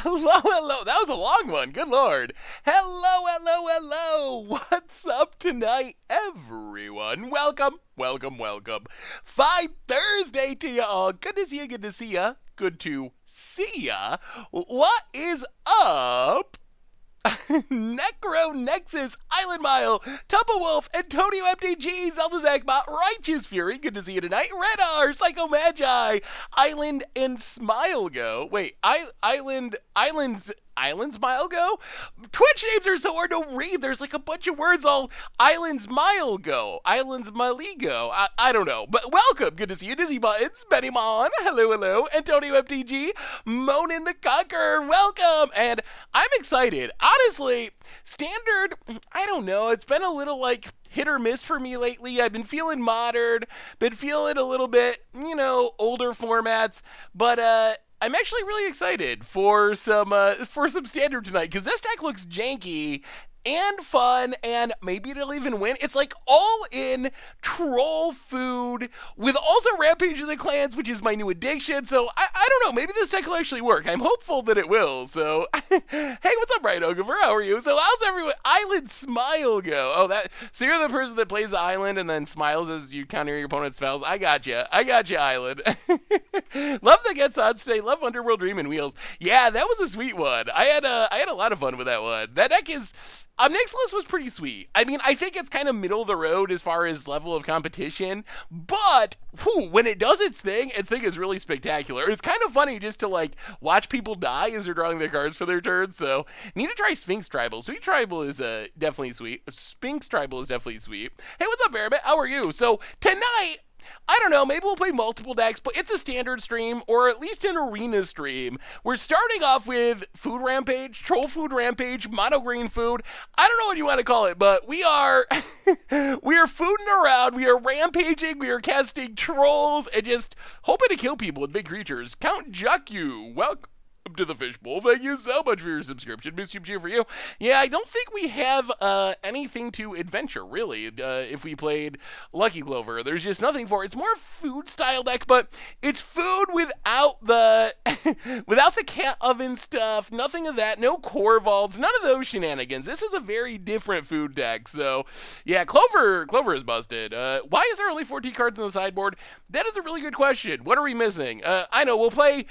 Hello, hello. That was a long one. Good lord. Hello, hello, hello. What's up tonight, everyone? Welcome, welcome, welcome. Fine Thursday to you all. Good to see you. Good to see ya. Good to see ya. What is up? Necro Nexus, Island Mile, Tuppa Wolf, Antonio MTG, Zelda Zachbot, Righteous Fury, good to see you tonight, Red R, Psycho Magi, Island and Smile Go. Wait, Islands Mile Go? Twitch names are so hard to read. There's like a bunch of words all Islands Mile Go, Islands Mile Go. I don't know. But welcome. Good to see you. Dizzy Buttons, Benny Mon, hello, hello. Antonio MTG, Monin the Conqueror, welcome. And I'm excited. Honestly, standard, I don't know. It's been a little like hit or miss for me lately. I've been feeling modern, been feeling a little bit, older formats, but I'm actually really excited for some standard tonight because this deck looks janky and fun, and maybe it'll even win. It's like all in troll food with also Rampage of the Clans, which is my new addiction. So I don't know. Maybe this deck will actually work. I'm hopeful that it will. So hey, what's up, Brian Ogiver? How are you? So how's everyone? Island Smile Go? Oh, that. So you're the person that plays the island and then smiles as you counter your opponent's spells. I got you, Island. Love the Gets Odds today. Love Underworld Dream and Wheels. Yeah, that was a sweet one. I had a lot of fun with that one. That deck is. Nicholas was pretty sweet. I mean, I think it's kind of middle of the road as far as level of competition, but when it does its thing is really spectacular. It's kind of funny just to like watch people die as they're drawing their cards for their turn. So need to try Sphinx Tribal. Sweet Tribal is definitely sweet. Sphinx Tribal is definitely sweet. Hey, what's up, Bearman? How are you? So tonight, I don't know, maybe we'll play multiple decks, but it's a standard stream, or at least an arena stream. We're starting off with Food Rampage, Troll Food Rampage, Mono Green Food. I don't know what you want to call it, but we are fooding around, we are rampaging, we are casting trolls, and just hoping to kill people with big creatures. Count Jakku, welcome to the Fishbowl. Thank you so much for your subscription. Miss you, cheer for you. Yeah, I don't think we have anything to adventure, really, if we played Lucky Clover. There's just nothing for it. It's more food style deck, but it's food without the without the cat oven stuff, nothing of that, no core vaults, none of those shenanigans. This is a very different food deck. So yeah, Clover is busted. Why is there only 14 cards on the sideboard? That is a really good question. What are we missing? I know, we'll play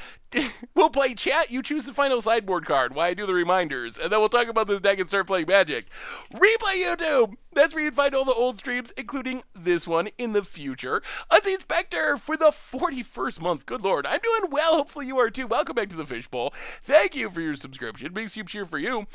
chat, you choose the final sideboard card while I do the reminders, and then we'll talk about this deck and start playing Magic. Replay YouTube! That's where you'd find all the old streams, including this one in the future. Unseen Spectre for the 41st month. Good lord, I'm doing well. Hopefully you are too. Welcome back to the Fishbowl. Thank you for your subscription. Big soup cheer for you.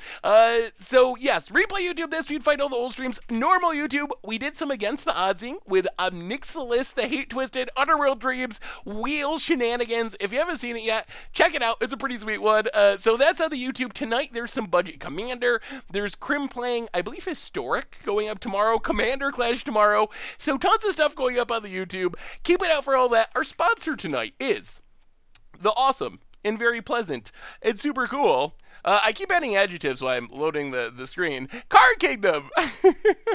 So yes, replay YouTube. That's where you'd find all the old streams. Normal YouTube, we did some Against the Oddsing with Nixalis, the Hate Twisted, Underworld Dreams, Wheel Shenanigans. If you haven't seen it yet, check it out. It's a pretty sweet one. So that's on the YouTube. Tonight, there's some Budget Commander. There's Crim playing, I believe, Historic going up tomorrow. Commander Clash tomorrow. So tons of stuff going up on the YouTube. Keep it out for all that. Our sponsor tonight is the awesome and very pleasant and super cool. I keep adding adjectives while I'm loading the screen. Card Kingdom!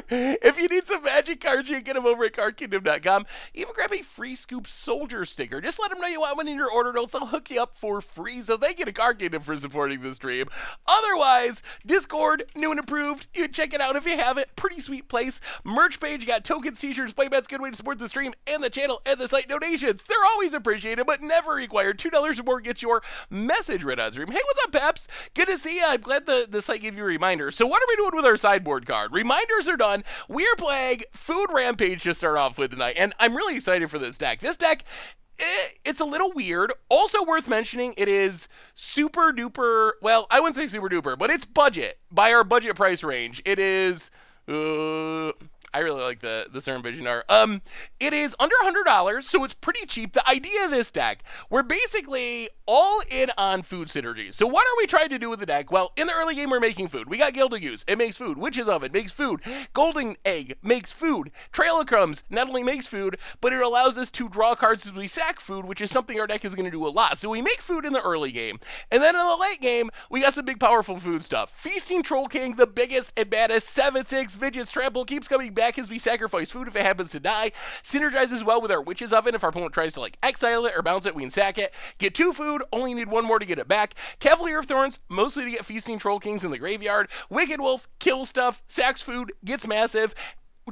If you need some magic cards, you can get them over at cardkingdom.com. Even grab a free Scoop Soldier sticker. Just let them know you want one in your order notes. I'll hook you up for free. So thank you to Card Kingdom for supporting this stream. Otherwise, Discord, new and improved. You can check it out if you haven't. Pretty sweet place. Merch page, you got tokens, t-shirts, playbats. Good way to support the stream and the channel and the site. Donations, they're always appreciated, but never required. $2 or more gets your message read on stream. Hey, what's up, Peps? Good to see you. I'm glad the site gave you a reminder. So what are we doing with our sideboard card? Reminders are done. We're playing Food Rampage to start off with tonight, and I'm really excited for this deck. This deck, it's a little weird. Also worth mentioning, it is super duper, well, I wouldn't say super duper, but it's budget. By our budget price range, it is... I really like the CERN Vision art. It is under $100, so it's pretty cheap. The idea of this deck, we're basically all in on food synergy. So what are we trying to do with the deck? Well, in the early game, we're making food. We got Gilded Goose. It makes food. Witch's Oven makes food. Golden Egg makes food. Trail of Crumbs not only makes food, but it allows us to draw cards as we sack food, which is something our deck is going to do a lot. So we make food in the early game. And then in the late game, we got some big powerful food stuff. Feasting Troll King, the biggest and baddest 7/6 Fidget Trample keeps coming back. back as we sacrifice food if it happens to die. Synergizes well with our Witch's Oven. If our opponent tries to like exile it or bounce it, we can sack it. Get 2 food, only need 1 more to get it back. Cavalier of Thorns, mostly to get Feasting Troll Kings in the graveyard. Wicked Wolf, kills stuff, sacks food, gets massive.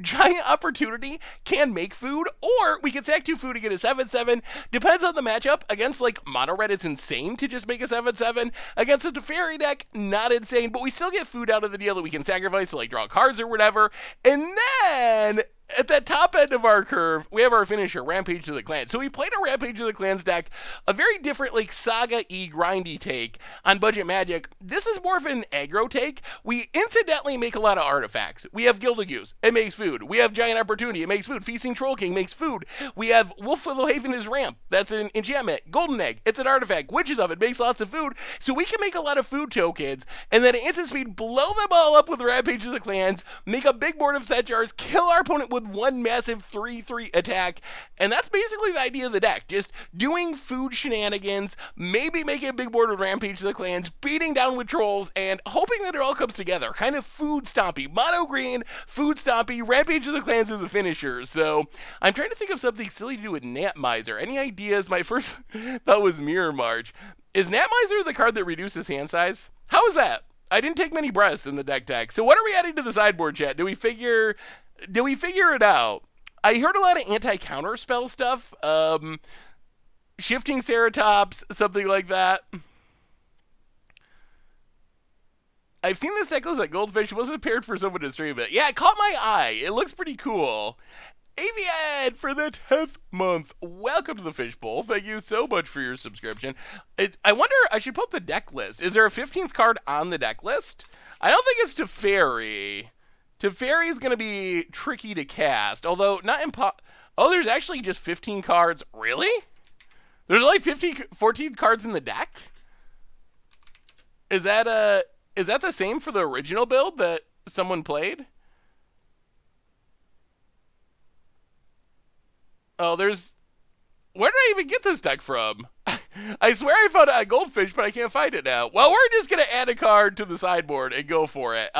Giant Opportunity can make food, or we can sack 2 food to get a 7/7. Depends on the matchup. Against like mono red, it's insane to just make a 7/7. Against a Teferi deck, not insane, but we still get food out of the deal that we can sacrifice to like draw cards or whatever. And then at that top end of our curve, we have our finisher, Rampage to the Clans. So we played a Rampage to the Clans deck, a very different like Saga-y grindy take on Budget Magic. This is more of an aggro take. We incidentally make a lot of artifacts. We have Gilded Goose, it makes food. We have Giant Opportunity, it makes food. Feasting Troll King makes food. We have Wolf of the Haven is ramp, that's an enchantment. Golden Egg, it's an artifact. Witches of it makes lots of food. So we can make a lot of food tokens, and then at instant speed, blow them all up with Rampage to the Clans, make a big board of set jars, kill our opponent with 1 massive 3/3 attack, and that's basically the idea of the deck. Just doing food shenanigans, maybe making a big board with Rampage to the Clans, beating down with trolls, and hoping that it all comes together. Kind of food stompy. Mono green, food stompy, Rampage to the Clans is a finisher. So I'm trying to think of something silly to do with Nap Miser. Any ideas? My first thought was Mirror March. Is Nap Miser the card that reduces hand size? How is that? I didn't take many breaths in the deck tag. So what are we adding to the sideboard, chat? Do we figure it out? I heard a lot of anti-counter spell stuff. Shifting Ceratops, something like that. I've seen this necklace at Goldfish. Wasn't prepared for someone to stream it. Yeah, it caught my eye. It looks pretty cool. Avian for the 10th month. Welcome to the Fishbowl. Thank you so much for your subscription. I wonder, I should put the deck list. Is there a 15th card on the deck list? I don't think it's Teferi. Teferi is going to be tricky to cast, although not Oh, there's actually just 15 cards. Really? There's only 14 cards in the deck? Is that the same for the original build that someone played? Oh, where did I even get this deck from? I swear I found it on Goldfish, but I can't find it now. Well, we're just going to add a card to the sideboard and go for it.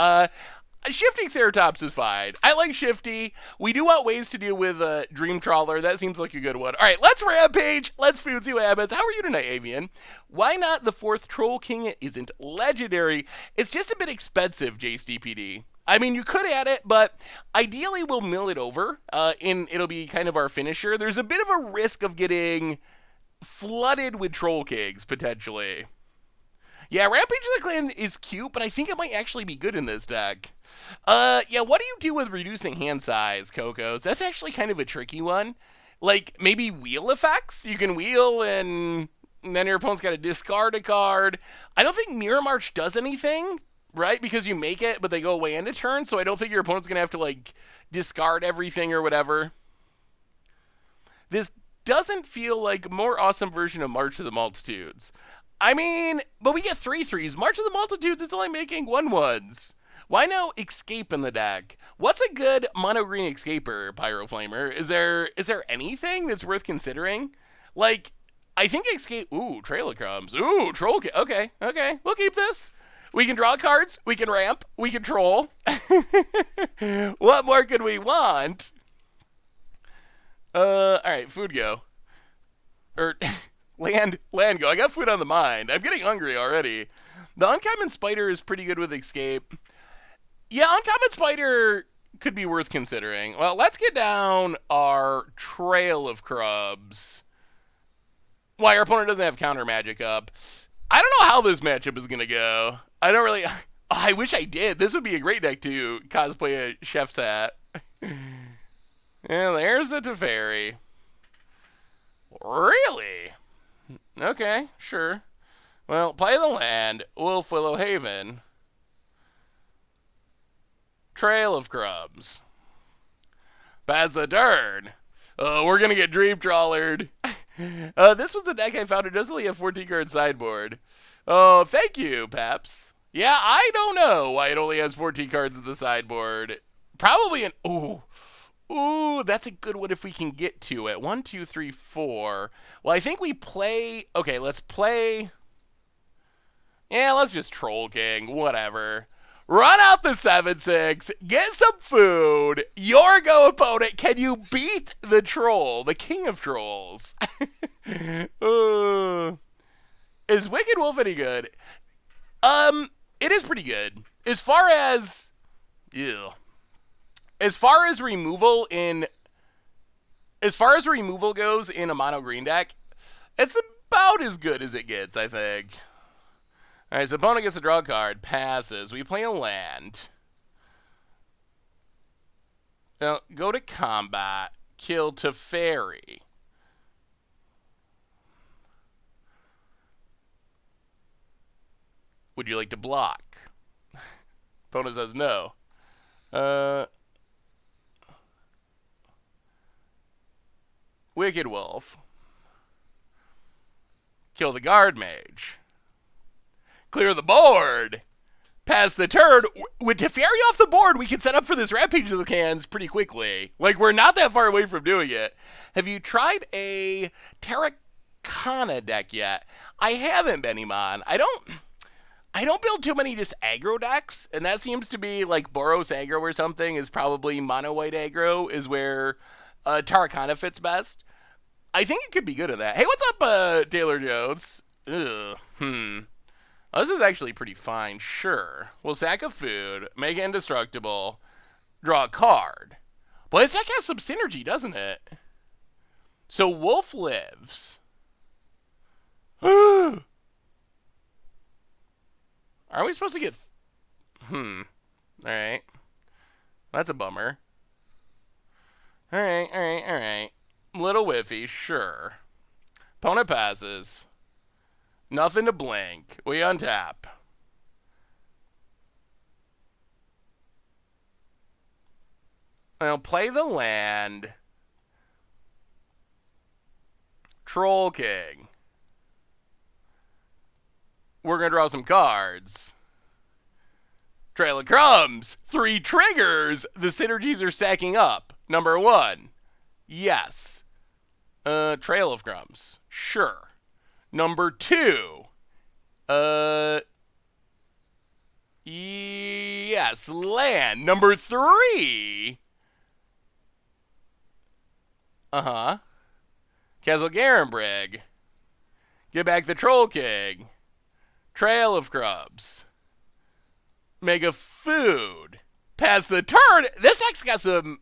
Shifting Ceratops is fine. I like Shifty. We do want ways to deal with Dream Trawler. That seems like a good one. All right, let's Rampage. Let's food see what happens. How are you tonight, Avian? Why not the 4th Troll King isn't legendary? It's just a bit expensive, JSDPD. I mean, you could add it, but ideally we'll mill it over, and it'll be kind of our finisher. There's a bit of a risk of getting flooded with Troll Kings, potentially. Yeah, Rampage of the Clan is cute, but I think it might actually be good in this deck. Yeah, what do you do with reducing hand size, Cocos? That's actually kind of a tricky one. Like, maybe wheel effects? You can wheel, and then your opponent's got to discard a card. I don't think Mirror March does anything, right? Because you make it, but they go away in a turn, so I don't think your opponent's going to have to, like, discard everything or whatever. This doesn't feel like a more awesome version of March of the Multitudes. I mean, but we get 3/3s. March of the Multitudes, it's only making 1/1s. Why no Escape in the deck? What's a good mono green Escaper, Pyroflamer? Is there anything that's worth considering? Like, I think Escape. Ooh, Trail of Crumbs. Ooh, Troll. Okay. We'll keep this. We can draw cards. We can ramp. We can troll. What more could we want? All right, food go. Land go. I got food on the mind. I'm getting hungry already. The Uncommon Spider is pretty good with Escape. Yeah, Uncommon Spider could be worth considering. Well, let's get down our Trail of Crumbs. Why, our opponent doesn't have counter magic up. I don't know how this matchup is going to go. I don't really... I wish I did. This would be a great deck to cosplay a chef's hat. And there's a Teferi. Really? Okay, sure. Well, play the land. Wolf Willow Haven. Trail of Crumbs. Bazadern. Oh, we're going to get Dream Trawlered. This was the deck I found. It does only have 14-card sideboard. Oh, thank you, Peps. Yeah, I don't know why it only has 14 cards in the sideboard. Probably an... Ooh, that's a good one if we can get to it. 1, 2, 3, 4. Well, I think we play... Okay, let's play... Yeah, let's just Troll King. Whatever. Run out the 7/6, get some food. Your go, opponent. Can you beat the troll, the king of trolls? Is Wicked Wolf any good? It is pretty good. As far as removal goes in a mono green deck, it's about as good as it gets, I think. All right, so opponent gets a draw card, passes. We play a land. Now, go to combat, kill Teferi. Would you like to block? Opponent says no. Wicked Wolf. Kill the Guard Mage. Clear the board. Pass the turn. With Teferi off the board, we can set up for this Rampage of the Cans pretty quickly. Like, we're not that far away from doing it. Have you tried a Terracotta deck yet? I haven't, Benimon. I don't build too many just aggro decks, and that seems to be like Boros aggro or something is probably mono white aggro is where Terracotta fits best. I think it could be good at that. Hey, what's up, Taylor Jones? Oh, this is actually pretty fine. Sure. We'll sack a food, make it indestructible, draw a card. But this deck has some synergy, doesn't it? So Wolf lives. Are we supposed to get... Alright. That's a bummer. Alright. Little whiffy, sure. Opponent passes. Nothing to blink. We untap. I'll play the land. Troll King. We're going to draw some cards. Trail of Crumbs. 3 triggers. The synergies are stacking up. Number 1. Yes. Trail of Crumbs. Sure. Number 2. Yes. Land. Number 3. Castle Garenbrig. Get back the Troll King. Trail of Crumbs. Mega Food. Pass the turn. This deck's got some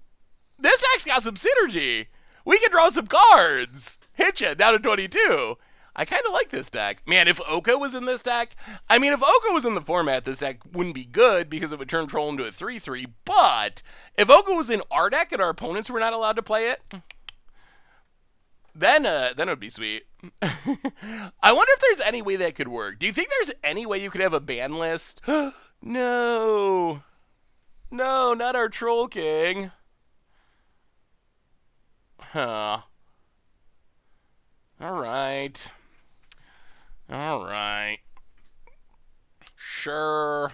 synergy. We can draw some cards. Hit ya down to 22. I kind of like this deck. Man, if Oko was in this deck, I mean, if Oko was in the format, this deck wouldn't be good because it would turn Troll into a 3/3. But if Oko was in our deck and our opponents were not allowed to play it, then it would be sweet. I wonder if there's any way that could work. Do you think there's any way you could have a ban list? No, not our Troll King. Huh. All right. Sure.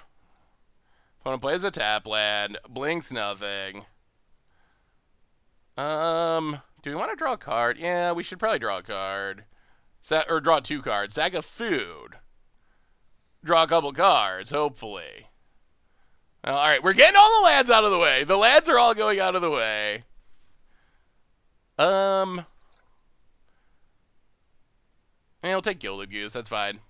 Opponent plays a tap land. Blinks nothing. Do we want to draw a card? Yeah, we should probably draw a card. Or draw 2 cards. Sack of food. Draw a couple cards, hopefully. All right, we're getting all the lands out of the way. The lands are all going out of the way. And we'll take Gilded Goose. That's fine.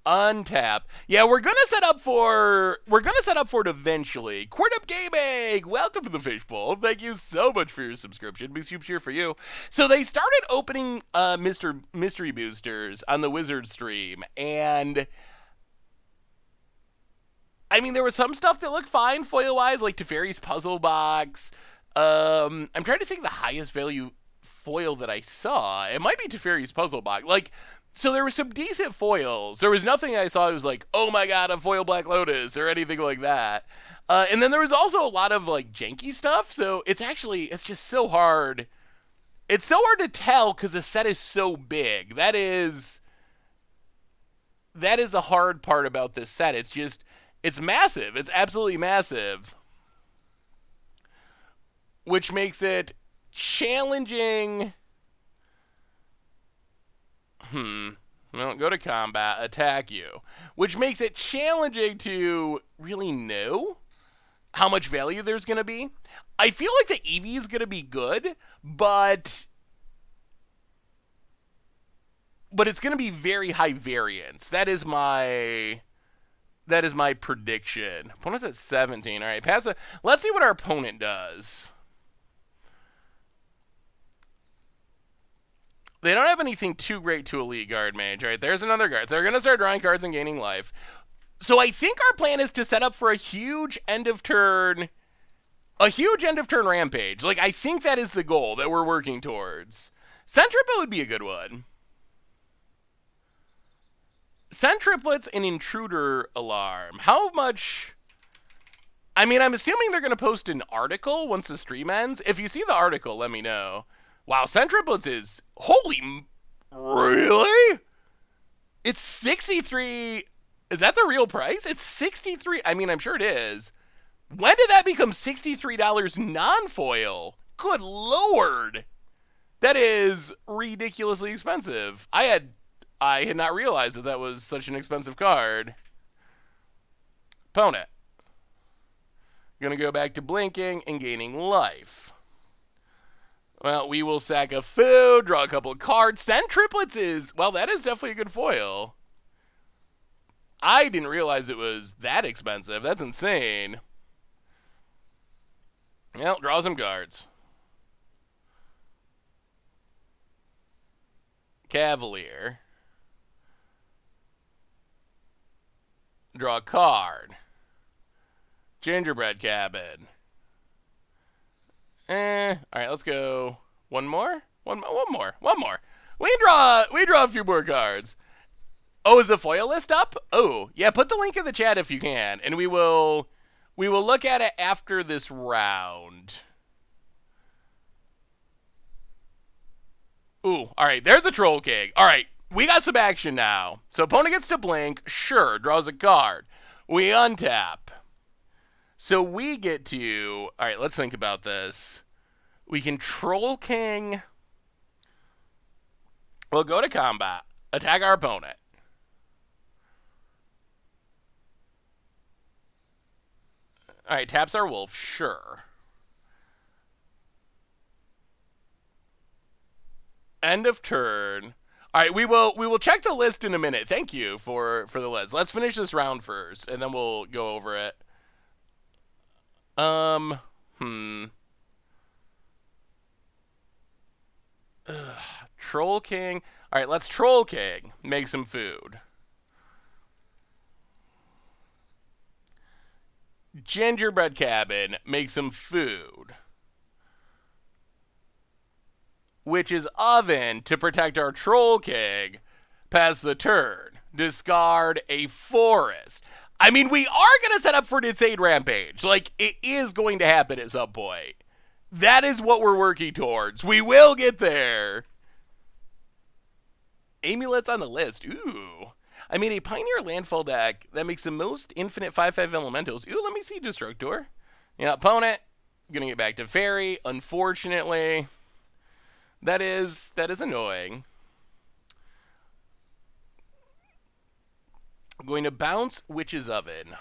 Untap. Yeah, we're gonna set up for it eventually. Quart Up Gaming, welcome to the Fishbowl. Thank you so much for your subscription. Big soup cheer for you. So they started opening mystery boosters on the Wizard stream, and I mean there was some stuff that looked fine foil wise, like Teferi's puzzle box. I'm trying to think of the highest value foil that I saw. It might be Teferi's puzzle box. Like, so there were some decent foils. There was nothing I saw that was like, oh my god, a foil Black Lotus or anything like that. And then there was also a lot of like janky stuff. So it's just so hard. It's so hard to tell because the set is so big. That is a hard part about this set. It's massive. It's absolutely massive. Which makes it challenging. Well, go to combat, attack you, which makes it challenging to really know how much value there's going to be. I feel like the EV is going to be good, but it's going to be very high variance. That is my prediction. Opponent's at 17. All right, pass it. Let's see what our opponent does. They don't have anything too great to elite guard mage. All right, there's another guard. So they're going to start drawing cards and gaining life. So I think our plan is to set up for a huge end of turn rampage. Like, I think that is the goal that we're working towards. Centriplet would be a good one. Centriplets and intruder alarm. How much? I mean, I'm assuming they're going to post an article once the stream ends. If you see the article, let me know. Wow, Centriplets is... Holy... Really? It's 63... Is that the real price? It's 63... I mean, I'm sure it is. When did that become $63 non-foil? Good lord! That is ridiculously expensive. I had not realized that was such an expensive card. Opponent. Gonna go back to blinking and gaining life. Well, we will sack a food, draw a couple of cards. Centriplets is... Well, that is definitely a good foil. I didn't realize it was that expensive. That's insane. Well, draw some cards. Cavalier. Draw a card. Gingerbread cabin. All right, let's go. One more. We draw a few more cards. Oh, is the foil list up? Oh, yeah. Put the link in the chat if you can, and we will look at it after this round. Ooh, all right. There's a Troll King. All right, we got some action now. So opponent gets to blink. Sure, draws a card. We untap. So we get to... All right, let's think about this. We can Troll King. We'll go to combat. Attack our opponent. All right, taps our wolf. Sure. End of turn. All right, we will check the list in a minute. Thank you for the list. Let's finish this round first, and then we'll go over it. Ugh. Troll King. All right, let's Troll King. Make some food. Gingerbread cabin. Make some food. Witch's oven to protect our Troll King. Pass the turn. Discard a forest. I mean, we are going to set up for an insane rampage. Like, it is going to happen at some point. That is what we're working towards. We will get there. Amulets on the list. Ooh. I mean, a Pioneer Landfall deck that makes the most infinite 5/5 elementals. Ooh, let me see Destructor. Yeah, opponent. Gonna get back to Fairy. Unfortunately. That is annoying. I'm going to bounce Witch's Oven.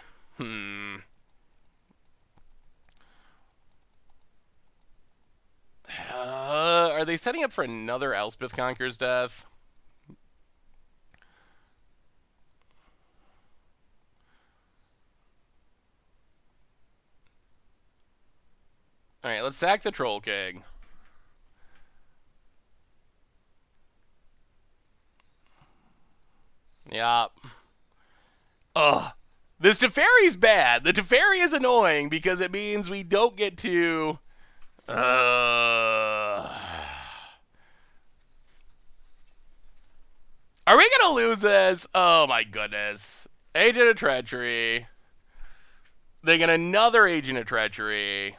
Are they setting up for another Elspeth Conquers death? Alright, let's sack the Troll King. Yup. Ugh. This Teferi's bad. The Teferi is annoying because it means we don't get to... Are we going to lose this? Oh my goodness. Agent of Treachery. They get another Agent of Treachery.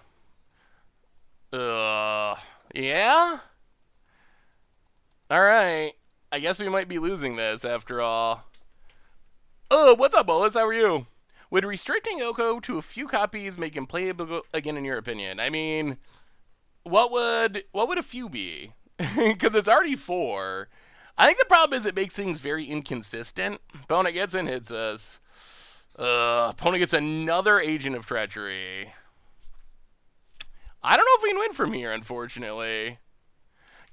Yeah? Alright. I guess we might be losing this after all. Oh, what's up, Bolus? How are you? Would restricting Oko to a few copies make him playable again, in your opinion? I mean, what would a few be? Because it's already 4. I think the problem is it makes things very inconsistent. Opponent gets in, hits us. Opponent gets another Agent of Treachery. I don't know if we can win from here, unfortunately.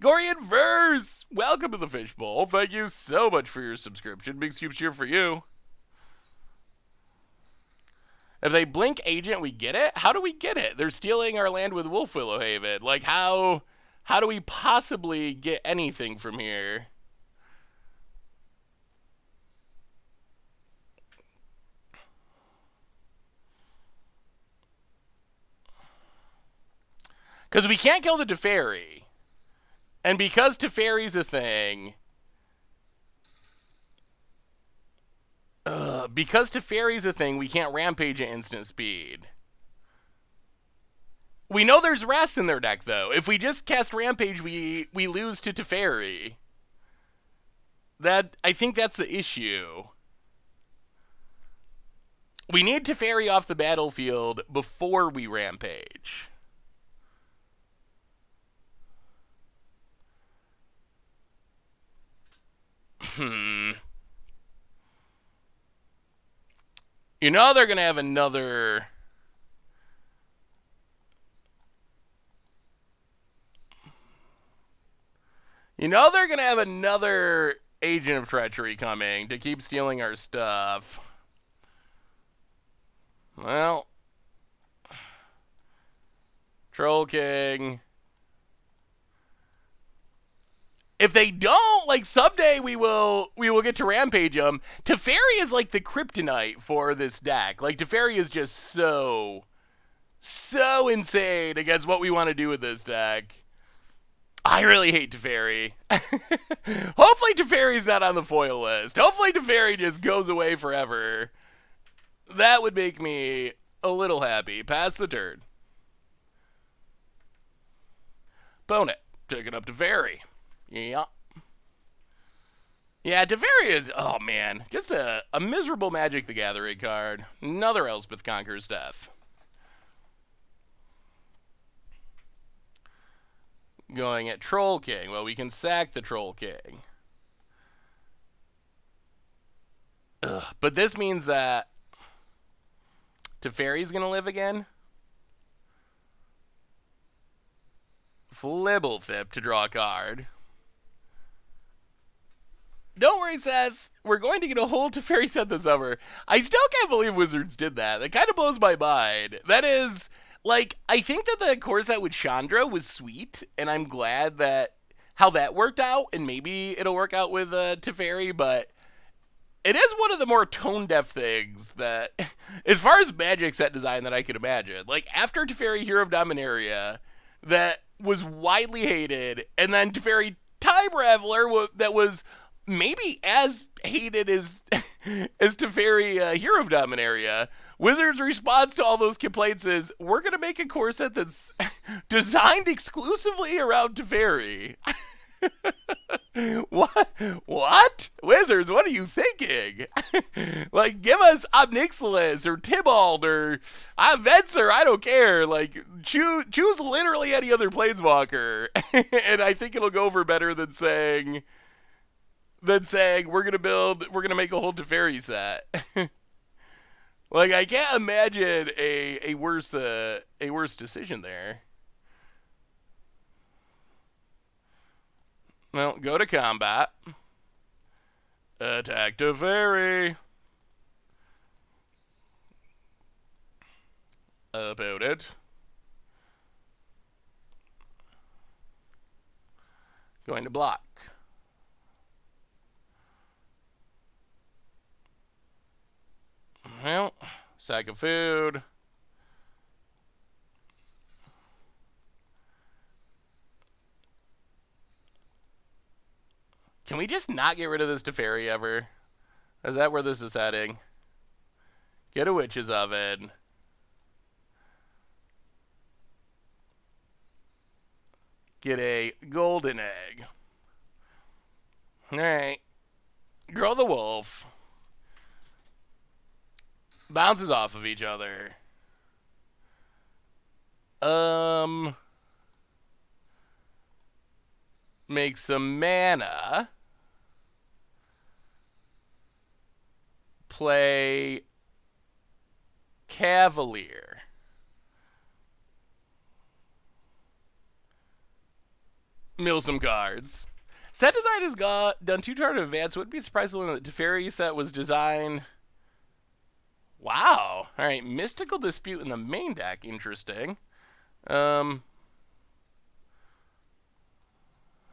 Gorian Verse, welcome to the Fishbowl. Thank you so much for your subscription. Big soup cheer for you. If they blink Agent, we get it? How do we get it? They're stealing our land with Wolf Willowhaven. Like, how do we possibly get anything from here? Because we can't kill the Teferi. And because Teferi's a thing... because Teferi's a thing, we can't Rampage at instant speed. We know there's Rest in their deck, though. If we just cast Rampage, we lose to Teferi. I think that's the issue. We need Teferi off the battlefield before we Rampage. You know they're going to have another... You know they're going to have another Agent of Treachery coming to keep stealing our stuff. Well... Troll King... If they don't, like, someday we will get to Rampage them. Teferi is like the kryptonite for this deck. Like, Teferi is just so insane against what we want to do with this deck. I really hate Teferi. Hopefully Teferi's not on the foil list. Hopefully Teferi just goes away forever. That would make me a little happy. Pass the turn. Opponent, taking up Teferi. Yeah. Yeah, Teferi is, oh man, just a miserable Magic the Gathering card. Another Elspeth Conquers Death. Going at Troll King. Well, we can sack the Troll King. But this means that Teferi's going to live again. Flibblethip to draw a card. Don't worry, Seth. We're going to get a whole Teferi set this summer. I still can't believe Wizards did that. That kind of blows my mind. That is, like, I think that the core set with Chandra was sweet, and I'm glad that how that worked out, and maybe it'll work out with Teferi, but it is one of the more tone-deaf things that, as far as Magic set design that I could imagine. Like, after Teferi Hero of Dominaria, that was widely hated, and then Teferi Time Raveler that was maybe as hated as Teferi Hero of Dominaria. Wizards' response to all those complaints is, we're going to make a core set that's designed exclusively around Teferi. What? Wizards, what are you thinking? Like, give us Omnixilus or Tybalt or Venser, I don't care. Like, choose literally any other Planeswalker. And I think it'll go over better than saying we're gonna make a whole Teferi set. Like, I can't imagine a worse decision there. Well, go to combat. Attack Teferi. About it. Going to block. Well, sack of food. Can we just not get rid of this Teferi ever? Is that where this is heading? Get a Witch's Oven. Get a Golden Egg. Alright. Grow the Wolf. Bounces off of each other. Make some mana. play Cavalier. Mill some cards. Set design has done 2 turn in advance. Wouldn't be surprised to learn that Teferi set was designed. Wow. Alright, Mystical Dispute in the main deck. Interesting. Alright,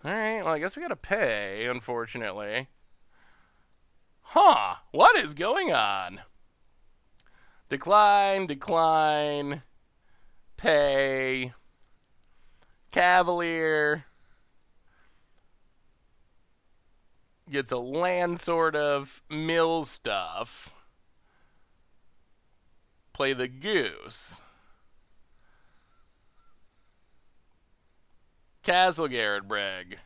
well, I guess we gotta pay, unfortunately. Huh. What is going on? Decline, decline. Pay. Cavalier. Gets a land, sort of. Mill stuff. Play the goose. Castle Garrett Brigg.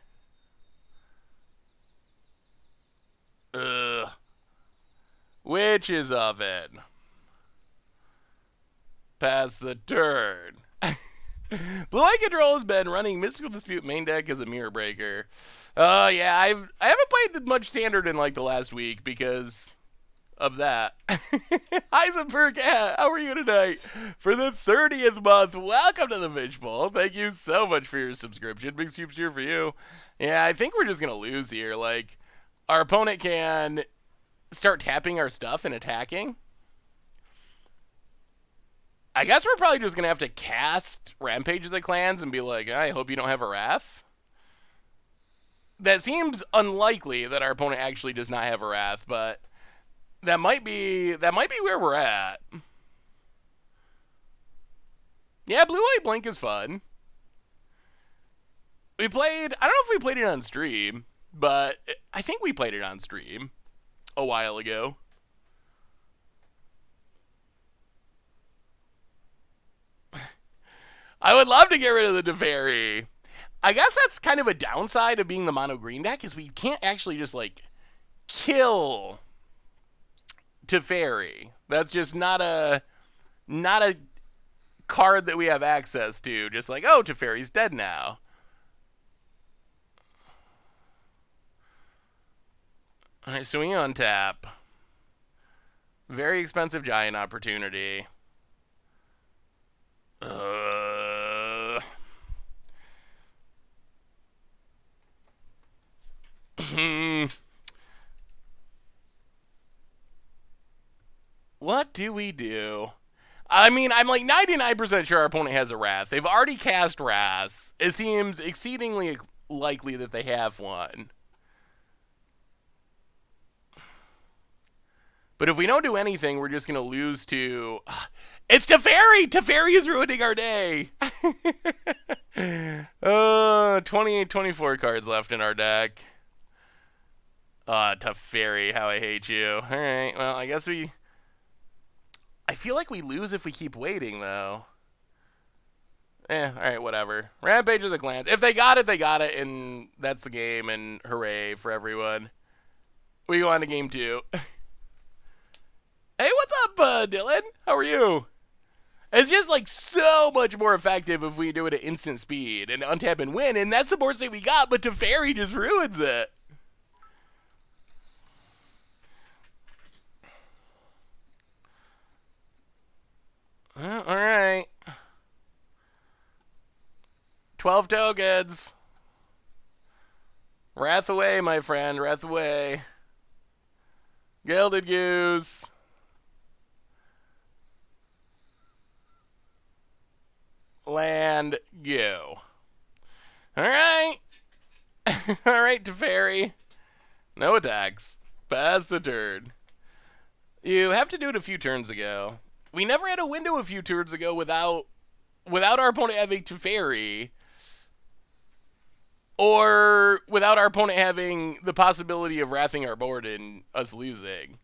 Witches of it. Pass the turn. Blue Eye Control has been running Mystical Dispute main deck as a mirror breaker. Yeah, I haven't played much standard in like the last week because of that. Heisenberg, how are you tonight? For the 30th month, welcome to the Fishbowl. Thank you so much for your subscription. Big super cheer for you. Yeah, I think we're just going to lose here. Like, our opponent can start tapping our stuff and attacking. I guess we're probably just going to have to cast Rampage of the Clans and be like, I hope you don't have a Wrath. That seems unlikely that our opponent actually does not have a Wrath, but that might be where we're at. Yeah, Blue Light Blink is fun. I don't know if we played it on stream, but I think we played it on stream a while ago. I would love to get rid of the Teferi. I guess that's kind of a downside of being the mono green deck, is we can't actually just like kill Teferi. That's just not a card that we have access to. Just like, oh, Teferi's dead now. Alright, so we untap. Very expensive giant opportunity. What do we do? I mean, I'm like 99% sure our opponent has a Wrath. They've already cast Wrath. It seems exceedingly likely that they have one. But if we don't do anything, we're just going to lose to... It's Teferi! Teferi is ruining our day! 28, 24 cards left in our deck. Teferi, how I hate you. Alright, well, I guess we... I feel like we lose if we keep waiting, though. Alright, whatever. Rampage of the Clans. If they got it, they got it, and that's the game, and hooray for everyone. We go on to game 2. Hey, what's up, Dylan? How are you? It's just, like, so much more effective if we do it at instant speed and untap and win, and that's the board state we got, but Teferi just ruins it. Alright. 12 tokens. Wrath away, my friend. Wrath away. Gilded Goose. Land, go. Alright. Alright, Teferi. No attacks. Pass the turn. You have to do it a few turns ago. We never had a window a few turns ago without our opponent having Teferi. Or without our opponent having the possibility of wrathing our board and us losing.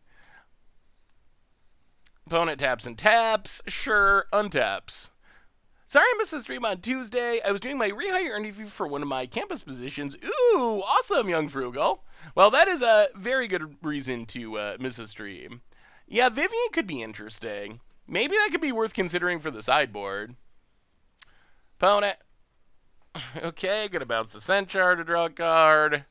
Opponent taps and taps. Sure, untaps. Sorry I missed the stream on Tuesday. I was doing my rehire interview for one of my campus positions. Ooh, awesome, Young Frugal. Well, that is a very good reason to miss a stream. Yeah, Vivian could be interesting. Maybe that could be worth considering for the sideboard. Opponent. Okay, gonna bounce the Centaur to draw a card.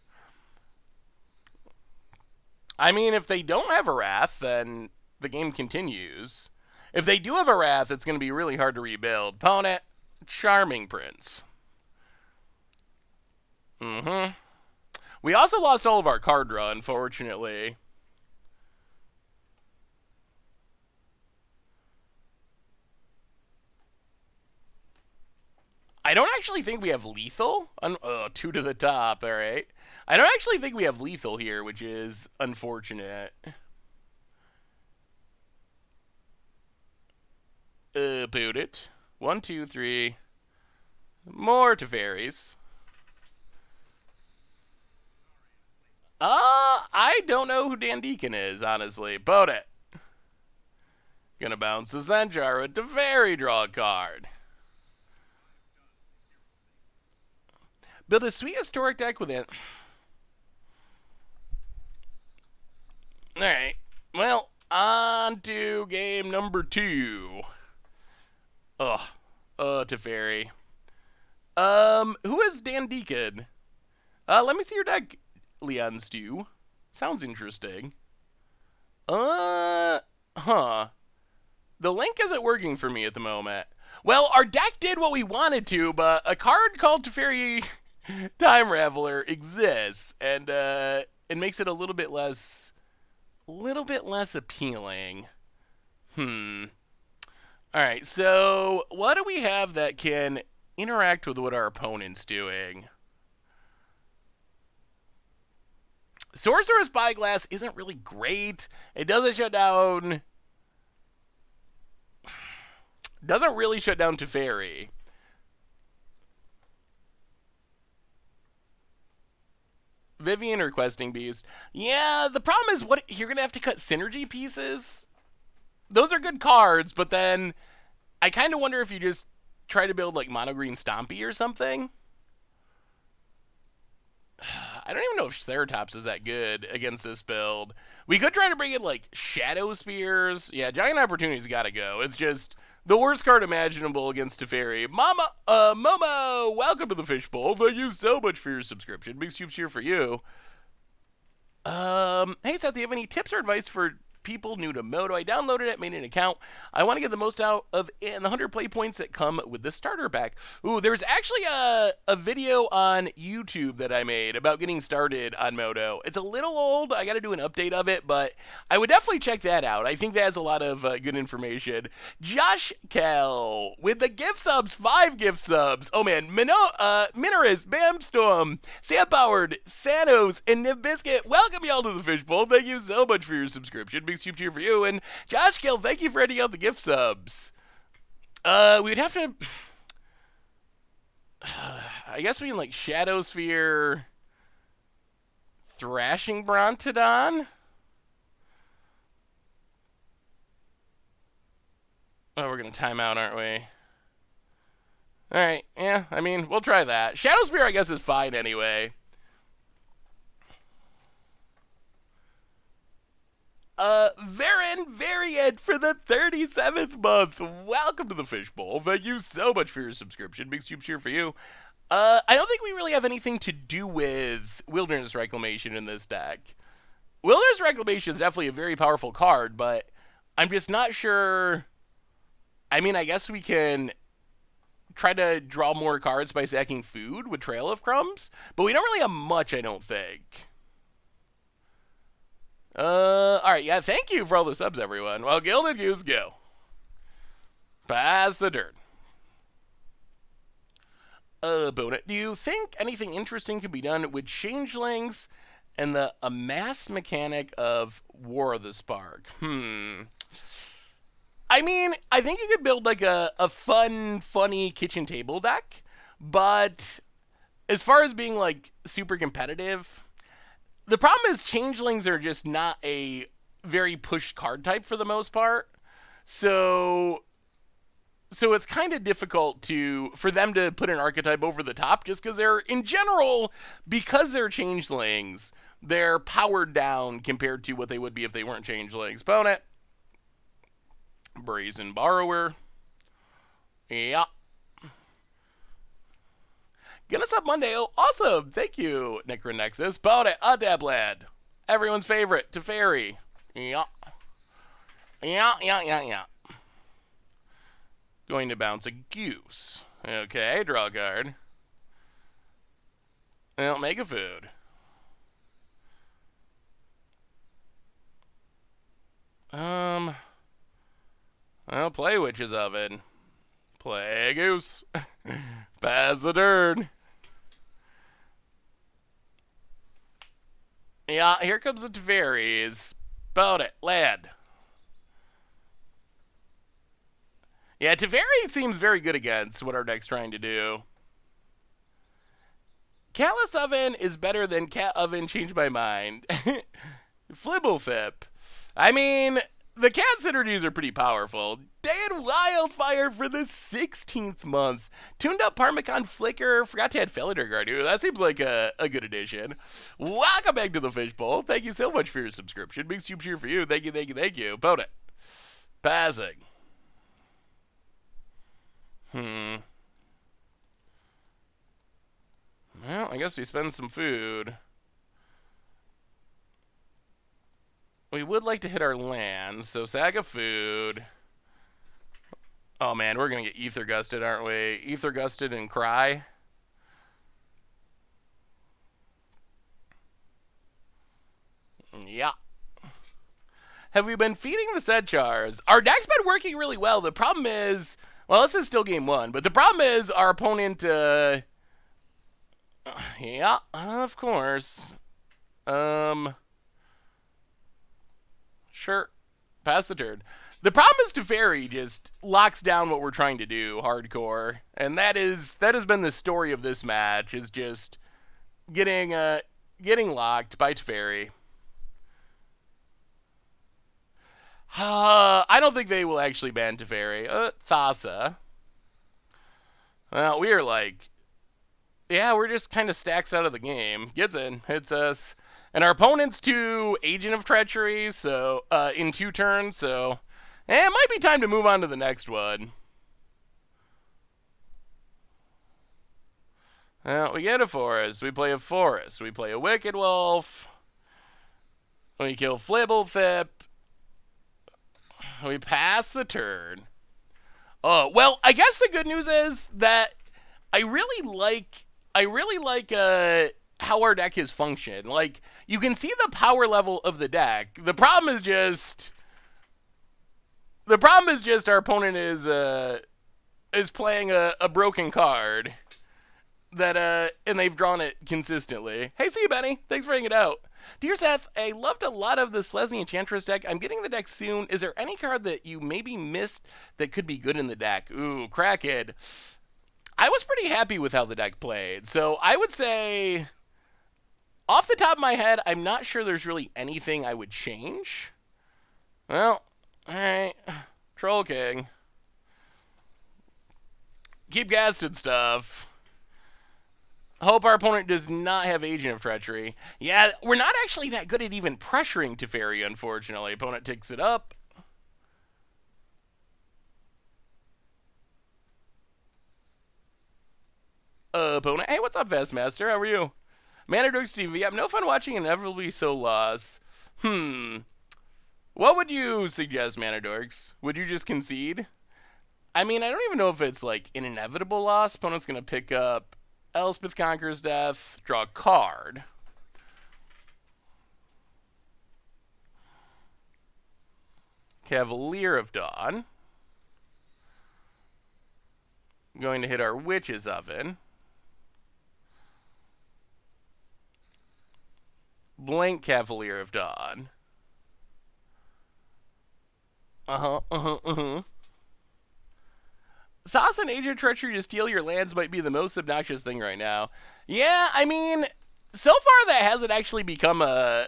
I mean, if they don't have a Wrath, then the game continues. If they do have a Wrath, it's going to be really hard to rebuild. Opponent, Charming Prince. Mm-hmm. We also lost all of our card draw, unfortunately. I don't actually think we have lethal. Two to the top, all right. I don't actually think we have lethal here, which is unfortunate. Boot it. 1, 2, 3. More Teferis. I don't know who Dan Deacon is, honestly. Boot it. Gonna bounce the Zenjar with Teferi, draw a card. Build a sweet historic deck with it. Alright. Well, on to game number 2. Ugh. Teferi. Who is Dan Deacon? Let me see your deck, Leon Stew. Sounds interesting. Huh. The link isn't working for me at the moment. Well, our deck did what we wanted to, but a card called Teferi Time Raveler exists, and it makes it a little bit less appealing. Alright, so what do we have that can interact with what our opponent's doing? Sorcerer's Spyglass isn't really great. It doesn't shut down... Doesn't really shut down Teferi. Vivian or Questing Beast. Yeah, the problem is what you're going to have to cut synergy pieces. Those are good cards, but then I kind of wonder if you just try to build like Mono Green Stompy or something. I don't even know if Ceratops is that good against this build. We could try to bring in like Shadow Spears. Yeah, Giant Opportunity's got to go. It's just the worst card imaginable against Teferi. Momo, welcome to the Fishbowl. Thank you so much for your subscription. Big soup cheer for you. Hey Seth, do you have any tips or advice for people new to Moto? I downloaded it, made an account. I want to get the most out of it and the 100 play points that come with the starter pack. Ooh, there's actually a video on YouTube that I made about getting started on Moto. It's a little old. I got to do an update of it, but I would definitely check that out. I think that has a lot of good information. Josh Kell with the gift subs, 5 gift subs. Oh man, Minoris, Bamstorm, Sam Powered, Thanos, and Nib Biscuit. Welcome y'all to the Fishbowl. Thank you so much for your subscription. Big soup cheer for you. And Josh Gill, thank you for handing out the gift subs. We'd have to... I guess we can like Shadow Sphere... Thrashing Brontodon? Oh, we're gonna time out, aren't we? Alright, yeah, I mean, we'll try that. Shadow Spear, I guess, is fine anyway. Variant for the 37th month. Welcome to the Fishbowl. Thank you so much for your subscription. Big soup cheer for you. I don't think we really have anything to do with Wilderness Reclamation in this deck. Wilderness Reclamation is definitely a very powerful card, but I'm just not sure. I mean, I guess we can try to draw more cards by sacking food with Trail of Crumbs, but we don't really have much, I don't think. Alright, yeah, thank you for all the subs, everyone. Well, Gilded Goose, go. Pass the turn. Bonnet, do you think anything interesting could be done with Changelings and the amass mechanic of War of the Spark? I mean, I think you could build like a funny kitchen table deck, but as far as being like super competitive, the problem is Changelings are just not a very pushed card type for the most part. So it's kind of difficult for them to put an archetype over the top just because they're, in general, because they're Changelings, they're powered down compared to what they would be if they weren't Changelings. Opponent. Brazen Borrower. Yeah. Gonna sub Monday. Oh, awesome. Thank you, Necronexus. Opponent. Untap Land. Everyone's favorite, Teferi. Yeah. Yeah. Going to bounce a goose. Okay, draw a card. Well, make a food. Well, play Witch's Oven. Play a goose. Pass the turn. Yeah, here comes the Teferis. Bout it, lad. Yeah, Teferi seems very good against what our deck's trying to do. Callous Oven is better than Cat Oven changed my mind. Flibblefip. I mean, the cat synergies are pretty powerful. Day and Wildfire for the 16th month. Tuned up Parmicon Flicker. Forgot to add Felidar Guard. Ooh, that seems like a good addition. Welcome back to the Fishbowl. Thank you so much for your subscription. Big super cheer for you. Thank you. Boat it. Passing. Well, I guess we spend some food. We would like to hit our lands, so sack of food. Oh man, we're gonna get Ether Gusted, aren't we? Ether Gusted and Cry. Yeah. Have we been feeding the Setchars? Our deck's been working really well. The problem is, well, this is still game one, but the problem is our opponent, yeah, of course. Sure. Pass the turn. The problem is Teferi just locks down what we're trying to do hardcore. And that has been the story of this match, is just getting locked by Teferi. I don't think they will actually ban Teferi. Thassa. Well, we are like, yeah, we're just kind of stacks out of the game. Gets in, hits us. And our opponent's to Agent of Treachery, so in 2 turns, so it might be time to move on to the next one. Well, we get a forest. We play a forest. We play a Wicked Wolf. We kill Flibblefip. We pass the turn. Well, I guess the good news is that I really like how our deck is functioned. Like, you can see the power level of the deck. The problem is just our opponent is playing a broken card that and they've drawn it consistently. Hey, see you, Benny. Thanks for bringing it out. Dear Seth, I loved a lot of the Selesnya Enchantress deck. I'm getting the deck soon. Is there any card that you maybe missed that could be good in the deck? Ooh, Crackhead. I was pretty happy with how the deck played. So I would say, off the top of my head, I'm not sure there's really anything I would change. Well, alright. Troll King. Keep Gasted stuff. Hope our opponent does not have Agent of Treachery. Yeah, we're not actually that good at even pressuring Teferi, unfortunately. Opponent takes it up. Opponent. Hey, what's up, Vestmaster? How are you? Manadorks TV. I'm no fun watching Inevitably So Lost. What would you suggest, Manadorks? Would you just concede? I mean, I don't even know if it's like an inevitable loss. Opponent's going to pick up Elspeth Conquers Death, draw a card. Cavalier of Dawn. Going to hit our Witch's Oven. Blank Cavalier of Dawn. Thassa and Agent of Treachery to steal your lands might be the most obnoxious thing right now. Yeah, I mean, so far that hasn't actually become a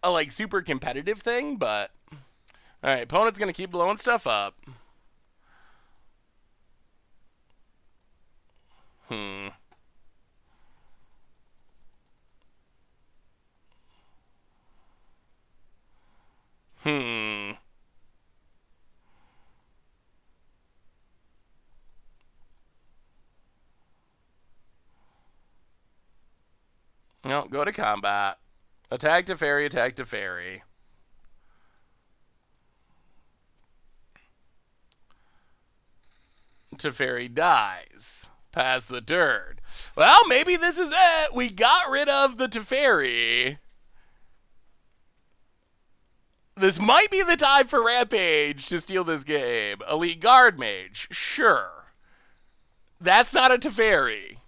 like super competitive thing, but alright, opponent's gonna keep blowing stuff up. No, go to combat. Attack Teferi, attack Teferi. Teferi dies. Pass the turn. Well, maybe this is it. We got rid of the Teferi. This might be the time for Rampage to steal this game. Elite Guard Mage. Sure. That's not a Teferi.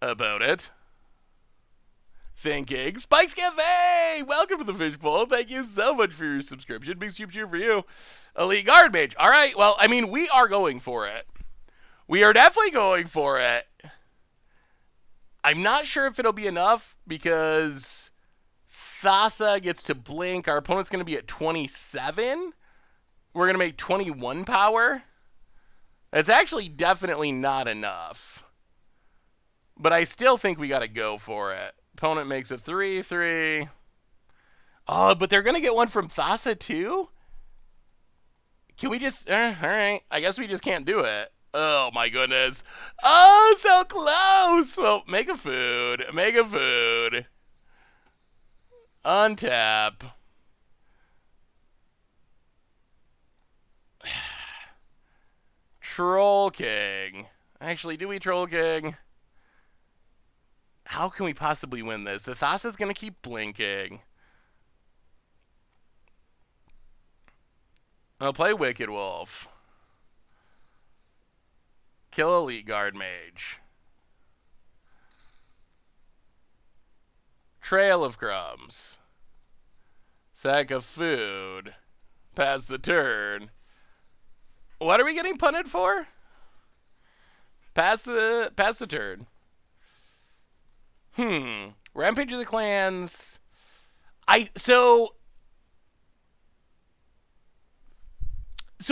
About it. Thinking. Spikes Cafe! Welcome to the Fishbowl. Thank you so much for your subscription. Big soup cheer for you. Elite Guard Mage. All right. Well, I mean, we are going for it. We are definitely going for it. I'm not sure if it'll be enough because Thassa gets to blink. Our opponent's going to be at 27. We're going to make 21 power. That's actually definitely not enough. But I still think we got to go for it. Opponent makes a 3-3. Oh, but they're going to get one from Thassa too? Can we just... all right. I guess we just can't do it. Oh, my goodness. Oh, so close. Well, make a food. Make a food. Untap. Troll King. Actually, do we Troll King? How can we possibly win this? The Thassa's going to keep blinking. I'll play Wicked Wolf. Kill Elite Guard Mage. Trail of Crumbs. Sack of food. Pass the turn. What are we getting punted for? Pass the turn. Rampage of the Clans. So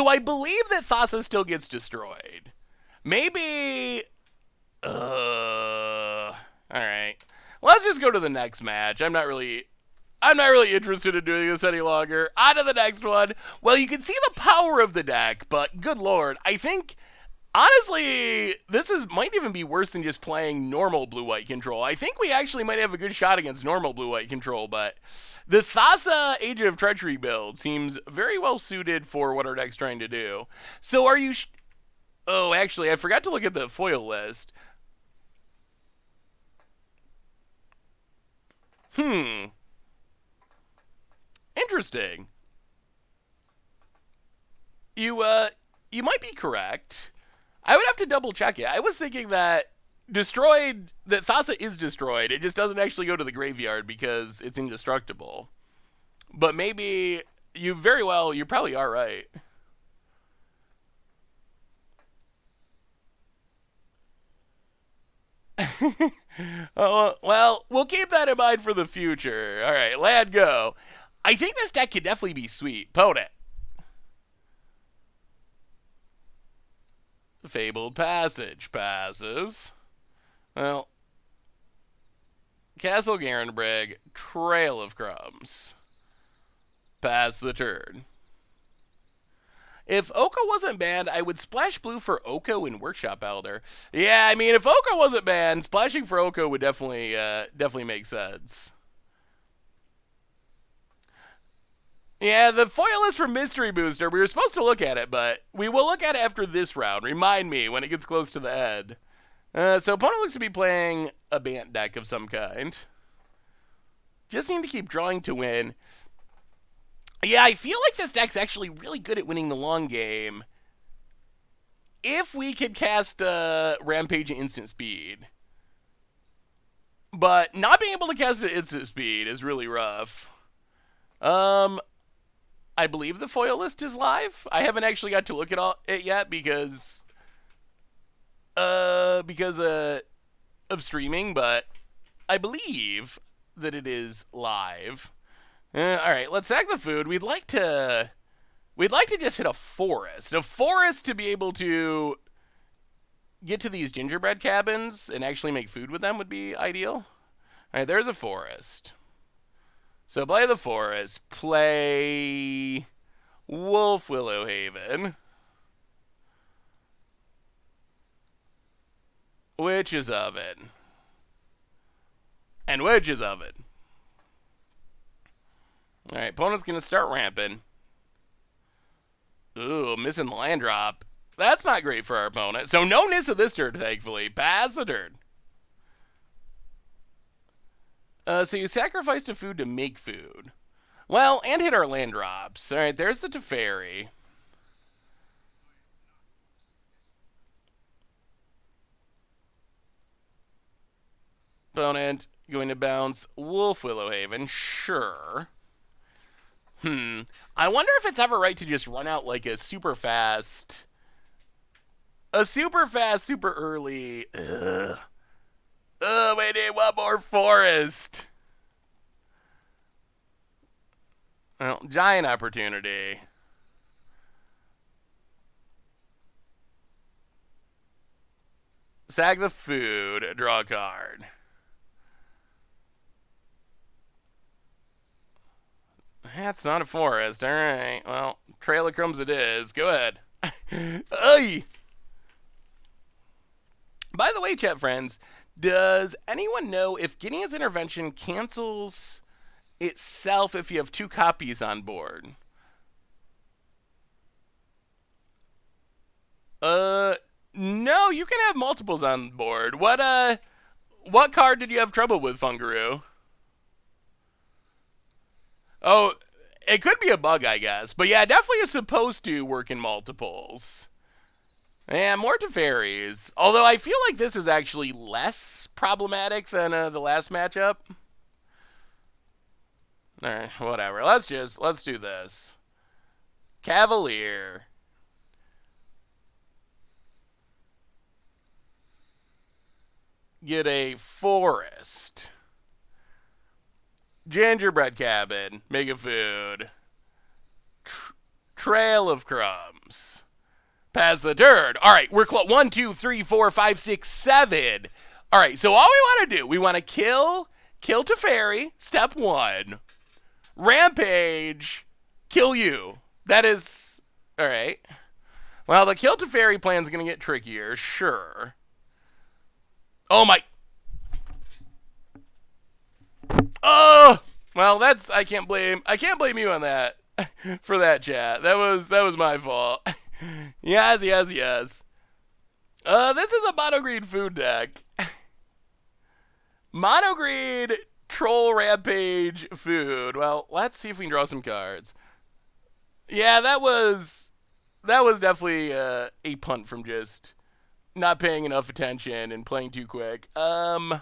I believe that Thassa still gets destroyed. Maybe. All right. Let's just go to the next match. I'm not really interested in doing this any longer. On to the next one. Well, you can see the power of the deck, but good lord, I think honestly this might even be worse than just playing normal blue-white control. I think we actually might have a good shot against normal blue-white control, but the Thassa Age of Treachery build seems very well suited for what our deck's trying to do. So are you... oh, actually, I forgot to look at the foil list. Interesting. You might be correct. I would have to double check it. I was thinking that Thassa is destroyed. It just doesn't actually go to the graveyard because it's indestructible. But maybe you probably are right. Oh, well, we'll keep that in mind for the future. All right, land go. I think this deck could definitely be sweet. Opponent. Fabled Passage passes. Well, Castle Garenbrig, Trail of Crumbs. Pass the turn. If Oko wasn't banned, I would splash blue for Oko and Workshop Elder. Yeah, I mean, if Oko wasn't banned, splashing for Oko would definitely make sense. Yeah, the foil is for Mystery Booster. We were supposed to look at it, but we will look at it after this round. Remind me when it gets close to the end. So opponent looks to be playing a Bant deck of some kind. Just need to keep drawing to win. Yeah, I feel like this deck's actually really good at winning the long game. If we could cast Rampage at instant speed. But not being able to cast it at instant speed is really rough. I believe the foil list is live. I haven't actually got to look at it yet because of streaming, but I believe that it is live. All right, let's sack the food. We'd like to just hit a forest to be able to get to these gingerbread cabins and actually make food with them would be ideal. All right, there's a forest. So play the forest. Play Wolf Willowhaven. Witch's Oven. And wedges of it. Alright, opponent's going to start ramping. Ooh, missing the land drop. That's not great for our opponent. So no Nissa this turn, thankfully. Pass the turn. So you sacrificed a food to make food. Well, and hit our land drops. Alright, there's the Teferi. Opponent going to bounce Wolf Willowhaven. Sure. I wonder if it's ever right to just run out like a super fast, super early. Ugh. We need one more forest. Well, giant opportunity. Sack the food, draw a card. That's not a forest. All right. Well, Trail of Crumbs it is. Go ahead. Ay. By the way, chat friends, does anyone know if Gideon's intervention cancels itself if you have 2 copies on board? No, you can have multiples on board. What card did you have trouble with, Fungaroo? Oh, it could be a bug, I guess. But yeah, definitely is supposed to work in multiples. Yeah, more Teferis. Although I feel like this is actually less problematic than the last matchup. Alright, whatever. Let's do this. Cavalier. Get a forest. Gingerbread cabin. Make a food. Trail of crumbs. Pass the turn. All right, we're close. 1, 2, 3, 4, 5, 6, 7. All right, so all we want to do, we want to kill Teferi, step 1. Rampage, kill you. That is, all right. Well, the kill Teferi plan is going to get trickier, sure. Oh, my. Oh, well, that's, I can't blame you on that, for that, chat. That was my fault. Yes. This is a mono-green food deck. Mono-green troll rampage food. Well, let's see if we can draw some cards. Yeah, that was definitely a punt from just not paying enough attention and playing too quick. I'll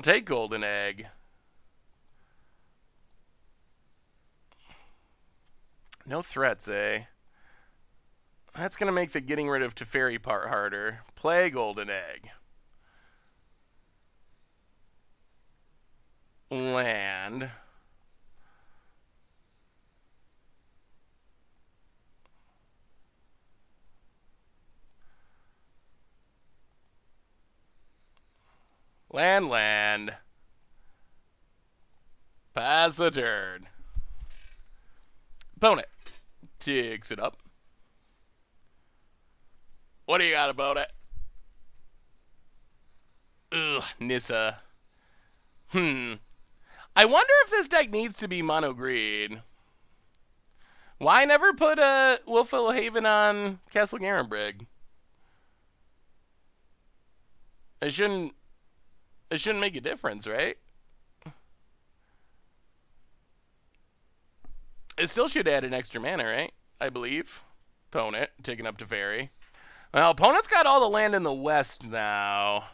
take Golden Egg. No threats, eh? That's going to make the getting rid of Teferi part harder. Play Golden Egg. Land. Land. Pass the turn. Opponent takes it up. What do you got about it? Ugh, Nissa. I wonder if this deck needs to be mono green. Why never put a Wolf Haven on Castle Garenbrig? It shouldn't make a difference, right? It still should add an extra mana, right? I believe. Opponent taking up Teferi. Well, opponent's got all the land in the west now.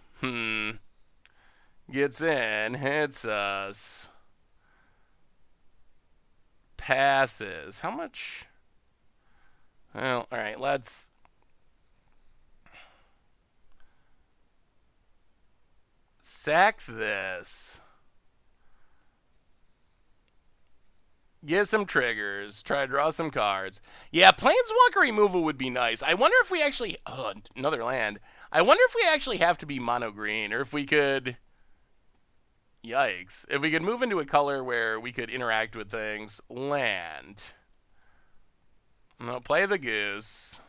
Gets in, hits us. Passes. How much? Well, all right, let's sack this. Get some triggers. Try to draw some cards. Yeah, Planeswalker removal would be nice. I wonder if we actually... Oh, another land. I wonder if we actually have to be mono green, or if we could... Yikes. If we could move into a color where we could interact with things. Land. No, play the goose.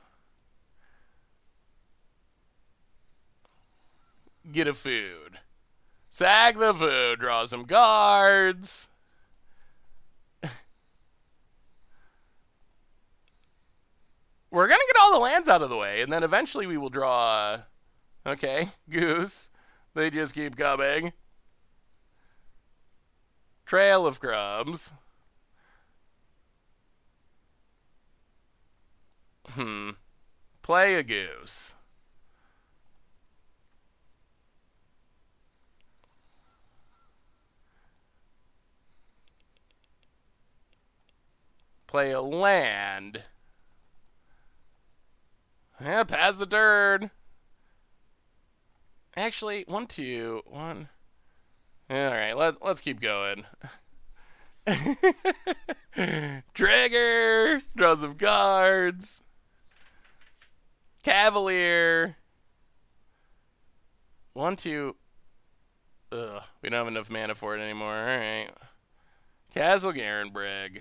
Get a food. Sack the food. Draw some cards. We're going to get all the lands out of the way, and then eventually we will draw... Okay, Goose. They just keep coming. Trail of Crumbs. Play a Goose. Play a land. Yeah, pass the turn. Actually, 1, 2, 1. All right, let's keep going. Trigger. Draw some cards. Cavalier. 1, 2. Ugh, we don't have enough mana for it anymore. All right. Castle Garenbrig.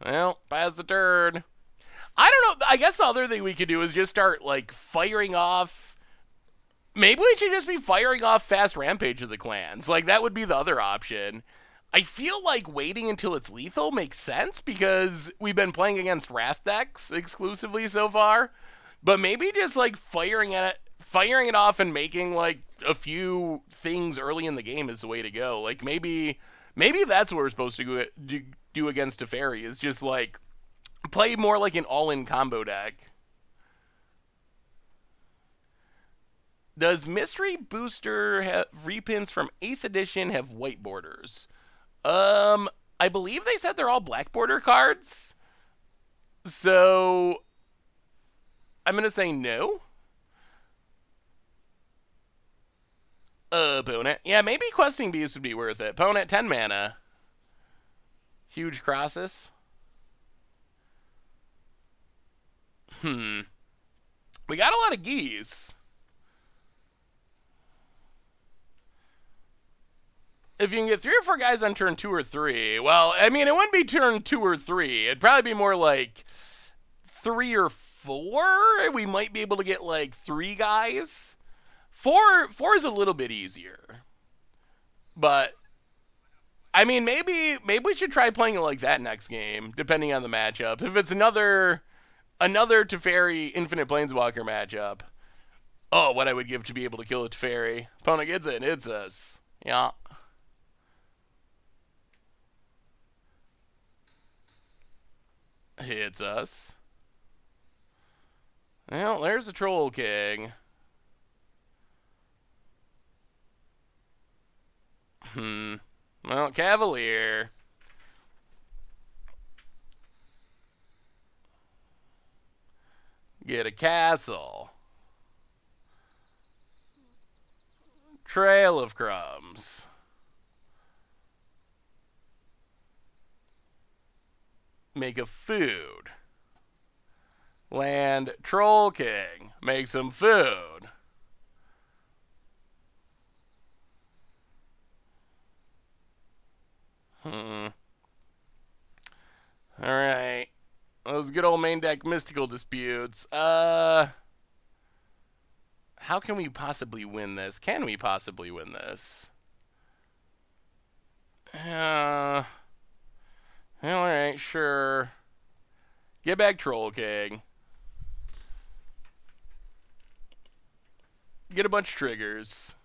Well, pass the turn. I don't know. I guess the other thing we could do is just start, like, firing off. Maybe we should just be firing off fast Rampage of the clans. Like, that would be the other option. I feel like waiting until it's lethal makes sense because we've been playing against Wrath decks exclusively so far. But maybe just, like, firing it off and making, like, a few things early in the game is the way to go. Like, maybe that's what we're supposed to do against Teferi, is just, like, play more like an all-in combo deck. Does Mystery Booster reprints from 8th edition have white borders? I believe they said they're all black border cards. So I'm going to say no. Opponent. Yeah, maybe Questing Beast would be worth it. Opponent, 10 mana. Huge Crosses. We got a lot of geese. If you can get 3 or 4 guys on turn 2 or 3, well, I mean, it wouldn't be turn 2 or 3. It'd probably be more like 3 or 4. We might be able to get like 3 guys. 4 is a little bit easier. But I mean, maybe we should try playing it like that next game, depending on the matchup. If it's another Teferi Infinite Planeswalker matchup. Oh, what I would give to be able to kill a Teferi. Opponent gets it, it's us. Yeah. Hits us. Well, there's a Troll King. Well, Cavalier. Get a castle. Trail of Crumbs. Make a food. Land Troll King. Make some food. Alright. Those good old main deck mystical disputes. How can we possibly win this? Can we possibly win this? Alright, sure. Get back Troll King. Get a bunch of triggers.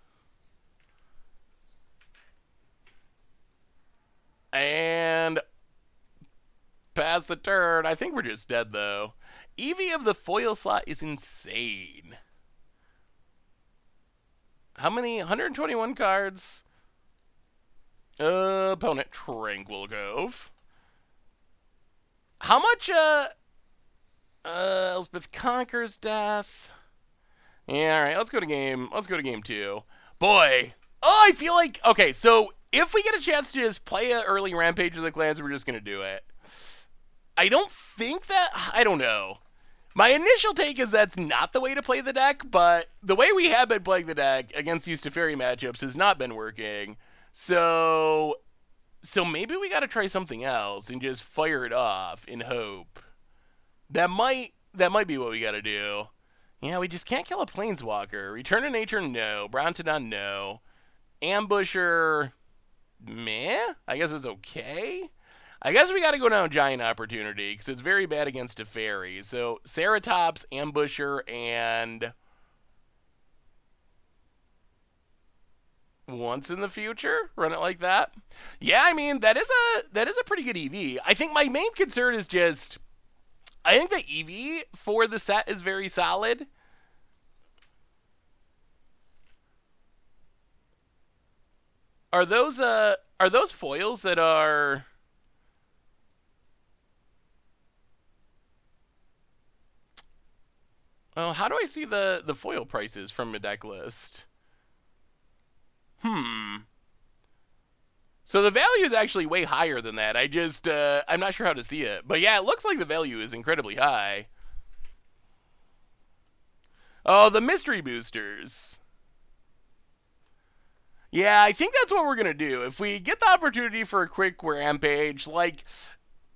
And pass the turn. I think we're just dead, though. EV of the foil slot is insane. How many? 121 cards. Opponent, Tranquil Cove. How much, Elspeth Conquers Death. Yeah, alright, let's go to game 2. Boy. Oh, I feel like, okay, so if we get a chance to just play an early Rampage of the Clans, we're just gonna do it. I don't know. My initial take is that's not the way to play the deck, but the way we have been playing the deck against these Teferi matchups has not been working. So maybe we gotta try something else and just fire it off in hope. That might be what we gotta do. Yeah, we just can't kill a planeswalker. Return to nature, no. Brontodon, no. Ambusher, meh? I guess it's okay. I guess we gotta go down Giant Opportunity, because it's very bad against a fairy. So, Ceratops, Ambusher, and... Once in the future? Run it like that? Yeah, I mean, that is a pretty good EV. I think my main concern is just... I think the EV for the set is very solid. Are those foils that are... Oh, how do I see the foil prices from a deck list? So the value is actually way higher than that. I'm not sure how to see it. But yeah, it looks like the value is incredibly high. Oh, the mystery boosters. Yeah, I think that's what we're going to do. If we get the opportunity for a quick Rampage, like,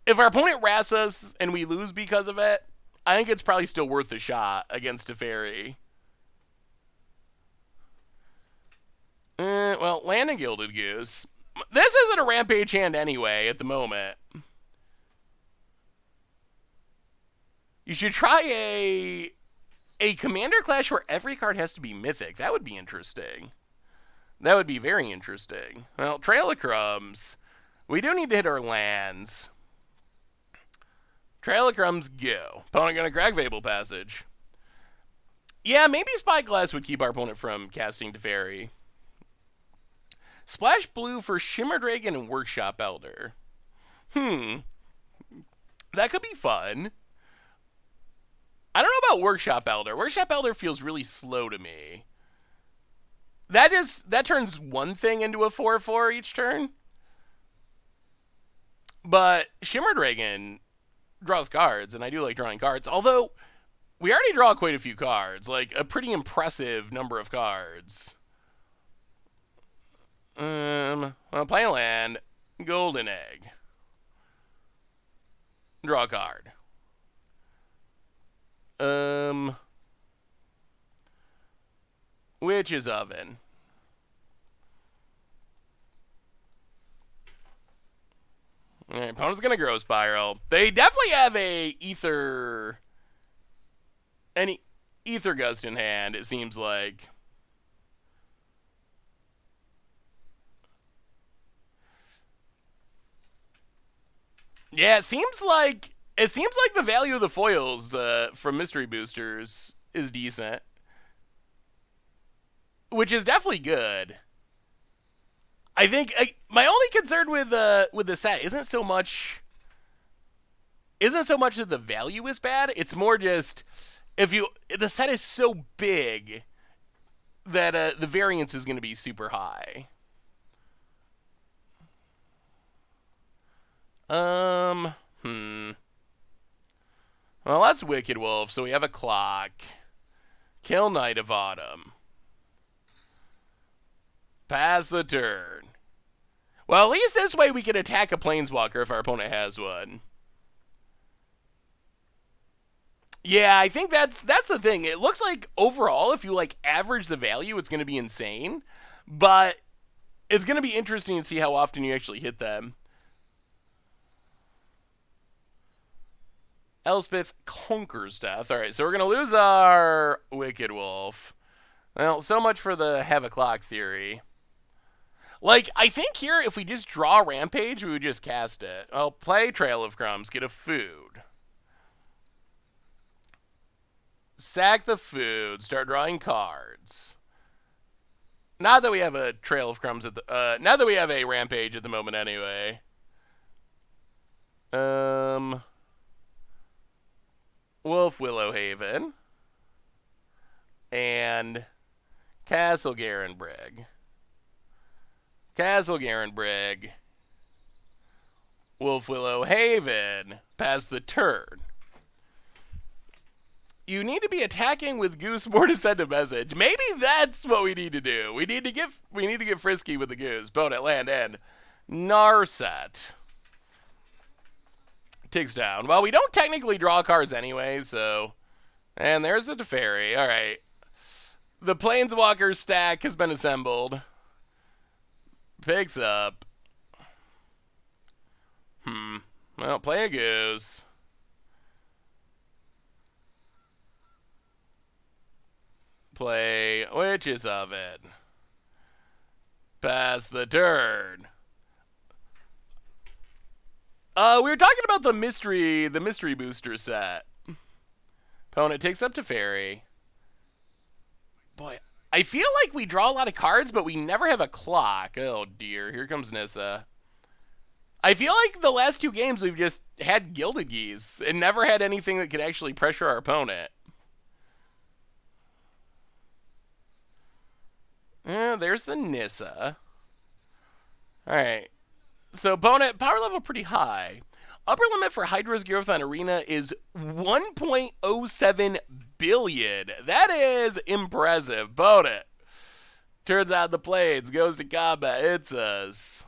if our opponent wraps us and we lose because of it, I think it's probably still worth a shot against a fairy. Well, land and Gilded Goose. This isn't a Rampage hand anyway at the moment. You should try a Commander Clash where every card has to be Mythic. That would be interesting. That would be very interesting. Well, Trail of Crumbs. We do need to hit our lands. Trail of Crumbs, go. Opponent gonna crack Fable Passage. Yeah, maybe Spyglass would keep our opponent from casting Teferi. Splash Blue for Shimmer Dragon and Workshop Elder. That could be fun. I don't know about Workshop Elder. Workshop Elder feels really slow to me. That turns one thing into a 4/4 each turn. But Shimmer Dragon draws cards, and I do like drawing cards. Although, we already draw quite a few cards. Like, a pretty impressive number of cards. Well, play a land. Golden Egg. Draw a card. Witch's Oven. Alright, opponent's gonna Growth Spiral. They definitely have an Ether Gust in hand, it seems like. Yeah, it seems like the value of the foils from Mystery Boosters is decent, which is definitely good. I think my only concern with the set isn't so much that the value is bad. It's more just the set is so big that the variance is going to be super high. Well, that's Wicked Wolf, so we have a clock. Kill Knight of Autumn. Pass the turn. Well, at least this way we can attack a Planeswalker if our opponent has one. Yeah, I think that's the thing. It looks like overall, if you like average the value, it's going to be insane. But it's going to be interesting to see how often you actually hit them. Elspeth conquers death. All right, so we're going to lose our Wicked Wolf. Well, so much for the have a clock theory. Like, I think here, if we just draw Rampage, we would just cast it. I'll play Trail of Crumbs, get a food. Sack the food, start drawing cards. Not that we have a Trail of Crumbs at the... not that we have a Rampage at the moment, anyway. Wolf Willowhaven. And Castle Garenbrig. Castle Garenbrig. Wolf Willowhaven. Pass the turn. You need to be attacking with Goose more to send a message. Maybe that's what we need to do. We need to get frisky with the Goose. Bonnet, land, and Narset. Ticks down. Well, we don't technically draw cards anyway, so And there's a Teferi. All right. The Planeswalker stack has been assembled. Picks up. Well, play a goose. Play Witches of It. Pass the turn. We were talking about the mystery booster set. Opponent takes up Teferi. Boy, I feel like we draw a lot of cards, but we never have a clock. Oh dear, here comes Nissa. I feel like the last two games we've just had Gilded Geese and never had anything that could actually pressure our opponent. There's the Nissa. Alright. So opponent, power level pretty high. Upper limit for Hydra's growth on Arena is 1.07 billion. That is impressive. Opponent turns out the blades, goes to combat. It's us.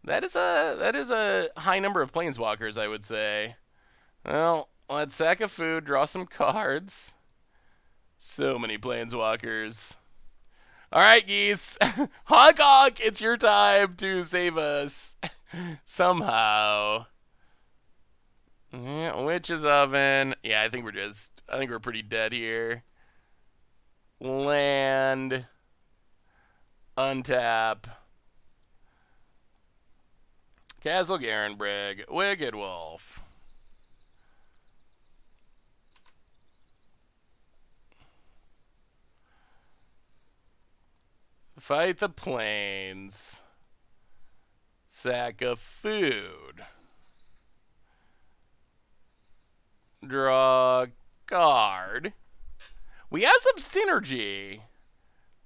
That is a high number of planeswalkers, I would say. Well, let's sack a food, draw some cards. So many planeswalkers. All right, Geese. Honk honk, it's your time to save us. Somehow. Yeah, Witch's Oven. Yeah, I think we're pretty dead here. Land. Untap. Castle Garenbrig. Wicked Wolf. Fight the plains. Sack of food. Draw card. We have some synergy,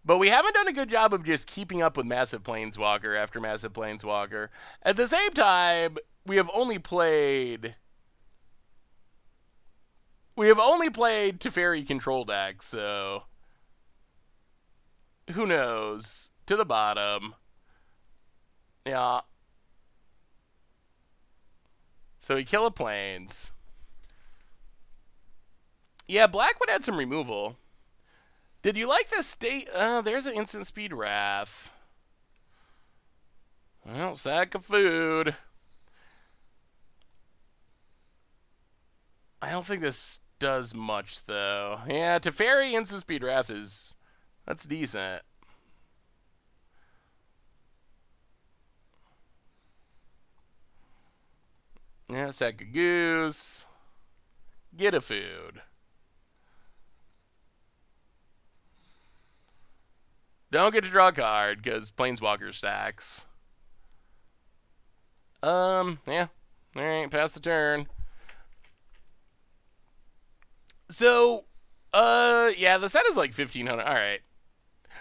but we haven't done a good job of just keeping up with Massive Planeswalker after Massive Planeswalker. At the same time, we have only played Teferi control decks, so who knows? To the bottom. Yeah. So we kill a plains. Yeah, black would add some removal. Did you like this state? Oh, there's an instant speed wrath. Well, sack of food. I don't think this does much, though. Yeah, Teferi instant speed wrath that's decent. Yeah, sack a goose. Get a food. Don't get to draw a card because Planeswalker stacks. Yeah. Alright, pass the turn. So, yeah, the set is like 1,500. Alright.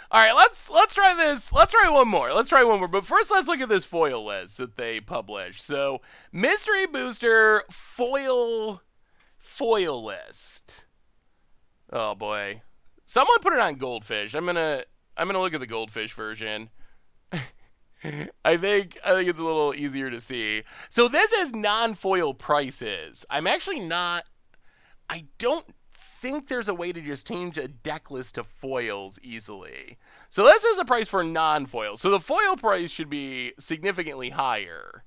Alright, let's try this. Let's try one more. But first, let's look at this foil list that they published. So, Mystery Booster foil list. Oh boy. Someone put it on Goldfish. I'm gonna look at the Goldfish version. I think it's a little easier to see. So this is non-foil prices. I don't think there's a way to just change a deck list to foils easily. So this is the price for non-foil. So the foil price should be significantly higher.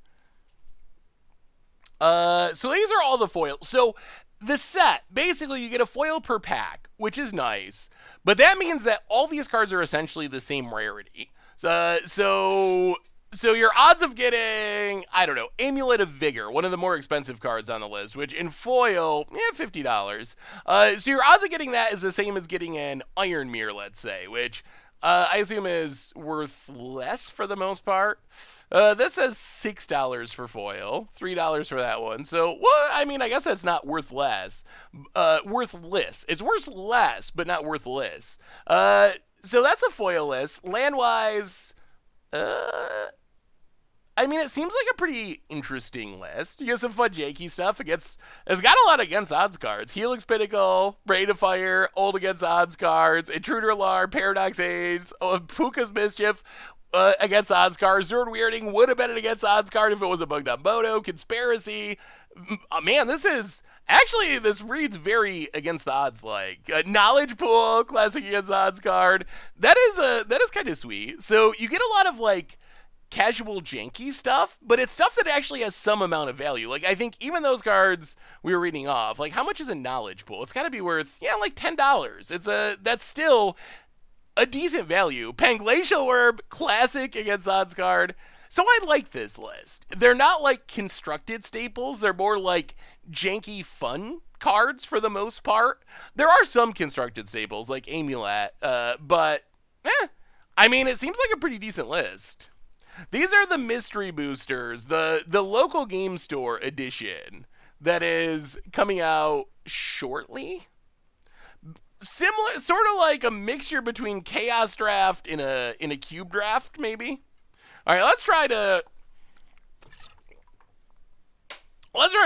So these are all the foils. So the set, basically you get a foil per pack, which is nice. But that means that all these cards are essentially the same rarity. So your odds of getting, I don't know, Amulet of Vigor, one of the more expensive cards on the list, which in foil, $50. So your odds of getting that is the same as getting an Iron Mirror, let's say, which I assume is worth less for the most part. This says $6 for foil, $3 for that one. So, well, I mean, I guess that's not worth less. Worthless. It's worth less, but not worthless. So that's a foil list. Land-wise, I mean, it seems like a pretty interesting list. You get some fun janky stuff. It's got a lot of against odds cards. Helix Pinnacle, Braid of Fire, old against odds cards, Intruder Alarm, Paradox Age, Puka's Mischief, against odds card. Zord Weirding would have been an against odds card if it was a bugged up Moto. Conspiracy, Man, this is actually this reads very against the odds. Like knowledge pool, classic against the odds card. That is kind of sweet. So you get a lot of like casual janky stuff, but it's stuff that actually has some amount of value. Like I think even those cards we were reading off, like how much is a knowledge pool? It's got to be worth like $10. That's still a decent value. Panglacial Orb, classic against odds card. So I like this list. They're not like constructed staples. They're more like janky fun cards for the most part. There are some constructed staples like Amulet, but I mean, it seems like a pretty decent list. These are the mystery boosters, the local game store edition that is coming out shortly. Similar, sort of like a mixture between Chaos Draft in a Cube Draft, maybe. All right, let's try to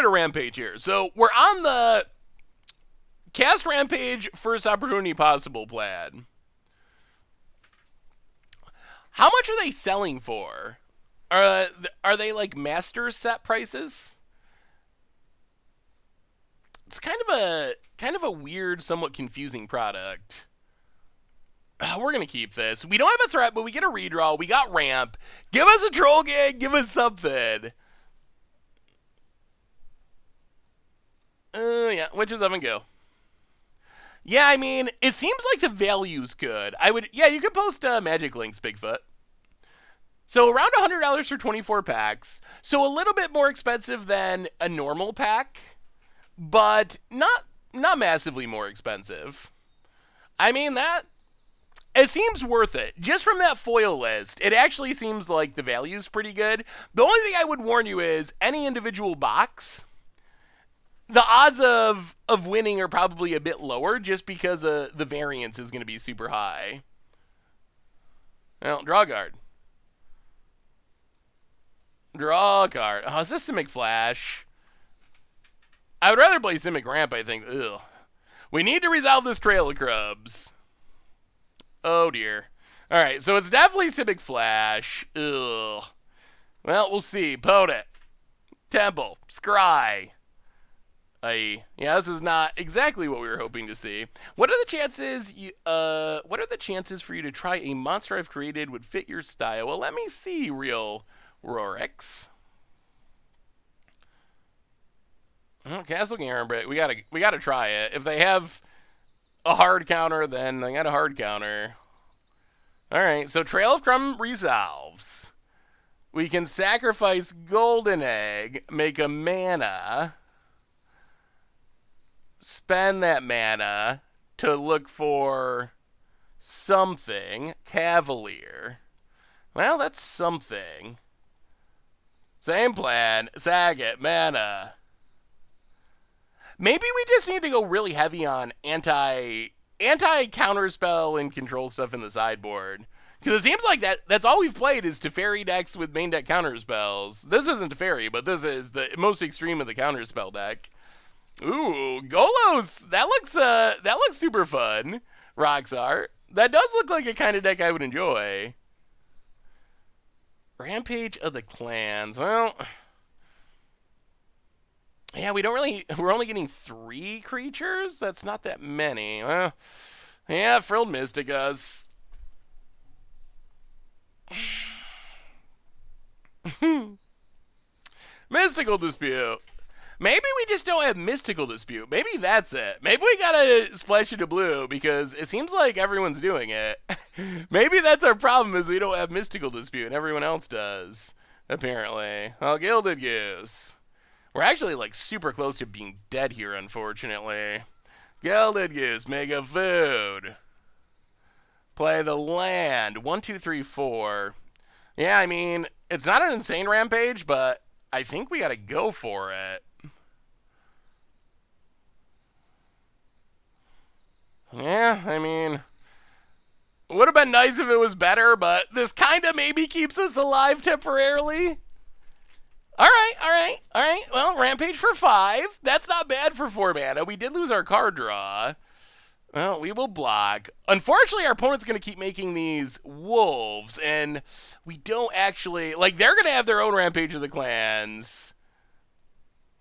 Rampage here. So we're on the Cast Rampage First Opportunity Possible plan. How much are they selling for? Are they like master set prices? It's kind of a weird, somewhat confusing product. We're going to keep this. We don't have a threat, but we get a redraw. We got ramp. Give us a troll gig. Give us something. Yeah, witches up and go. Yeah, I mean, it seems like the value's good. You could post Magic Links, Bigfoot. So around $100 for 24 packs. So a little bit more expensive than a normal pack, but not massively more expensive. I mean, it seems worth it. Just from that foil list, it actually seems like the value's pretty good. The only thing I would warn you is any individual box, the odds of winning are probably a bit lower just because the variance is going to be super high. Well, draw a card. Draw a card. Oh, is this Simic Flash? I would rather play Simic Ramp, I think. Ugh. We need to resolve this Trail of Crubs. Oh, dear. All right, so it's definitely Simic Flash. Ugh. Well, we'll see. Podent. Temple. Scry. Yeah, this is not exactly what we were hoping to see. What are the chances? What are the chances for you to try a monster I've created would fit your style? Well, let me see, real Rorix. Oh, Castle Gambit. We gotta try it. If they have a hard counter, then they got a hard counter. All right, so Trail of Crumb resolves. We can sacrifice Golden Egg, make a mana, spend that mana to look for something. Cavalier. Well, that's something. Same plan. Sag it. Mana. Maybe we just need to go really heavy on anti-counterspell and control stuff in the sideboard. Because it seems like that's all we've played is Teferi decks with main deck counterspells. This isn't Teferi, but this is the most extreme of the counterspell deck. Ooh, Golos! That looks super fun. Roxar. That does look like a kind of deck I would enjoy. Rampage of the Clans. Well, yeah, we're only getting 3 creatures? That's not that many. Well, yeah, Frilled Mysticas. Mystical Dispute. Maybe we just don't have Mystical Dispute. Maybe that's it. Maybe we gotta splash into blue because it seems like everyone's doing it. Maybe that's our problem is we don't have Mystical Dispute and everyone else does, apparently. Well, Gilded Goose. We're actually like super close to being dead here, unfortunately. Gilded Goose, Mega Food. Play the land. 1, 2, 3, 4. Yeah, I mean, it's not an insane Rampage, but I think we gotta go for it. Yeah, I mean, it would have been nice if it was better, but this kind of maybe keeps us alive temporarily. All right. Well, Rampage for 5. That's not bad for 4 mana. We did lose our card draw. Well, we will block. Unfortunately, our opponent's going to keep making these wolves, and we don't actually... Like, they're going to have their own Rampage of the Clans.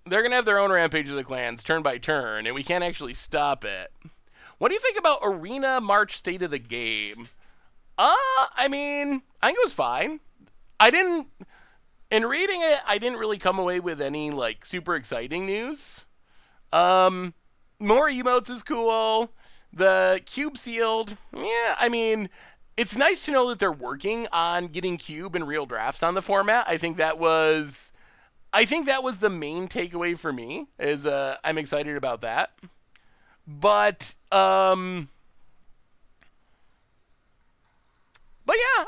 They're gonna have their own Rampage of the Clans, turn by turn, and we can't actually stop it. What do you think about Arena March State of the Game? I mean, I think it was fine. I didn't, in reading it, I didn't really come away with any, like, super exciting news. More emotes is cool. The cube sealed, yeah, I mean, it's nice to know that they're working on getting cube and real drafts on the format. I think that was the main takeaway for me, is I'm excited about that. But yeah,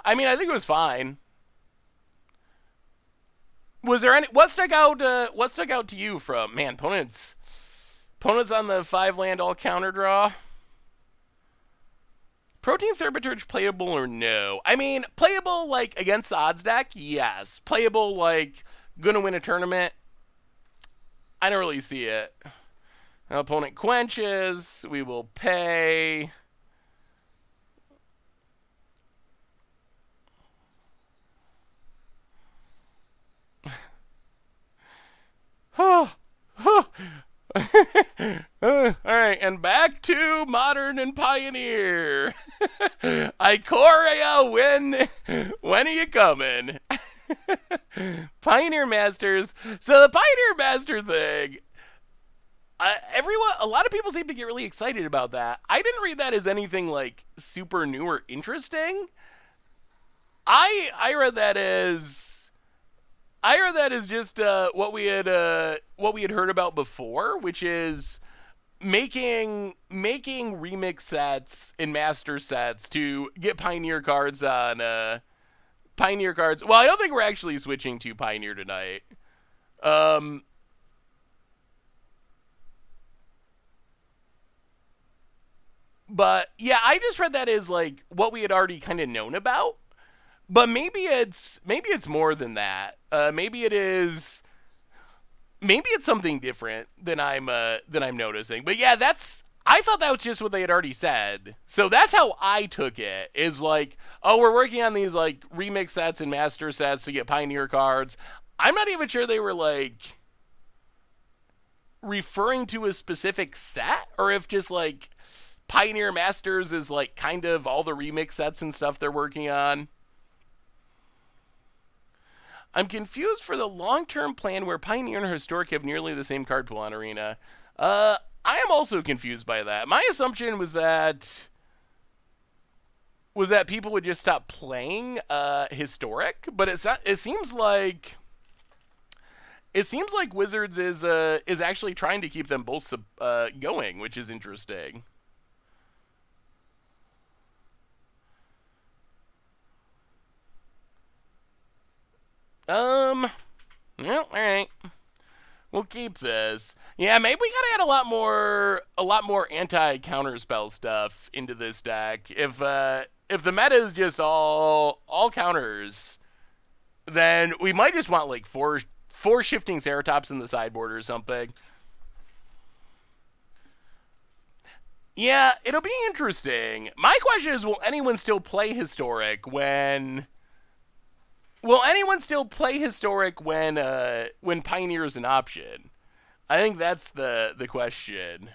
I mean, I think it was fine. Was there any what stuck out? What stuck out to you from man? Opponents on the 5 land all counter draw. Protein Thaumaturge playable or no? I mean, playable like against the odds deck, yes. Playable like gonna win a tournament. I don't really see it. Opponent quenches. We will pay. All right, and back to Modern and Pioneer. Ikoria, when are you coming? Pioneer Masters. So the Pioneer Master thing, a lot of people seem to get really excited about that. I didn't read that as anything like super new or interesting. I read that as just what we had heard about before, which is making remix sets and master sets to get Pioneer cards on Pioneer cards. Well, I don't think we're actually switching to Pioneer tonight. But yeah, I just read that as like what we had already kind of known about. But maybe it's more than that. Maybe it's something different than I'm noticing. But yeah, I thought that was just what they had already said. So that's how I took it. Is like, oh, we're working on these like remix sets and master sets to get Pioneer cards. I'm not even sure they were like referring to a specific set, or if just like Pioneer Masters is like kind of all the remix sets and stuff they're working on. I'm confused for the long-term plan where Pioneer and Historic have nearly the same card pool on Arena. I am also confused by that. My assumption was that people would just stop playing Historic, but it seems like Wizards is actually trying to keep them both going, which is interesting. Well, all right. We'll keep this. Yeah, maybe we gotta add a lot more anti-counter spell stuff into this deck. If the meta is just all counters, then we might just want like four shifting Ceratops in the sideboard or something. Yeah, it'll be interesting. My question is, will anyone still play Historic when Pioneer is an option? I think that's the question.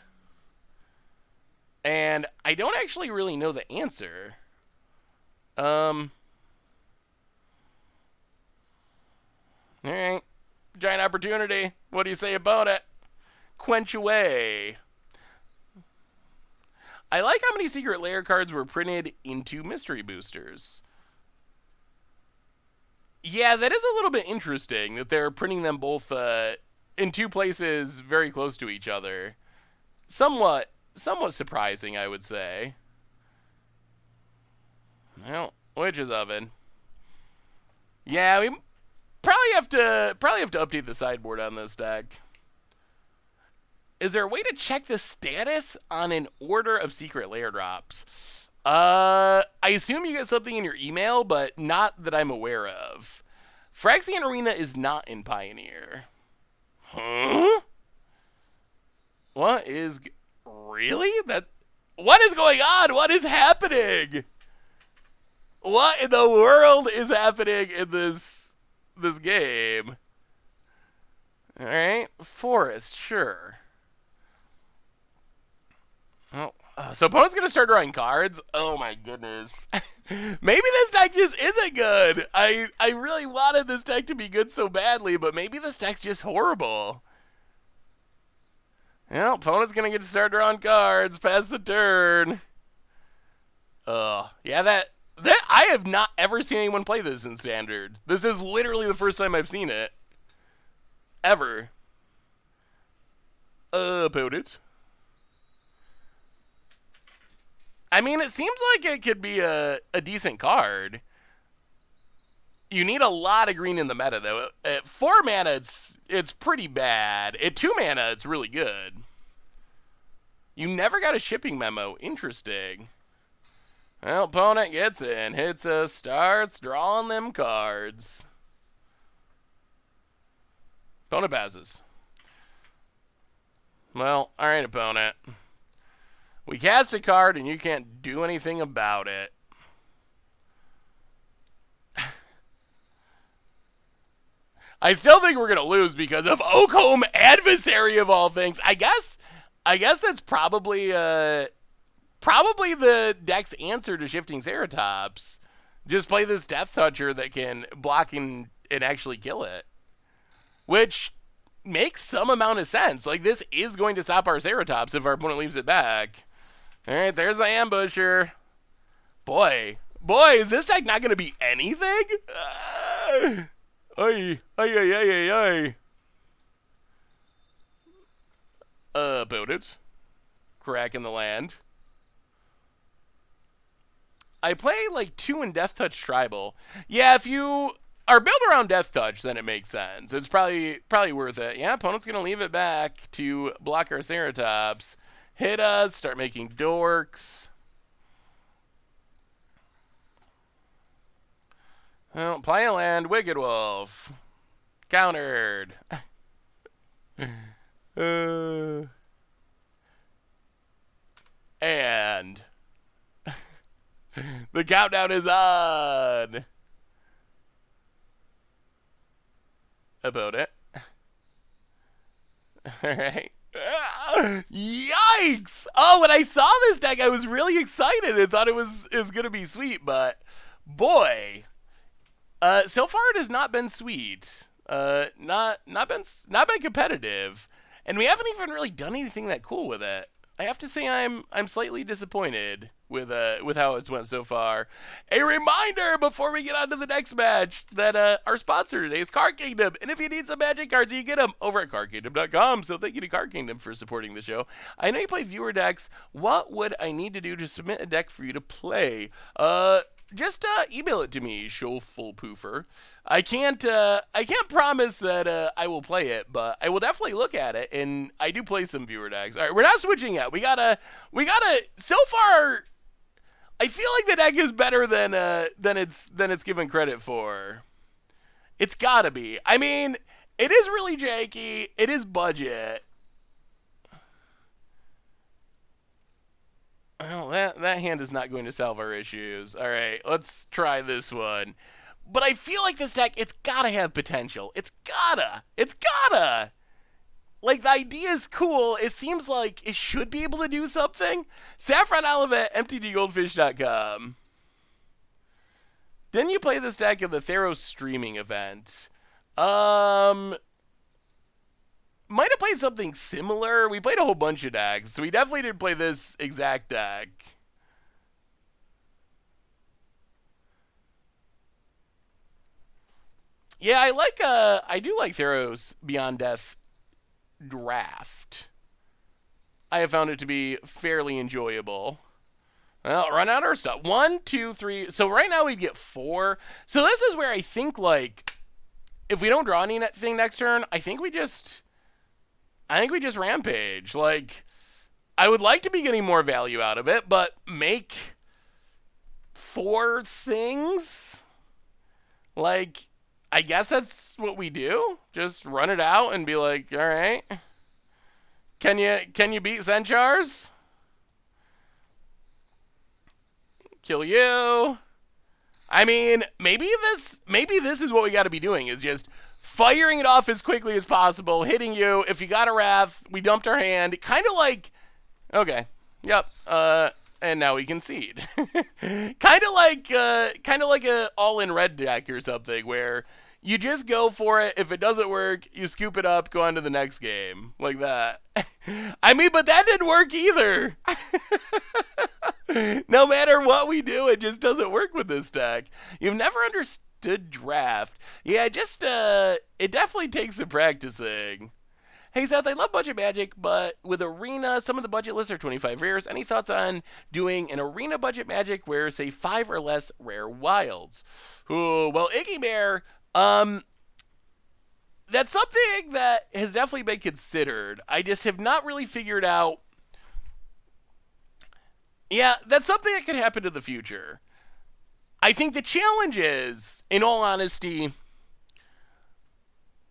And I don't actually really know the answer. Alright. Giant opportunity. What do you say about it? Quench away. I like how many secret layer cards were printed into mystery boosters. Yeah, that is a little bit interesting that they're printing them both in two places very close to each other. Somewhat surprising, I would say. Well, Witch's Oven. Yeah, we probably have to update the sideboard on this deck. Is there a way to check the status on an order of secret layer drops? I assume you get something in your email, but not that I'm aware of. Phyrexian Arena is not in Pioneer. Huh? What is... Really? What is going on? What is happening? What in the world is happening in this game? All right, forest, sure. Oh, so opponent's gonna start drawing cards. Oh my goodness. Maybe this deck just isn't good. I really wanted this deck to be good so badly, but maybe this deck's just horrible. Well, opponent's gonna get to start drawing cards past the turn. Yeah, that I have not ever seen anyone play this in standard. This is literally the first time I've seen it. Ever. Opponent. I mean, it seems like it could be a decent card. You need a lot of green in the meta, though. At 4 mana, it's pretty bad. At 2 mana, it's really good. You never got a shipping memo. Interesting. Well, opponent gets in, hits us, starts drawing them cards. Opponent passes. Well, alright, opponent. We cast a card and you can't do anything about it. I still think we're going to lose because of Oakhome Adversary of all things. I guess that's probably the deck's answer to Shifting Ceratops. Just play this Death Toucher that can block and actually kill it. Which makes some amount of sense. Like, this is going to stop our Ceratops if our opponent leaves it back. Alright, there's the Ambusher. Boy, is this deck not going to be anything? Ay. About it. Crack in the land. I play like 2 in Death Touch Tribal. Yeah, if you are built around Death Touch, then it makes sense. It's probably worth it. Yeah, opponent's going to leave it back to block our Ceratops. Hit us, start making dorks. Well, play a land, Wicked Wolf. Countered. And the countdown is on. About it. Alright. Yikes! Oh, when I saw this deck, I was really excited and thought it was going to be sweet, but boy, so far it has not been sweet. Not been competitive, and we haven't even really done anything that cool with it. I have to say I'm slightly disappointed with how it's went so far. A reminder before we get on to the next match that our sponsor today is Card Kingdom, and if you need some Magic cards, you can get them over at cardkingdom.com. So thank you to Card Kingdom for supporting the show. I know you play viewer decks. What would I need to do to submit a deck for you to play? Just email it to me, Showfulpoofer. I can't promise that I will play it, but I will definitely look at it, and I do play some viewer decks. All right, we're not switching yet. We gotta. So far, I feel like the deck is better than it's given credit for. It's gotta be. I mean, it is really janky. It is budget. Well, that hand is not going to solve our issues. All right, let's try this one. But I feel like this deck, it's gotta have potential. It's gotta. Like, the idea is cool. It seems like it should be able to do something. Saffron Olive at MTGGoldfish.com. Didn't you play this deck at the Theros streaming event? Might have played something similar. We played a whole bunch of decks, so we definitely did play this exact deck. Yeah, I do like Theros Beyond Death Draft. I have found it to be fairly enjoyable. Well, run out our stuff. 1, 2, 3. So right now we get 4. So this is where I think, like, if we don't draw anything next turn, I think we just Rampage. Like, I would like to be getting more value out of it, but make 4 things? Like, I guess that's what we do. Just run it out and be like, all right. Can you beat Zenchars? Kill you. I mean, maybe this is what we got to be doing, is just firing it off as quickly as possible, hitting you. If you got a Wrath, we dumped our hand. Kind of like, okay, yep, and now we concede. kind of like a all-in red deck or something, where you just go for it. If it doesn't work, you scoop it up, go on to the next game, like that. I mean, but that didn't work either. No matter what we do, it just doesn't work with this deck. You've never understood draft. Yeah, it definitely takes some practicing. Hey Seth, I love budget Magic, but with Arena, some of the budget lists are 25 rares. Any thoughts on doing an Arena budget Magic where, say, 5 or less rare wilds? Ooh, well, Iggy Bear, that's something that has definitely been considered. I just have not really figured out. Yeah, that's something that could happen in the future. I think the challenge is, in all honesty,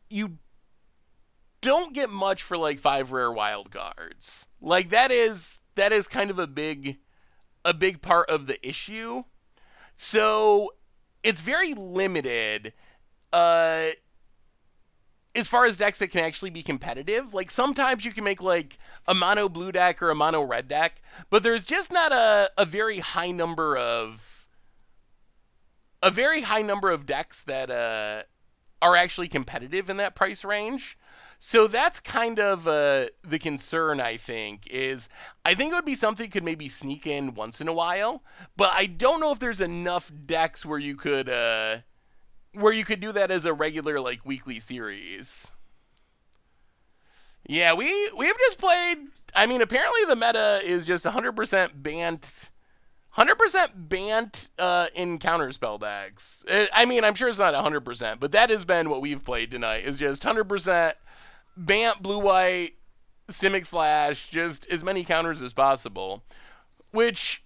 you don't get much for like 5 rare wild cards. Like that is kind of a big part of the issue. So it's very limited as far as decks that can actually be competitive. Like sometimes you can make like a mono blue deck or a mono red deck, but there's just not a very high number of decks that are actually competitive in that price range. So that's kind of the concern, I think, is I think it would be something you could maybe sneak in once in a while, but I don't know if there's enough decks where you could do that as a regular, like, weekly series. Yeah, we've just played, I mean, apparently the meta is just 100% banned. 100% banned in counterspell decks. I mean, I'm sure it's not 100%, but that has been what we've played tonight, is just 100% Bant, blue-white, Simic Flash, just as many counters as possible. Which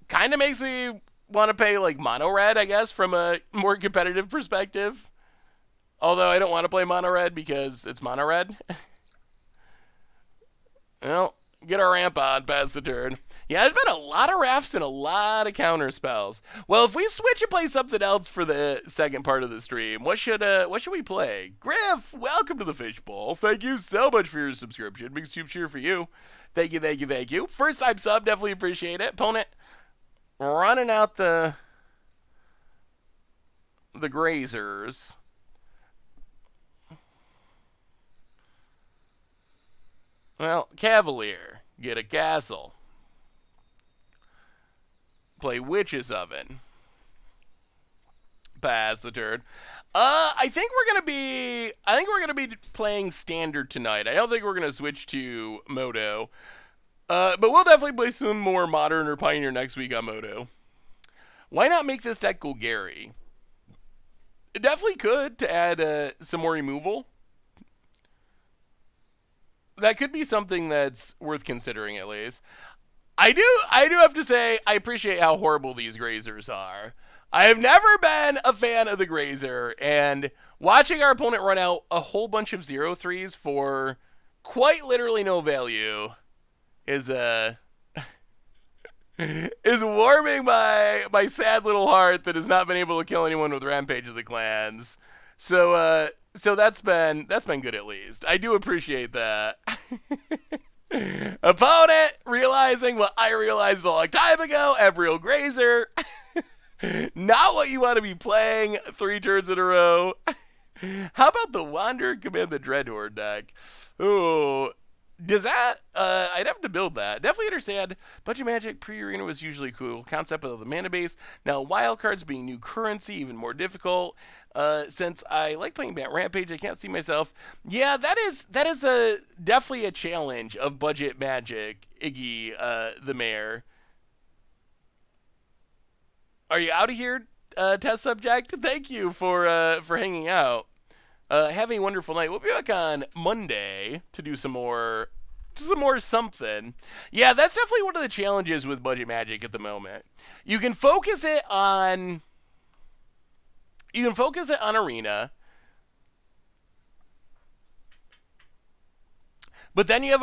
kind of makes me want to play, like, mono-red, I guess, from a more competitive perspective. Although I don't want to play mono-red because it's mono-red. Well, get our ramp on, pass the turn. Yeah, there's been a lot of rafts and a lot of counter spells. Well, if we switch and play something else for the second part of the stream, what should we play? Griff, welcome to the Fishbowl. Thank you so much for your subscription. Big soup cheer for you. Thank you, thank you, thank you. First time sub, definitely appreciate it. Opponent running out the grazers. Well, Cavalier, get a castle. Play Witch's Oven. Pass the turn. I think we're gonna be playing Standard tonight. I don't think we're gonna switch to Moto. But we'll definitely play some more Modern or Pioneer next week on Moto. Why not make this deck Golgari? It definitely could, to add some more removal. That could be something that's worth considering, at least. I do have to say, I appreciate how horrible these grazers are. I have never been a fan of the grazer, and watching our opponent run out a whole bunch of 0/3s for quite literally no value is warming my sad little heart that has not been able to kill anyone with Rampage of the Clans. So that's been good, at least. I do appreciate that. Opponent realizing what I realized a long time ago, Ebriel Grazer. Not what you want to be playing 3 turns in a row. How about the Wanderer Command the Dreadhorde deck? Ooh. Does that, I'd have to build that. Definitely understand. Budget Magic pre-arena was usually cool. Concept of the mana base. Now, wildcards being new currency, even more difficult. Since I like playing Rampage, I can't see myself. Yeah, that is definitely a challenge of Budget Magic, Iggy, the mayor. Are you out of here, test subject? Thank you for hanging out. Having a wonderful night. We'll be back on Monday to do some more something. Yeah, that's definitely one of the challenges with Budget Magic at the moment. You can focus it on Arena, but then you have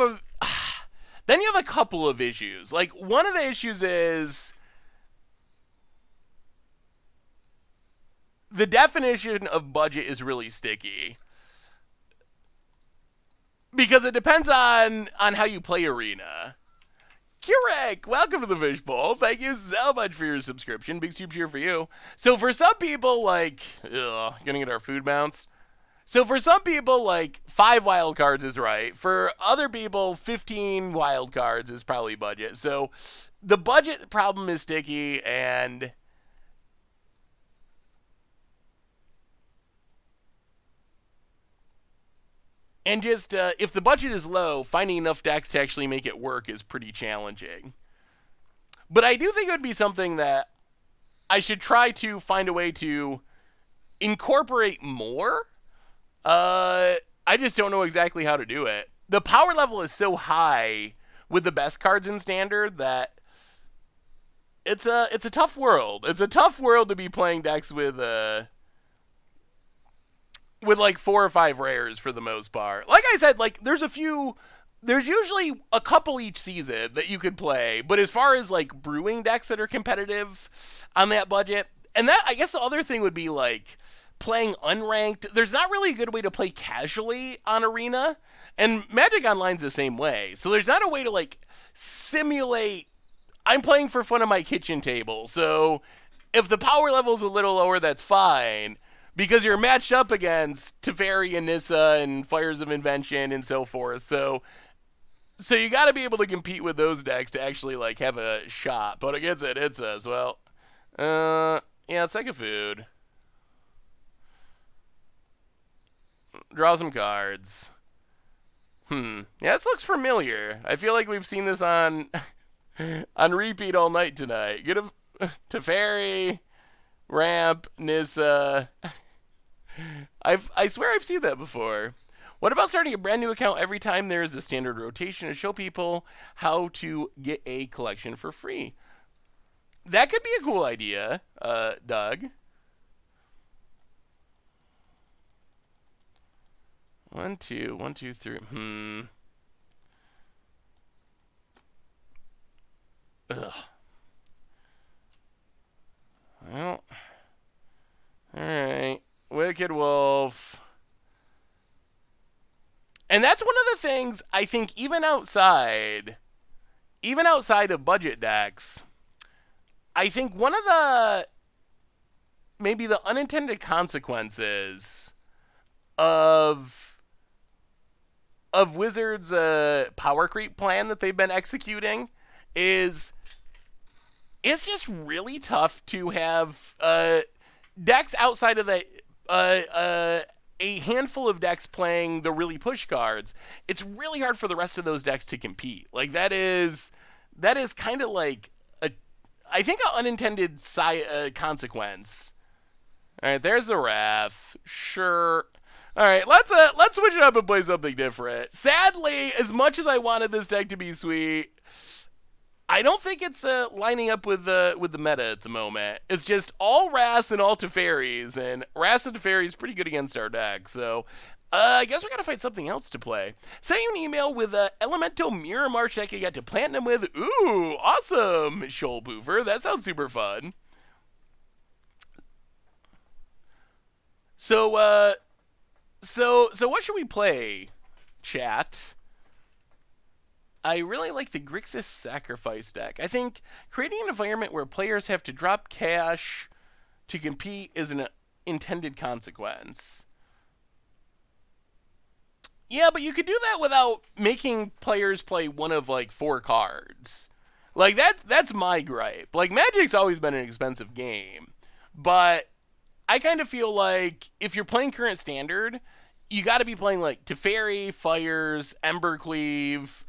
a couple of issues. Like, one of the issues is the definition of budget is really sticky. because it depends on how you play Arena. Kurek, welcome to the Fishbowl. Thank you so much for your subscription. Big soup cheer for you. So for some people, like, gonna get our food bounce. So for some people, like, 5 wild cards is right. For other people, 15 wild cards is probably budget. So the budget problem is sticky, and just if the budget is low, finding enough decks to actually make it work is pretty challenging. But I do think it would be something that I should try to find a way to incorporate more. I just don't know exactly how to do it. The power level is so high with the best cards in Standard that it's a tough world. It's a tough world to be playing decks with like 4 or 5 rares for the most part. Like I said, like there's usually a couple each season that you could play, but as far as like brewing decks that are competitive on that budget, and that I guess the other thing would be like playing unranked. There's not really a good way to play casually on Arena, and Magic Online's the same way. So there's not a way to like simulate I'm playing for fun on my kitchen table. So if the power level's a little lower, that's fine, because you're matched up against Teferi and Nissa and Fires of Invention and so forth. So you got to be able to compete with those decks to actually like have a shot. But against it says, well, yeah, second food. Draw some cards. Yeah, this looks familiar. I feel like we've seen this on repeat all night tonight. Get a Teferi, Ramp, Nissa. I swear I've seen that before. What about starting a brand new account every time there is a standard rotation to show people how to get a collection for free? That could be a cool idea, Doug. 1, 2, 1, 2, 3. Ugh. Well, alright. Wicked Wolf. And that's one of the things I think even outside of budget decks, I think one of the maybe the unintended consequences of Wizards' power creep plan that they've been executing is it's just really tough to have decks outside of a handful of decks playing the really push cards. It's really hard for the rest of those decks to compete. Like that is kind of like I think an unintended consequence. All right, there's the Wrath. Sure. All right, let's switch it up and play something different. Sadly, as much as I wanted this deck to be sweet, I don't think it's lining up with the meta at the moment. It's just all Wraths and all Teferis, and Wraths and Teferi is pretty good against our deck. So I guess we gotta find something else to play. Send you an email with Elemental Mirror March deck you got to Platinum with. Ooh, awesome, Shoal Boofer. That sounds super fun. So what should we play, chat? I really like the Grixis Sacrifice deck. I think creating an environment where players have to drop cash to compete is an intended consequence. Yeah, but you could do that without making players play one of like 4 cards. Like that's my gripe. Like Magic's always been an expensive game, but I kind of feel like if you're playing current Standard, you got to be playing like Teferi, Fires, Embercleave,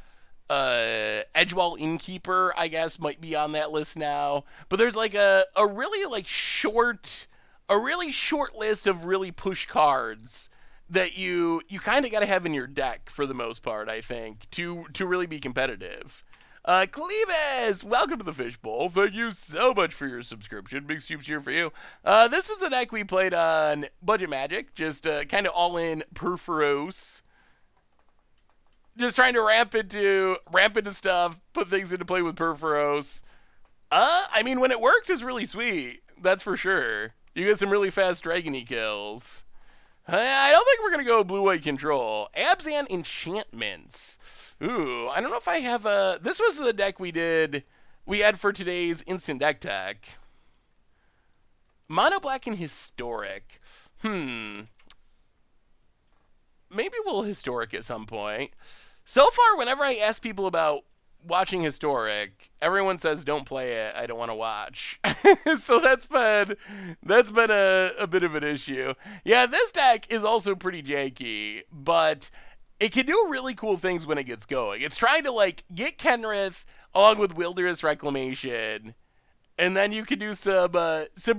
Edgewall Innkeeper, I guess, might be on that list now. But there's like a really like short list of really push cards that you kind of got to have in your deck for the most part, I think, to really be competitive. Cleves, welcome to the Fishbowl. Thank you so much for your subscription. Big soup cheer for you. This is a deck we played on Budget Magic, just kind of all in Perforos. Just trying to ramp into stuff, put things into play with Perforos. I mean, when it works, it's really sweet. That's for sure. You get some really fast dragony kills. I don't think we're going to go blue-white control. Abzan Enchantments. Ooh, I don't know if I have a... This was the deck we had for today's instant deck tech. Mono black and historic. Maybe we'll historic at some point. So far, whenever I ask people about watching historic, everyone says don't play it. I don't want to watch. So that's been a bit of an issue. Yeah, this deck is also pretty janky, but it can do really cool things when it gets going. It's trying to like get Kenrith along with Wilderness Reclamation. And then you can do some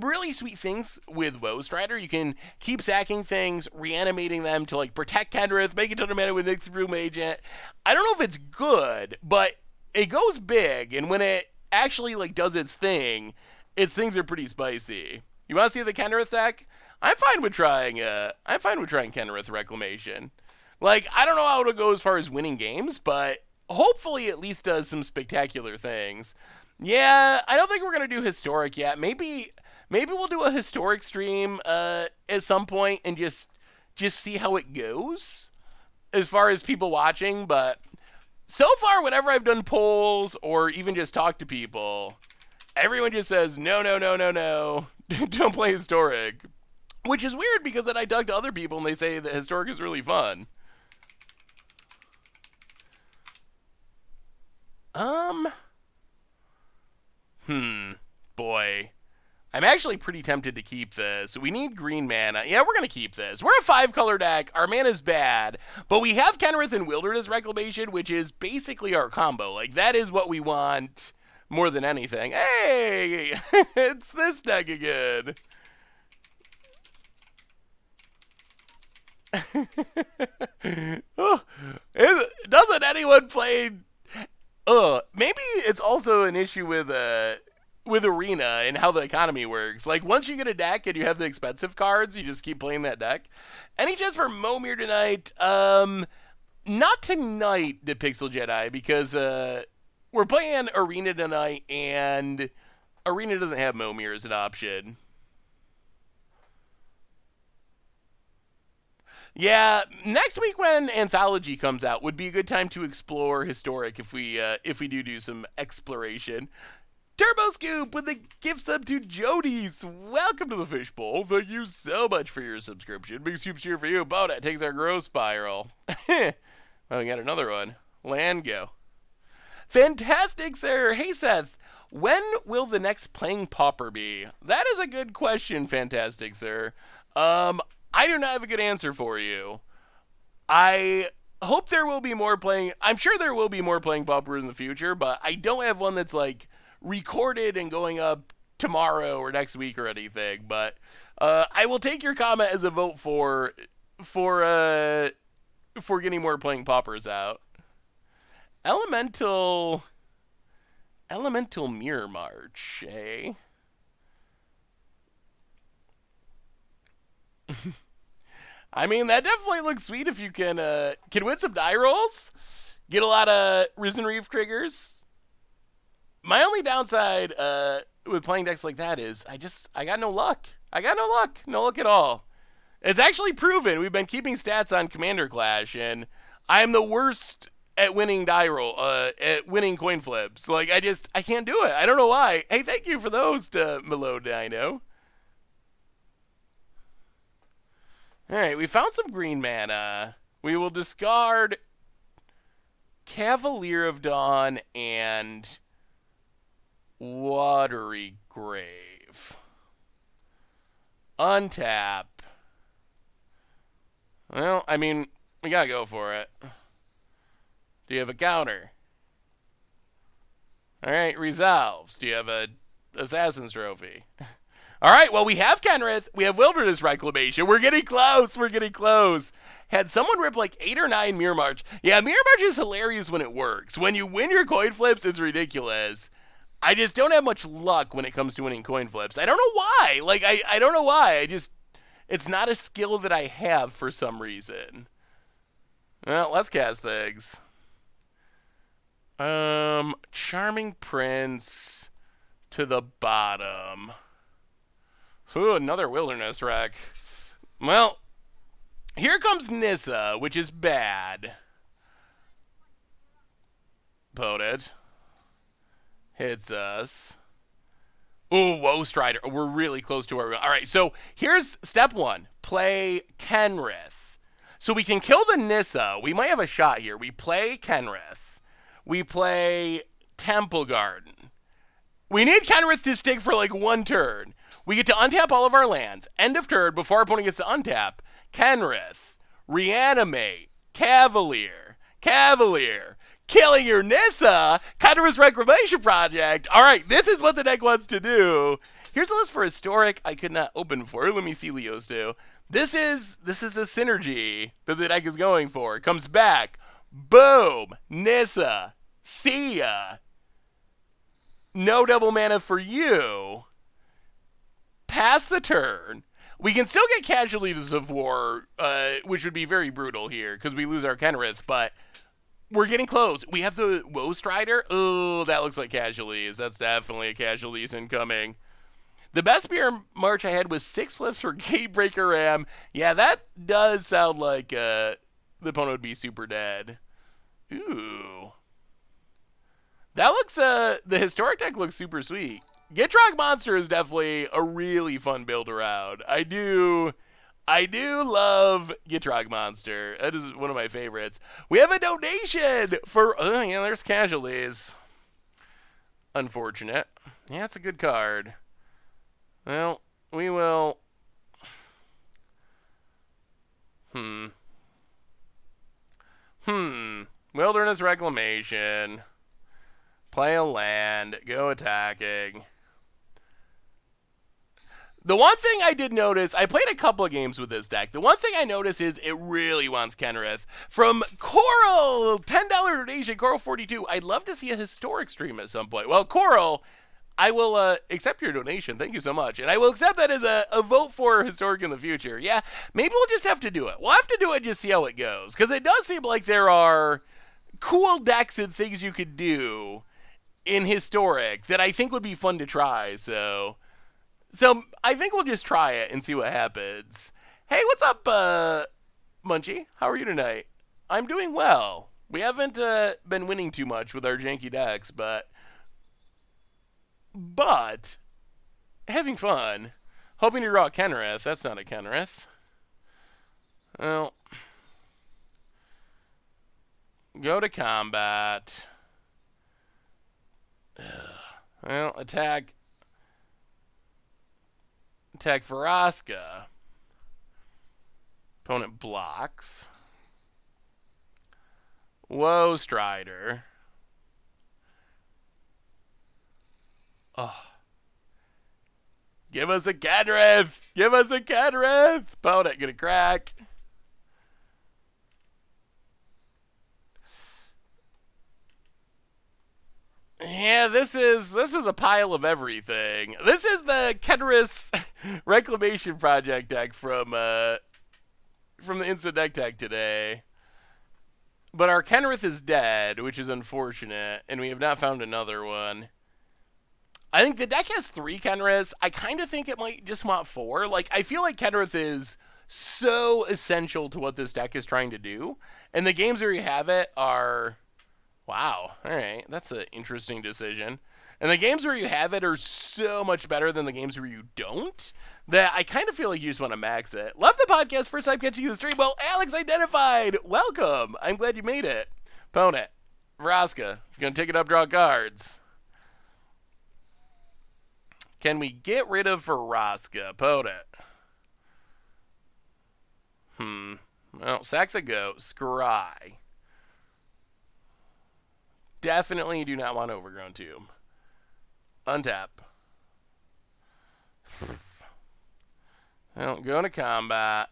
really sweet things with Woe Strider. You can keep sacking things, reanimating them to like protect Kenrith, make it to the mana with Nyx Room Agent. I don't know if it's good, but it goes big, and when it actually like does its things are pretty spicy. You want to see the Kenrith deck? I'm fine with trying Kenrith Reclamation. Like, I don't know how it'll go as far as winning games, but hopefully it at least does some spectacular things. Yeah, I don't think we're gonna do historic yet. Maybe we'll do a historic stream at some point and just see how it goes as far as people watching. But so far, whenever I've done polls or even just talked to people, everyone just says no, don't play historic, which is weird because then I talk to other people and they say that historic is really fun. Boy. I'm actually pretty tempted to keep this. We need green mana. Yeah, we're going to keep this. We're a 5-color deck. Our mana's bad. But we have Kenrith and Wilderness Reclamation, which is basically our combo. Like, that is what we want more than anything. Hey! It's this deck again. Oh, doesn't anyone play... maybe it's also an issue with Arena and how the economy works. Like, once you get a deck and you have the expensive cards, you just keep playing that deck. Any chance for Momir tonight? Not tonight, the Pixel Jedi, because we're playing Arena tonight, and Arena doesn't have Momir as an option. Yeah, next week when Anthology comes out would be a good time to explore historic if we do some exploration. Turbo Scoop with the gift sub to Jody's. Welcome to the Fishbowl. Thank you so much for your subscription. Big soups here for you. Boda takes our growth spiral. Well, we got another one. Land go. Fantastic, sir. Hey, Seth. When will the next Playing Pauper be? That is a good question, Fantastic, sir. I do not have a good answer for you. I hope there will be more playing. I'm sure there will be more Playing Pauper in the future, but I don't have one that's like recorded and going up tomorrow or next week or anything. But I will take your comment as a vote for getting more Playing Paupers out. Elemental Mirror March, eh? I mean, that definitely looks sweet if you can win some die rolls, get a lot of Risen Reef triggers. My only downside with playing decks like that is I got no luck. No luck at all. It's actually proven. We've been keeping stats on Commander Clash, and I am the worst at winning die roll, at winning coin flips. Like, I can't do it. I don't know why. Hey, thank you for those to Melo Dino. Alright, we found some green mana. We will discard Cavalier of Dawn and Watery Grave. Untap. Well, I mean, we gotta go for it. Do you have a counter? Alright, resolves. Do you have a Assassin's Trophy? Alright, well, we have Kenrith. We have Wilderness Reclamation. We're getting close. Had someone rip like 8 or 9 Mirror March. Yeah, Mirror March is hilarious when it works. When you win your coin flips, it's ridiculous. I just don't have much luck when it comes to winning coin flips. I don't know why. Like, I don't know why. It's not a skill that I have for some reason. Well, let's cast things. Charming Prince to the bottom. Ooh, another Wilderness Rec. Well, Here comes Nissa, which is bad. Opponent hits us. Ooh, Woe Strider. We're really close to our... All right, so here's step one. Play Kenrith. So we can kill the Nissa. We might have a shot here. We play Kenrith. We play Temple Garden. We need Kenrith to stick for like one turn. We get to untap all of our lands. End of turn, before our opponent gets to untap. Kenrith. Reanimate. Cavalier. Killing your Nissa. Kenrith's Reclamation Project. All right, this is what the deck wants to do. Here's a list for Historic I could not open before. Let me see Leo's do. This is a synergy that the deck is going for. It comes back. Boom. Nissa. See ya. No double mana for you. Pass the turn. We can still get Casualties of War, which would be very brutal here because we lose our Kenrith, but we're getting close. We have the Woe Strider. Oh, that looks like Casualties. That's definitely a Casualties incoming. The best beer March I had was 6 flips for Gatebreaker Ram. Yeah, that does sound like the opponent would be super dead. Ooh. That looks, the Historic deck looks super sweet. Gitrog Monster is definitely a really fun build around. I do love Gitrog Monster. That is one of my favorites. We have a donation for, oh yeah, there's Casualties. Unfortunate. Yeah, it's a good card. Well, we will, Wilderness Reclamation. Play a land. Go attacking. The one thing I did notice, I played a couple of games with this deck. The one thing I noticed is it really wants Kenrith. From Coral, $10 donation, Coral42. I'd love to see a Historic stream at some point. Well, Coral, I will accept your donation. Thank you so much. And I will accept that as a vote for Historic in the future. Yeah, maybe we'll just have to do it. We'll have to do it and just see how it goes. Because it does seem like there are cool decks and things you could do in Historic that I think would be fun to try. So I think we'll just try it and see what happens. Hey, what's up, Munchie? How are you tonight? I'm doing well. We haven't been winning too much with our janky decks, but having fun. Hoping to draw a Kenrith. That's not a Kenrith. Well, go to combat. Well, attack Vraska. Opponent blocks. Woe Strider. Oh. Give us a Kenrith! Give us a Kenrith! Opponent gonna crack. Yeah, this is a pile of everything. This is the Kenrith's Reclamation Project deck from the Instant Deck Tech today. But our Kenrith is dead, which is unfortunate, and we have not found another one. I think the deck has 3 Kenriths. I kind of think it might just want 4. Like, I feel like Kenrith is so essential to what this deck is trying to do, and the games where you have it are... Wow. All right. That's an interesting decision. And the games where you have it are so much better than the games where you don't that I kind of feel like you just want to max it. Love the podcast. First time catching the stream. Well, Alex identified. Welcome. I'm glad you made it. Opponent. Vraska. Gonna take it up, draw cards. Can we get rid of Vraska? Opponent. Well, sack the goat. Scry. Definitely do not want Overgrown Tomb. Untap. Well, go into combat.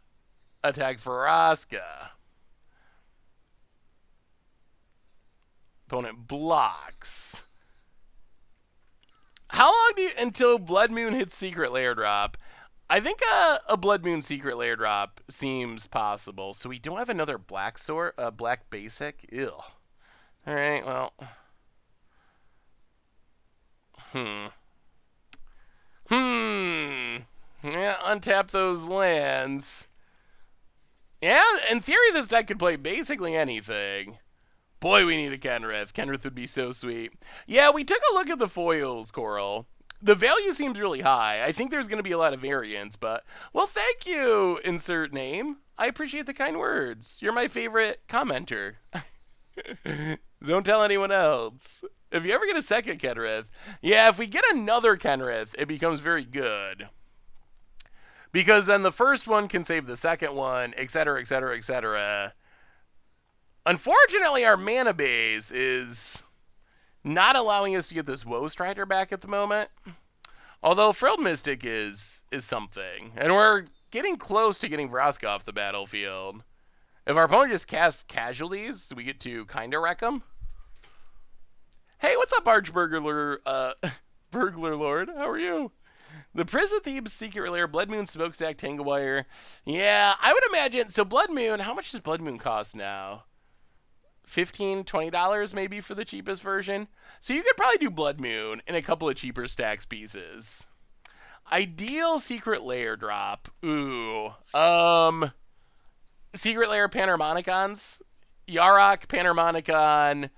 Attack Vraska. Opponent blocks. How long do you until Blood Moon hits Secret Lair Drop? I think a Blood Moon Secret Lair Drop seems possible. So we don't have another black black basic. Ew. All right, well. Yeah, untap those lands. Yeah, in theory, this deck could play basically anything. Boy, we need a Kenrith. Kenrith would be so sweet. Yeah, we took a look at the foils, Coral. The value seems really high. I think there's going to be a lot of variance, but, well, thank you, insert name. I appreciate the kind words. You're my favorite commenter. Don't tell anyone else. If you ever get a second Kenrith, yeah, if we get another Kenrith, it becomes very good. Because then the first one can save the second one, etc., etc., etc. Unfortunately, our mana base is not allowing us to get this Woe Strider back at the moment. Although Frilled Mystic is something. And we're getting close to getting Vraska off the battlefield. If our opponent just casts Casualties, we get to kinda wreck them. Hey, what's up, Archburglar, Burglar Lord? How are you? The Prison Thieves Secret Lair, Blood Moon, Smokestack, Tanglewire. Yeah, I would imagine. So Blood Moon, how much does Blood Moon cost now? $15, $20 maybe for the cheapest version. So you could probably do Blood Moon in a couple of cheaper stacks pieces. Ideal Secret Lair drop. Ooh. Secret Lair Panharmonicons. Yarok, Panharmonicon.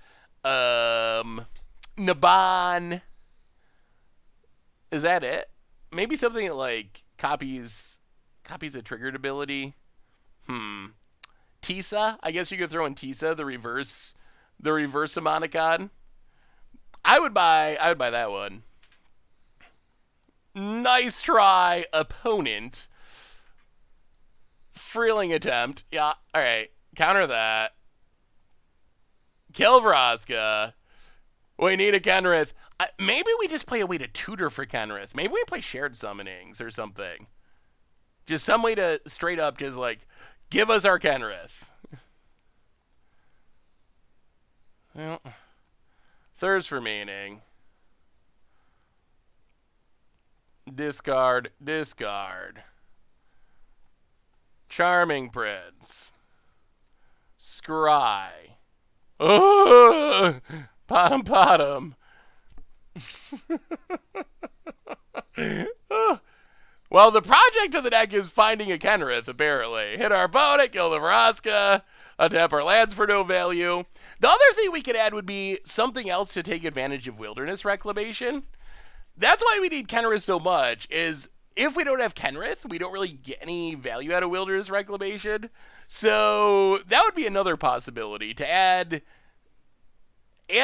Naban. Is that it? Maybe something that, like, copies a triggered ability. Tisa, I guess you could throw in Tisa, the reverse Harmonicon. I would buy that one. Nice try, opponent. Freeling attempt. Yeah, alright. Counter that. Kill Vraska. We need a Kenrith. Maybe we just play a way to tutor for Kenrith. Maybe we play shared summonings or something. Just some way to straight up just like, give us our Kenrith. Well, thirst remaining. Discard, discard. Charming Prince. Scry. Oh, bottom. Well, the project of the deck is finding a Kenrith, apparently. Hit our opponent, kill the Vraska, untap our lands for no value. The other thing we could add would be something else to take advantage of Wilderness Reclamation. That's why we need Kenrith so much, is if we don't have Kenrith, we don't really get any value out of Wilderness Reclamation. So that would be another possibility, to add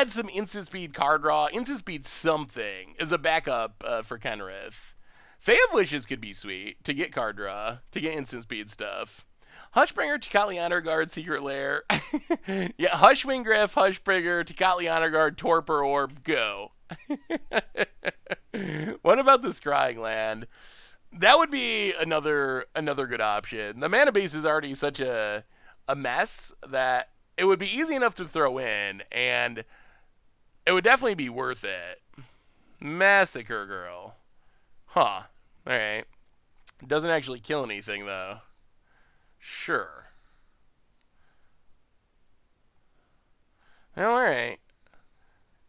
some instant speed card draw, instant speed something as a backup for Kenrith. Fae of Wishes could be sweet to get card draw, to get instant speed stuff. Hushbringer, Tikatli Honor Guard, Secret Lair. Yeah, Hushwing Griff, Hushbringer, Tikatli Honor Guard, Torpor Orb, go. What about the Scrying Land? That would be another good option. The mana base is already such a mess that it would be easy enough to throw in, and it would definitely be worth it. Massacre Girl. Huh. Alright. Doesn't actually kill anything, though. Sure. Well, alright.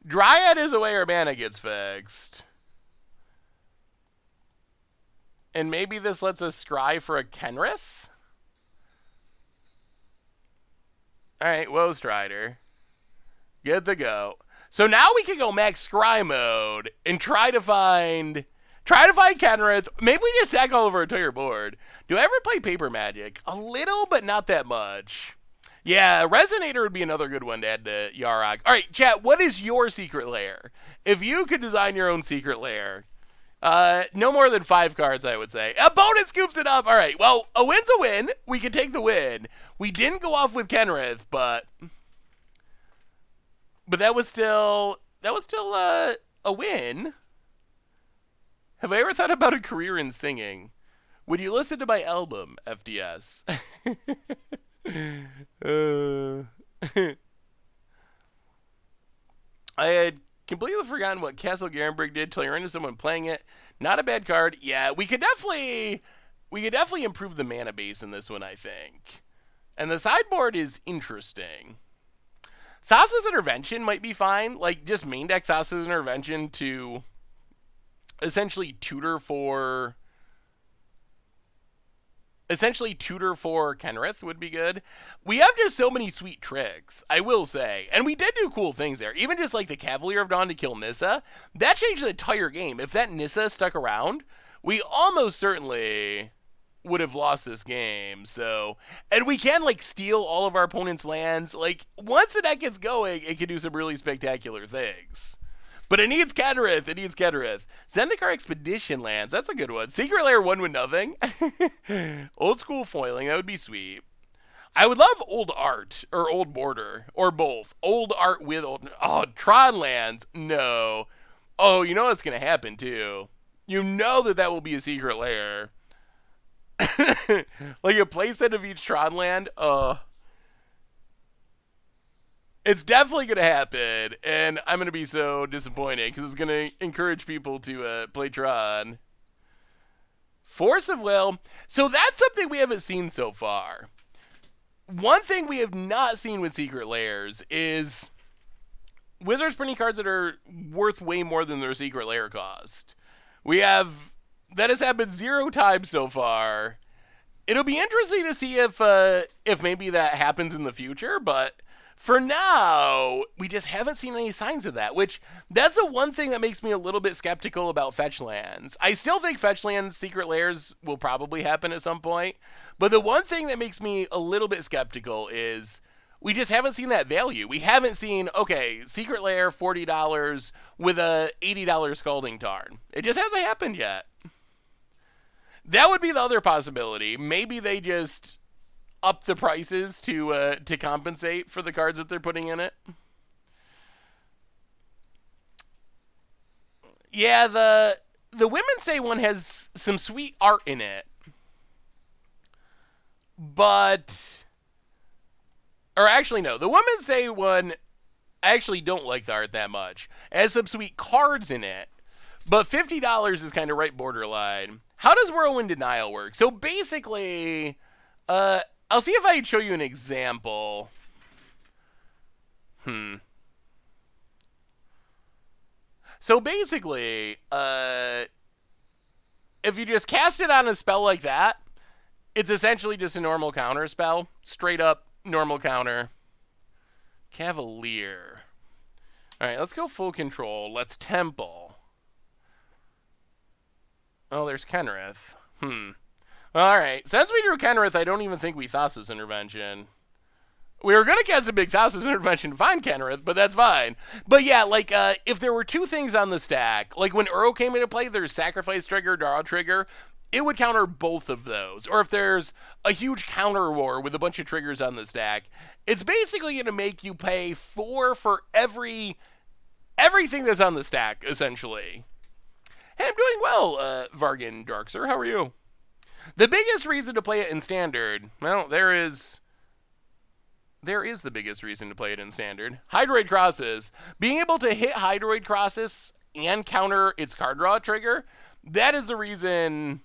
Dryad is a way our mana gets fixed. And maybe this lets us scry for a Kenrith? Alright, Woe Strider. Good to go. So now we can go max scry mode and try to find Kenrith. Maybe we just sack all over our entire board. Do I ever play Paper Magic? A little, but not that much. Yeah, Resonator would be another good one to add to Yarok. Alright, chat, what is your secret lair? If you could design your own secret lair, no more than 5 cards, I would say. Opponent scoops it up. All right. Well, a win's a win. We can take the win. We didn't go off with Kenrith, but that was still a win. Have I ever thought about a career in singing? Would you listen to my album, FDS? I had completely forgotten what Castle Garenberg did till you run into someone playing it. Not a bad card. Yeah, we could definitely improve the mana base in this one, I think. And the sideboard is interesting. Thassa's Intervention might be fine. Like, just main deck Thassa's Intervention to essentially tutor for essentially tutor for Kenrith would be good. We have just so many sweet tricks, I will say. And we did do cool things there. Even just like the Cavalier of Dawn to kill Nissa, that changed the entire game. If that Nissa stuck around, we almost certainly would have lost this game. So, and we can like steal all of our opponent's lands. Like once the deck gets going, it can do some really spectacular things. But it needs Kenrith. It needs Kenrith. Zendikar Expedition lands. That's a good one. Secret Lair 1 with nothing. Old school foiling. That would be sweet. I would love old art or old border or both. Old art with old. Oh, Tron lands. No. Oh, you know what's going to happen too. You know that will be a Secret Lair. Like a playset of each Tron land. It's definitely going to happen, and I'm going to be so disappointed because it's going to encourage people to play Tron. Force of Will. So that's something we haven't seen so far. One thing we have not seen with Secret Lairs is Wizards printing cards that are worth way more than their Secret Lair cost. That has happened 0 times so far. It'll be interesting to see if maybe that happens in the future, but for now, we just haven't seen any signs of that, which that's the one thing that makes me a little bit skeptical about fetch lands. I still think fetch lands Secret Lairs will probably happen at some point, but the one thing that makes me a little bit skeptical is we just haven't seen that value. We haven't seen, okay, Secret Lair, $40 with a $80 Scalding Tarn. It just hasn't happened yet. That would be the other possibility. Maybe they just up the prices to compensate for the cards that they're putting in it. Yeah, the Women's Day one has some sweet art in it. But, or actually no, the Women's Day one, I actually don't like the art that much. It has some sweet cards in it, but $50 is kind of right borderline. How does Whirlwind Denial work? So basically, I'll see if I can show you an example. So basically, if you just cast it on a spell like that, it's essentially just a normal counter spell. Straight up normal counter. Cavalier. Alright, let's go full control. Let's Temple. Oh, there's Kenrith. Alright, since we drew Kenrith, I don't even think we Thassa's Intervention. We were going to cast a big Thassa's Intervention to find Kenrith, but that's fine. But yeah, like, if there were 2 things on the stack, like when Uro came into play, there's Sacrifice Trigger, Draw Trigger, it would counter both of those. Or if there's a huge counter war with a bunch of triggers on the stack, it's basically going to make you pay 4 for everything that's on the stack, essentially. Hey, I'm doing well, Vargan Darkser. How are you? The biggest reason to play it in Standard, well, there is the biggest reason to play it in Standard. Hydroid Crosses. Being able to hit Hydroid Crosses and counter its card draw trigger, that is the reason,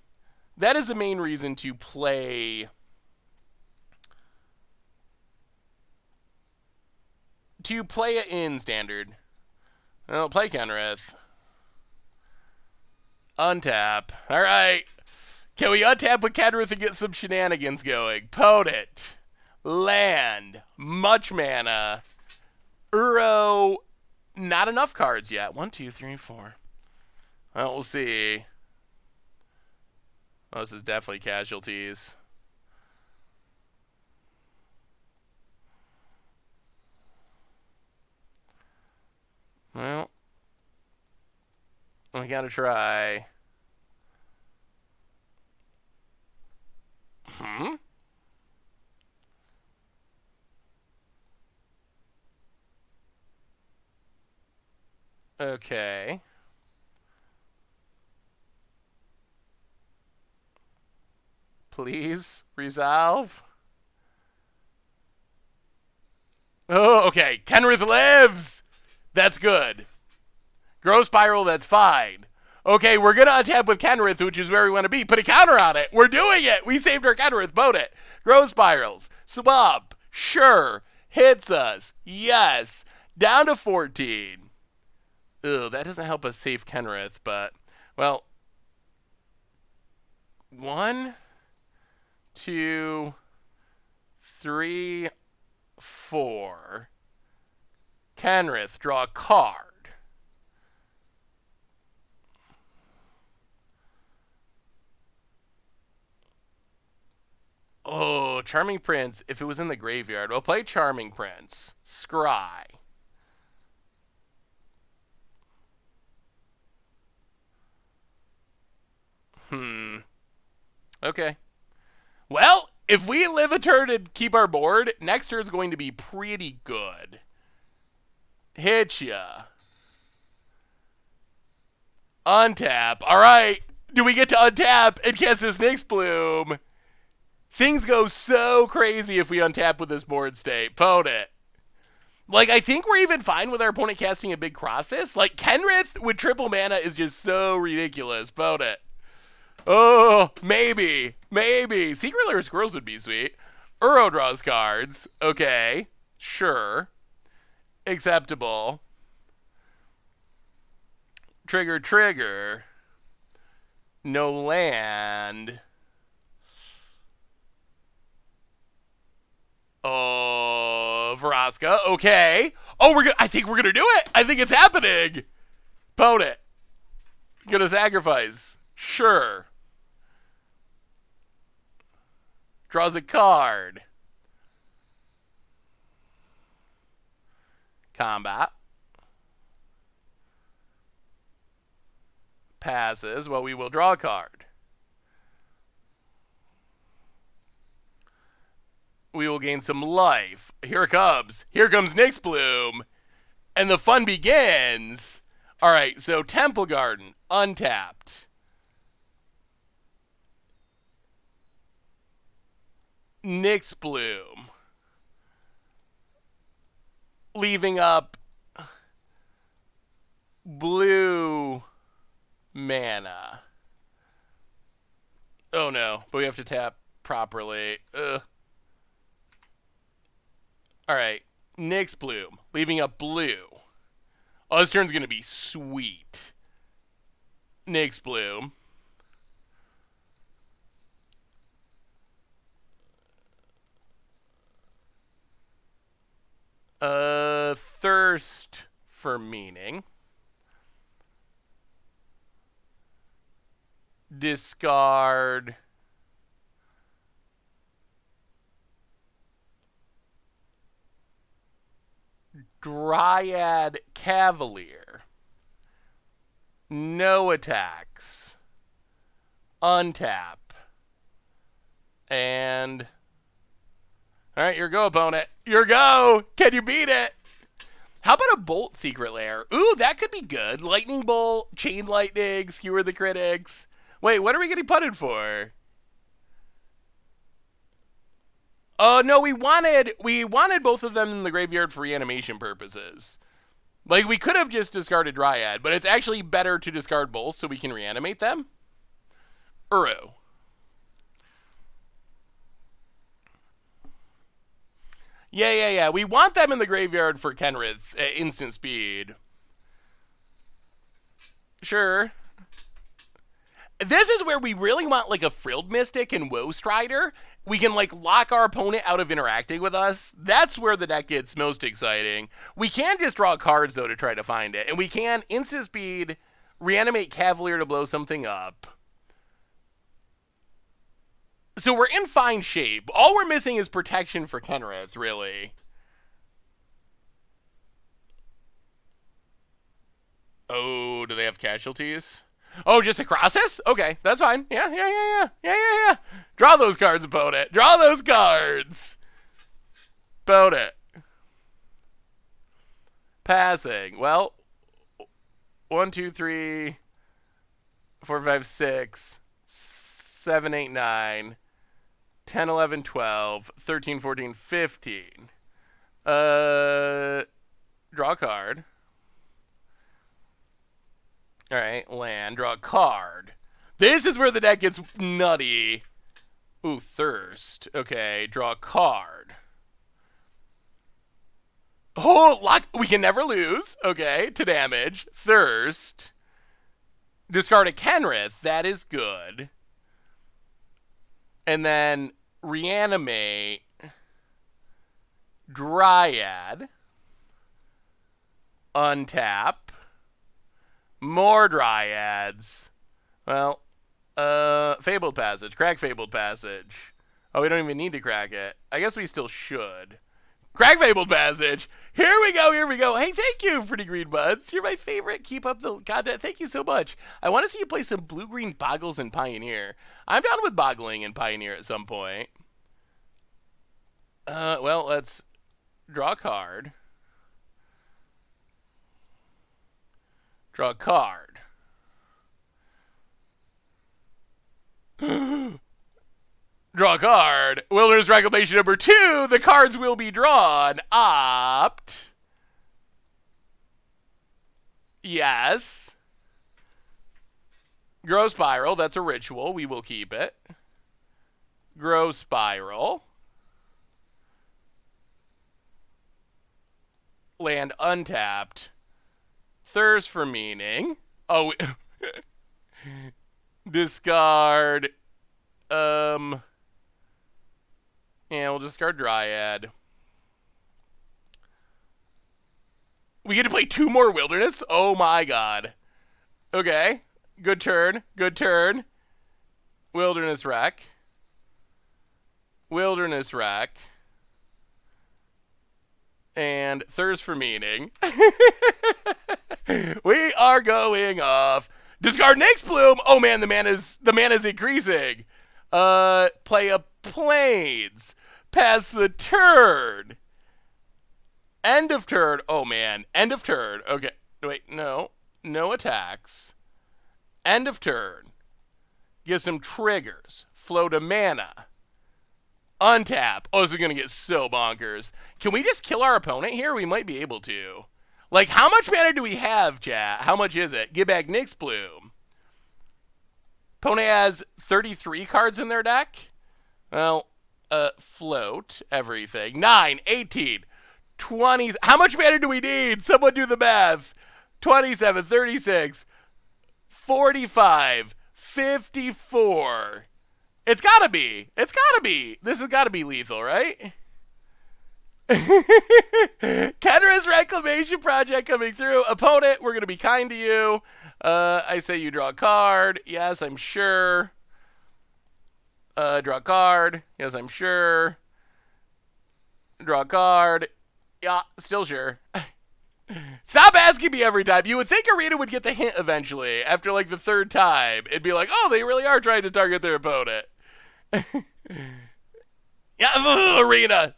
that is the main reason to play it in Standard. Well, play Kenrith. Untap. All right. Can we untap with Kenrith and get some shenanigans going? Potent. Land. Much mana. Uro. Not enough cards yet. 1, 2, 3, 4. Well, we'll see. Oh, this is definitely casualties. Well, we gotta try. Okay. Please resolve. Oh, okay. Kenrith lives. That's good. Grow Spiral, that's fine. Okay, we're going to untap with Kenrith, which is where we want to be. Put a counter on it. We're doing it. We saved our Kenrith. Boat it. Grow Spirals. Swap. Sure. Hits us. Yes. Down to 14. Ugh, that doesn't help us save Kenrith, but, well, 1, 2, 3, 4. Kenrith, draw a card. Oh, Charming Prince. If it was in the graveyard, we'll play Charming Prince. Scry. Okay. Well, if we live a turn and keep our board, next turn is going to be pretty good. Hit ya. Untap. All right. Do we get to untap and cast this Nyx Bloom? Things go so crazy if we untap with this board state. Pwn it. Like, I think we're even fine with our opponent casting a big Crossus. Like, Kenrith with triple mana is just so ridiculous. Pwn it. Oh, maybe. Maybe. Secret Lair Squirrels would be sweet. Uro draws cards. Okay. Sure. Acceptable. Trigger. No land. Oh, Vraska. Okay. Oh, I think we're gonna do it. I think it's happening. Pwn it. Gonna sacrifice. Sure. Draws a card. Combat. Passes. Well, we will draw a card. We will gain some life. Here it comes. Here comes Nyx Bloom. And the fun begins. All right, so Temple Garden, untapped. Nyx Bloom. Leaving up blue mana. Oh no, but we have to tap properly. Ugh. Alright, Nyx Bloom. Leaving up blue. Oh, this turn's gonna be sweet. Nyx Bloom. Thirst for meaning. Discard. Dryad Cavalier. No attacks. Untap. And... Alright, your go, opponent. Your go! Can you beat it? How about a Bolt Secret Lair? Ooh, that could be good. Lightning Bolt, Chain Lightning, Skewer the Critics. Wait, what are we getting putted for? Oh, no, we wanted both of them in the graveyard for reanimation purposes. Like, we could have just discarded Dryad, but it's actually better to discard both so we can reanimate them. Uro. Yeah. We want them in the graveyard for Kenrith, instant speed. Sure. This is where we really want, like, a Frilled Mystic and Woe Strider. We can, like, lock our opponent out of interacting with us. That's where the deck gets most exciting. We can just draw cards, though, to try to find it. And we can instant speed, reanimate Cavalier to blow something up. So we're in fine shape. All we're missing is protection for Kenrith, really. Oh, do they have casualties? Oh, just a Crossus? Okay, that's fine. Yeah. Draw those cards, opponent. Draw those cards. Opponent. Passing. Well, 1, 2, 3, 4, 5, 6, 7, 8, 9, 10, 11, 12, 13, 14, 15. Draw a card. All right, land, draw a card. This is where the deck gets nutty. Ooh, thirst. Okay, draw a card. Oh, lock. We can never lose. Okay, to damage. Thirst. Discard a Kenrith. That is good. And then Reanimate, Dryad, untap, more Dryads. Well, Fabled Passage, crack Fabled Passage. Oh, we don't even need to crack it. I guess we still should. Crack Fabled Passage. Here we go, here we go. Hey, thank you, Pretty Green Buds. You're my favorite. Keep up the content. Thank you so much. I want to see you play some blue-green Boggles in Pioneer. I'm down with boggling in Pioneer at some point. Well, let's draw a card. Draw a card. Draw a card. Wilderness Reclamation number 2. The cards will be drawn. Opt. Yes. Grow Spiral. That's a ritual. We will keep it. Grow Spiral. Land untapped. Thirst for meaning. Oh, discard. Yeah, we'll discard Dryad. We get to play 2 more Wilderness? Oh my god. Okay. Good turn. Good turn. Wilderness Wreck. Wilderness Wreck. And Thirst for Meaning. We are going off. Discard Nyx Bloom. Oh man, the mana's increasing. Play a Plains. Pass the turn. End of turn. Oh man, end of turn. Okay, wait, no attacks. End of turn. Get some triggers. Float a mana. Untap. Oh, this is gonna get so bonkers. Can we just kill our opponent here? We might be able to. Like, how much mana do we have, chat? How much is it? Get back Nyx Bloom. Opponent has 33 cards in their deck. Well, float everything. 9, 18, 20. How much mana do we need? Someone do the math. 27, 36, 45, 54. It's gotta be. It's gotta be. This has gotta be lethal, right? Kenra's Reclamation Project coming through. Opponent, we're gonna be kind to you. I say you draw a card. Yes, I'm sure. Draw a card. Yes, I'm sure. Draw a card. Yeah, still sure. Stop asking me every time. You would think Arena would get the hint eventually. After like the 3rd time, it'd be like, oh, they really are trying to target their opponent. Yeah, Arena.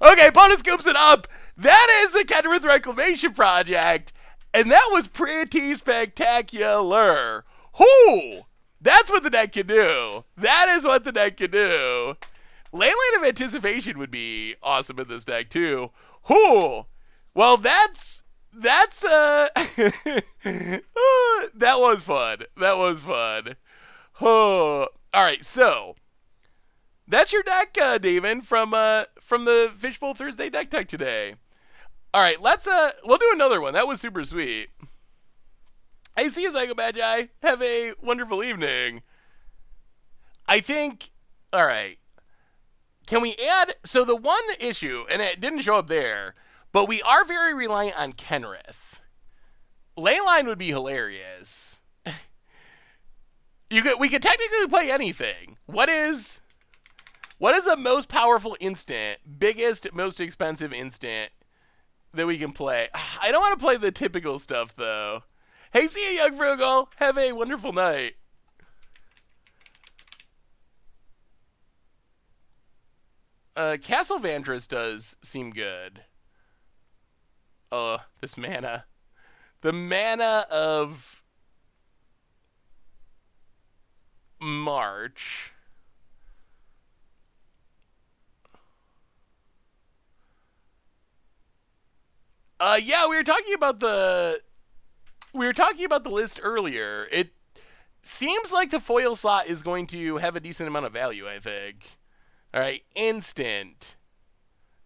Okay, opponent scoops it up. That is the Kenrith Reclamation Project. And that was pretty spectacular. Whoo! That's what the deck can do. That is what the deck can do. Leyline of Anticipation would be awesome in this deck too. Whoo! Well, that's that was fun. That was fun. Oh. All right, so that's your deck, David, from the Fishbowl Thursday deck tech today. All right, let's we'll do another one. That was super sweet. Hey, see you, Psycho Magi. Have a wonderful evening. I think. All right. Can we add? So the one issue, and it didn't show up there, but we are very reliant on Kenrith. Leyline would be hilarious. We could technically play anything. What is the most powerful instant, biggest, most expensive instant that we can play? I don't want to play the typical stuff though. Hey, see you, Young Frugal. Have a wonderful night. Castle Vantress does seem good. This mana. The mana of March. Yeah, we were talking about the list earlier. It seems like the foil slot is going to have a decent amount of value, I think. All right, instant.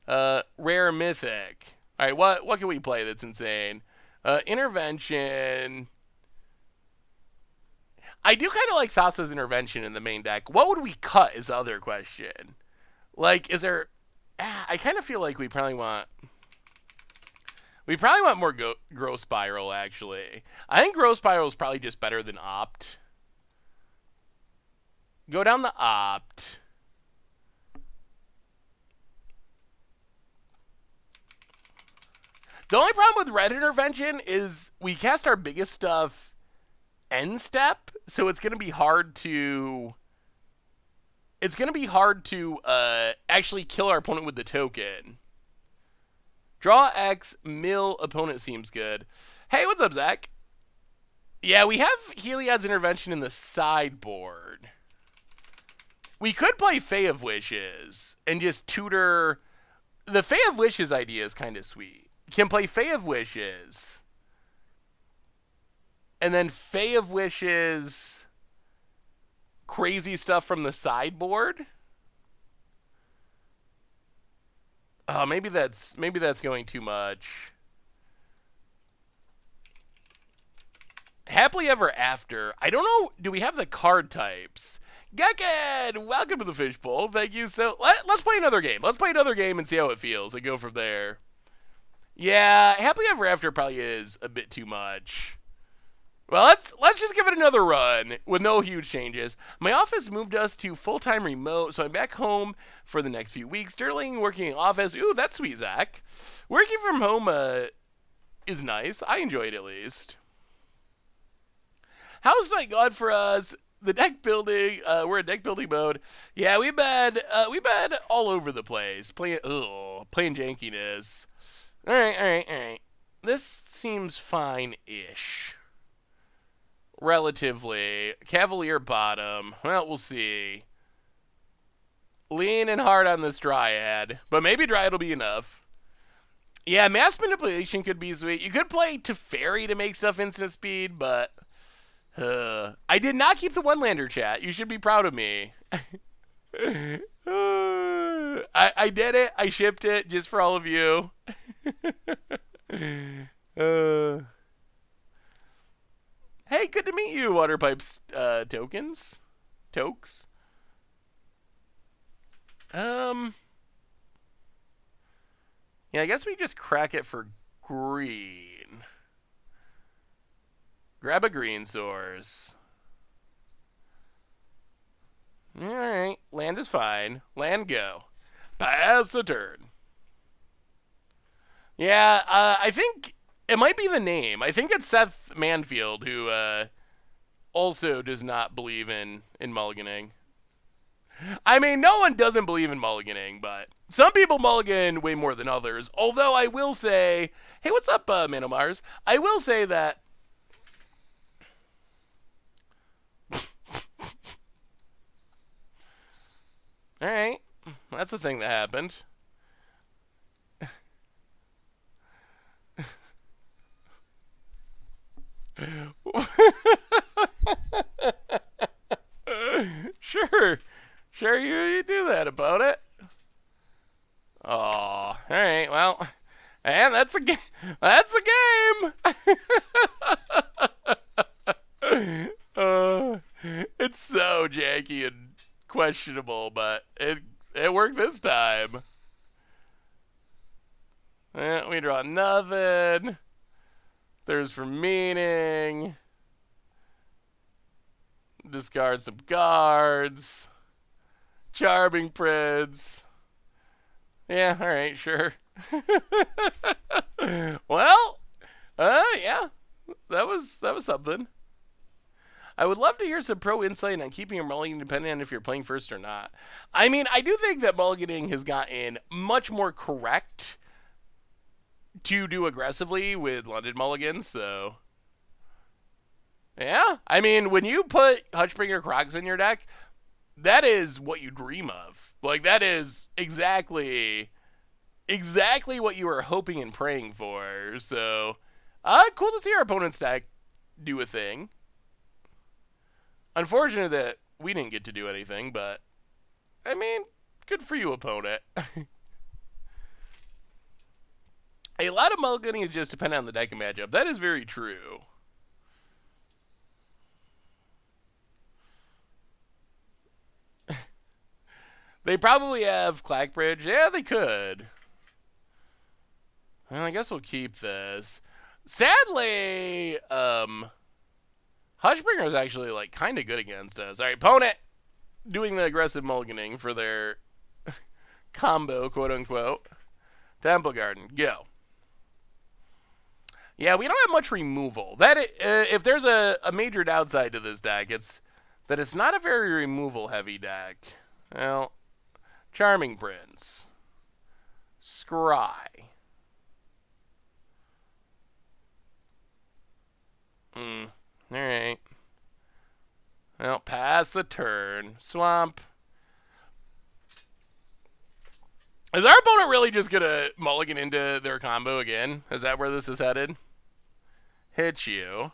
Rare mythic. All right, what can we play that's insane? Intervention. I do kind of like Thassa's Intervention in the main deck. What would we cut is the other question. Like, is there... I kind of feel like we probably want... We probably want more Grow Spiral, actually. I think Grow Spiral is probably just better than Opt. Go down the Opt. The only problem with Red Intervention is we cast our biggest stuff end step, so it's going to be hard to... It's going to be hard to actually kill our opponent with the token. Draw X, mill opponent seems good. Hey, what's up, Zach? Yeah, we have Heliod's Intervention in the sideboard. We could play Fae of Wishes and just tutor... The Fae of Wishes idea is kind of sweet. Can play Fae of Wishes. And then Fae of Wishes... Crazy stuff from the sideboard. Oh, maybe that's going too much. Happily Ever After. I don't know. Do we have the card types? Gekken, welcome to the Fishbowl. Thank you. So let's play another game. Let's play another game and see how it feels and go from there. Yeah, Happily Ever After probably is a bit too much. Well, let's just give it another run with no huge changes. My office moved us to full-time remote, so I'm back home for the next few weeks. Sterling working in office. Ooh, that's sweet, Zach. Working from home is nice. I enjoy it at least. How's night gone for us? The deck building. We're in deck building mode. Yeah, we've been all over the place playing jankiness. All right. This seems fine-ish. Relatively. Cavalier bottom. Well, we'll see. Lean and hard on this Dryad. But maybe Dryad will be enough. Yeah, Mass Manipulation could be sweet. You could play Teferi to make stuff instant speed, but... I did not keep the one-lander, chat. You should be proud of me. I did it. I shipped it just for all of you. Hey, good to meet you, Waterpipes tokens. Tokes. Yeah, I guess we just crack it for green. Grab a green source. Alright, land is fine. Land go. Pass a turn. Yeah, I think... It might be the name. I think it's Seth Manfield who also does not believe in mulliganing. I mean, no one doesn't believe in mulliganing, but some people mulligan way more than others. Although I will say, hey, what's up, Manomars? I will say that... Alright, that's the thing that happened. Sure, you do that about it. Oh, all right. Well, and that's a game. That's a game. It's so janky and questionable, but it worked this time. We draw nothing. There's for meaning. Discard some cards. Charming Prince. Yeah, alright, sure. Well, yeah. That was something. I would love to hear some pro insight on keeping your mulligan depending on if you're playing first or not. I mean, I do think that mulliganing has gotten much more correct to do aggressively with London mulligans, so... Yeah, I mean, when you put Hutchbringer Crocs in your deck, that is what you dream of. Like, that is exactly what you were hoping and praying for. So, cool to see our opponent's deck do a thing. Unfortunate that we didn't get to do anything, but, I mean, good for you, opponent. A lot of mulliganing is just dependent on the deck and matchup. That is very true. They probably have Clackbridge. Yeah, they could. Well, I guess we'll keep this. Sadly, Hushbringer is actually, like, kind of good against us. All right, opponent doing the aggressive mulliganing for their combo, quote-unquote. Temple Garden, go. Yeah, we don't have much removal. If there's a major downside to this deck, it's that it's not a very removal-heavy deck. Well, Charming Prince. Scry. Alright. Well, pass the turn. Swamp. Is our opponent really just gonna mulligan into their combo again? Is that where this is headed? Hit you.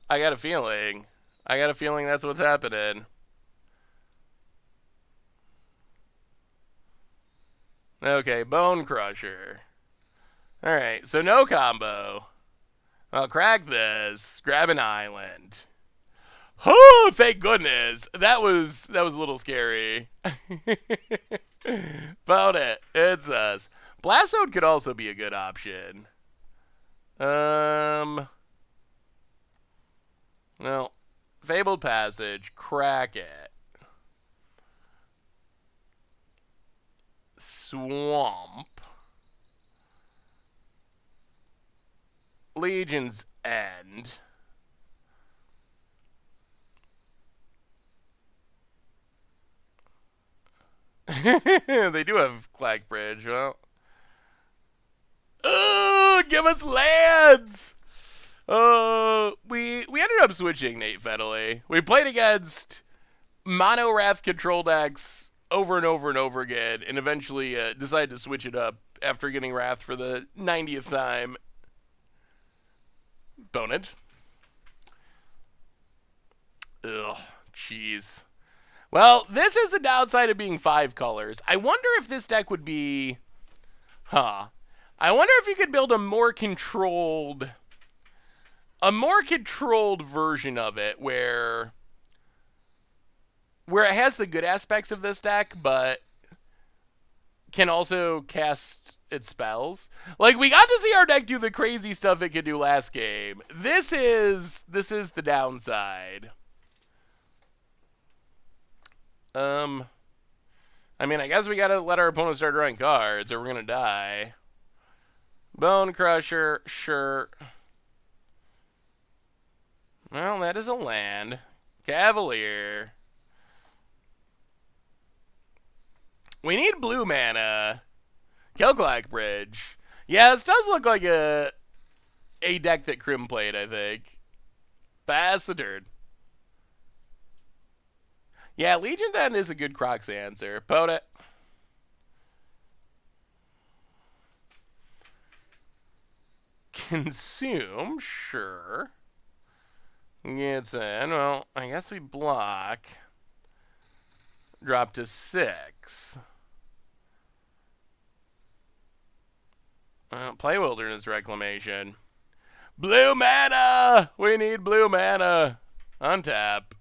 I got a feeling. That's what's happening. Okay, Bone Crusher. Alright, so no combo. I'll crack this. Grab an island. Oh, thank goodness. That was a little scary. About it. It's us. Blastode could also be a good option. Well, Fabled Passage. Crack it. Swamp. Legion's End. They do have Clackbridge. Well, oh, give us lands. We ended up switching Nate Fedley. We played against mono Wrath control decks over and over and over again, and eventually decided to switch it up after getting Wrath for the 90th time. Boned. Ugh, jeez. Well, this is the downside of being 5 colors. I wonder if this deck would be... I wonder if you could build a more controlled version of it where it has the good aspects of this deck, but can also cast its spells. Like, we got to see our deck do the crazy stuff it could do last game. This is the downside. I mean, I guess we gotta let our opponent start drawing cards, or we're gonna die. Bone Crusher, sure. Well, that is a land. Cavalier. We need blue mana. Kill Clackbridge. Yeah, this does look like a deck that Crim played, I think. Pass the turn. Yeah, Legion Den is a good Crocs answer. Pote it. Consume, sure. Gets in. Well, I guess we block. Drop to 6. Play Wilderness Reclamation. Blue mana! We need blue mana. Untap.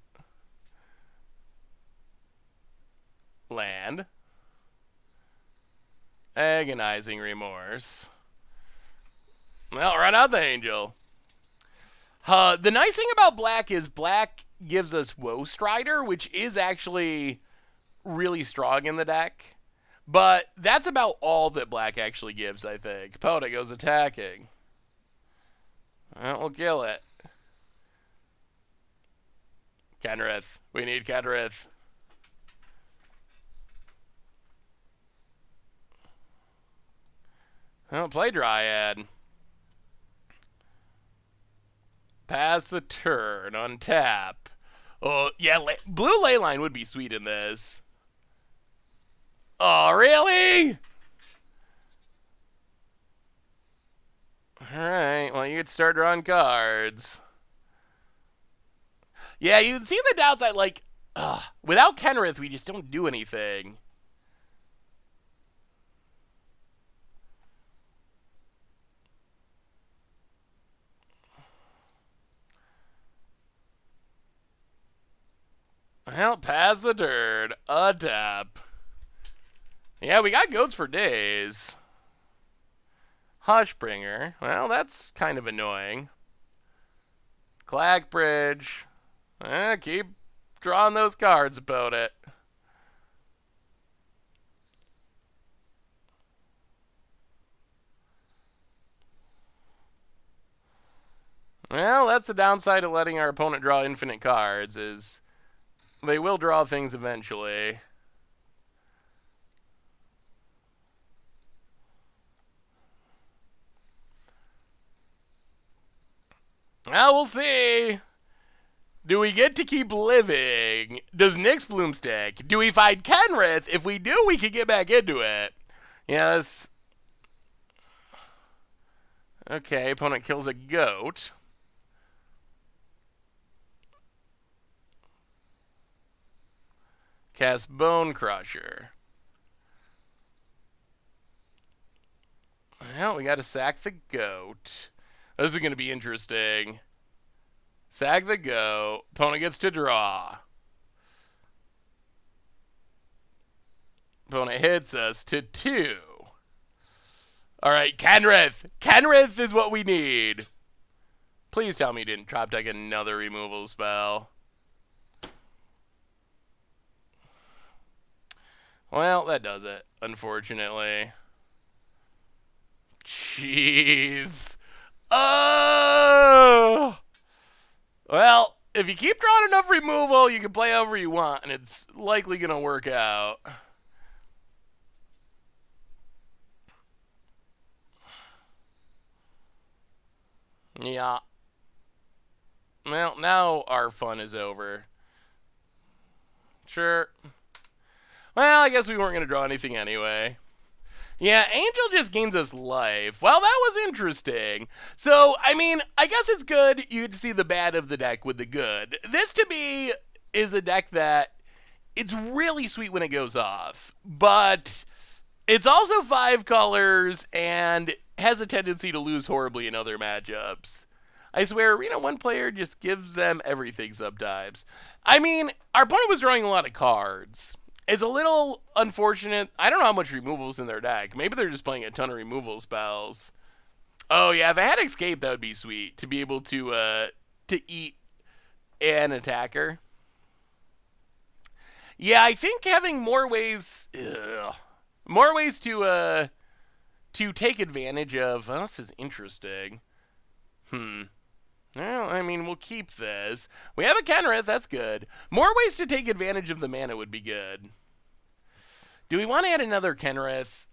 Land. Agonizing Remorse. Well, run out the Angel. The nice thing about black is black gives us Woe Strider, which is actually really strong in the deck. But that's about all that black actually gives, I think. Pote goes attacking. Well, we'll kill it. Kenrith. We need Kenrith. Well, play Dryad. Pass the turn. Untap. Oh, yeah, blue Leyline would be sweet in this. Oh, really? Alright, well, you could start drawing cards. Yeah, you can see the downside, like, without Kenrith, we just don't do anything. Well, pass the turn. A tap. Yeah, we got goats for days. Hushbringer. Well, that's kind of annoying. Clackbridge. Keep drawing those cards about it. Well, that's the downside of letting our opponent draw infinite cards, is they will draw things eventually. Well, we'll see. Do we get to keep living? Does Nyx Bloom stick? Do we find Kenrith? If we do, we can get back into it. Yes. Okay, opponent kills a goat. Cast Bone Crusher. Well, we got to sack the goat. This is going to be interesting. Sack the goat. Opponent gets to draw. Opponent hits us to 2. All right, Kenrith. Kenrith is what we need. Please tell me you didn't drop deck another removal spell. Well, that does it, unfortunately. Jeez. Oh! Well, if you keep drawing enough removal, you can play however you want, and it's likely going to work out. Yeah. Well, now our fun is over. Sure. Well, I guess we weren't going to draw anything anyway. Yeah, Angel just gains us life. Well, that was interesting. So, I mean, I guess it's good you get to see the bad of the deck with the good. This, to me, is a deck that it's really sweet when it goes off, but it's also 5 colors and has a tendency to lose horribly in other matchups. I swear, Arena 1 player just gives them everything sometimes. I mean, our opponent was drawing a lot of cards. It's a little unfortunate. I don't know how much removal's in their deck. Maybe they're just playing a ton of removal spells. Oh yeah, if I had Escape, that would be sweet to be able to eat an attacker. Yeah, I think having more ways to take advantage of. Well, this is interesting. Well, I mean, we'll keep this. We have a Kenrith, that's good. More ways to take advantage of the mana would be good. Do we want to add another Kenrith?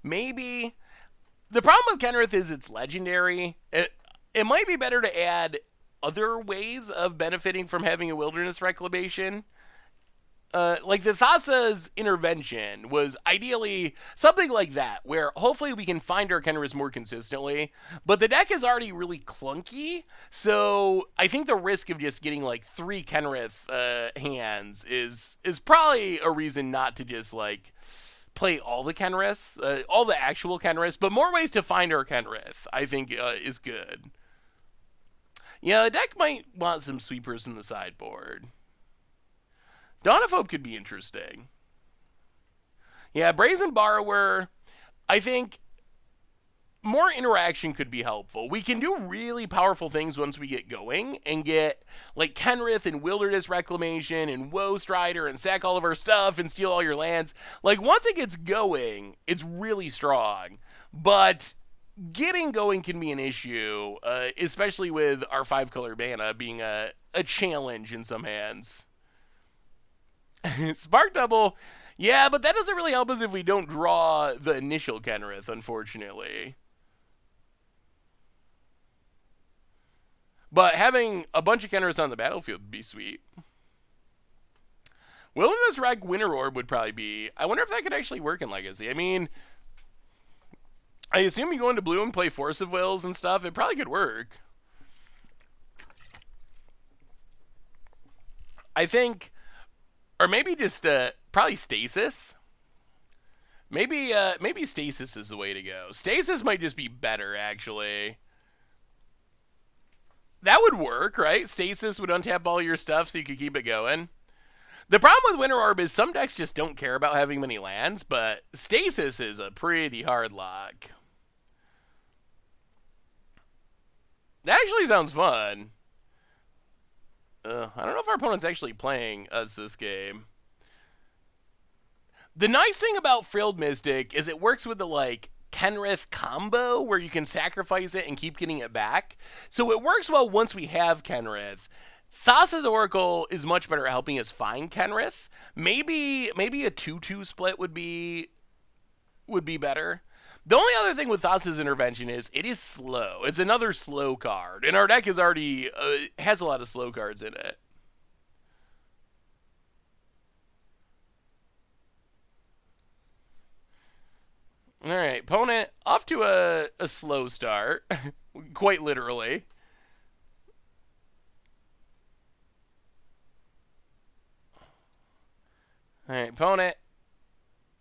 Maybe. The problem with Kenrith is it's legendary. It might be better to add other ways of benefiting from having a wilderness reclamation. Like the Thassa's intervention was ideally something like that, where hopefully we can find our Kenriths more consistently. But the deck is already really clunky, so I think the risk of just getting like 3 Kenrith hands is probably a reason not to just like play all the Kenriths, all the actual Kenriths, but more ways to find our Kenrith, I think is good. Yeah, the deck might want some sweepers in the sideboard. Dawn of Hope could be interesting. Yeah, Brazen Borrower, I think more interaction could be helpful. We can do really powerful things once we get going and get like Kenrith and Wilderness Reclamation and Woe Strider and sack all of our stuff and steal all your lands. Like once it gets going, it's really strong. But getting going can be an issue, especially with our 5-color mana being a challenge in some hands. Spark Double, yeah, but that doesn't really help us if we don't draw the initial Kenrith, unfortunately. But having a bunch of Kenriths on the battlefield would be sweet. Wilderness Rec Winter Orb would probably be... I wonder if that could actually work in Legacy. I mean, I assume you go into blue and play Force of Wills and stuff. It probably could work. I think... Or maybe just probably Stasis. Maybe Stasis is the way to go. Stasis might just be better, actually. That would work, right? Stasis would untap all your stuff so you could keep it going. The problem with Winter Orb is some decks just don't care about having many lands, but Stasis is a pretty hard lock. That actually sounds fun. I don't know if our opponent's actually playing us this game. The nice thing about Frilled Mystic is it works with the, like, Kenrith combo where you can sacrifice it and keep getting it back. So it works well once we have Kenrith. Thassa's Oracle is much better at helping us find Kenrith. Maybe a 2-2 split would be better. The only other thing with Thassa's Intervention is it is slow. It's another slow card, and our deck is already has a lot of slow cards in it. All right, opponent off to a slow start, quite literally. All right, opponent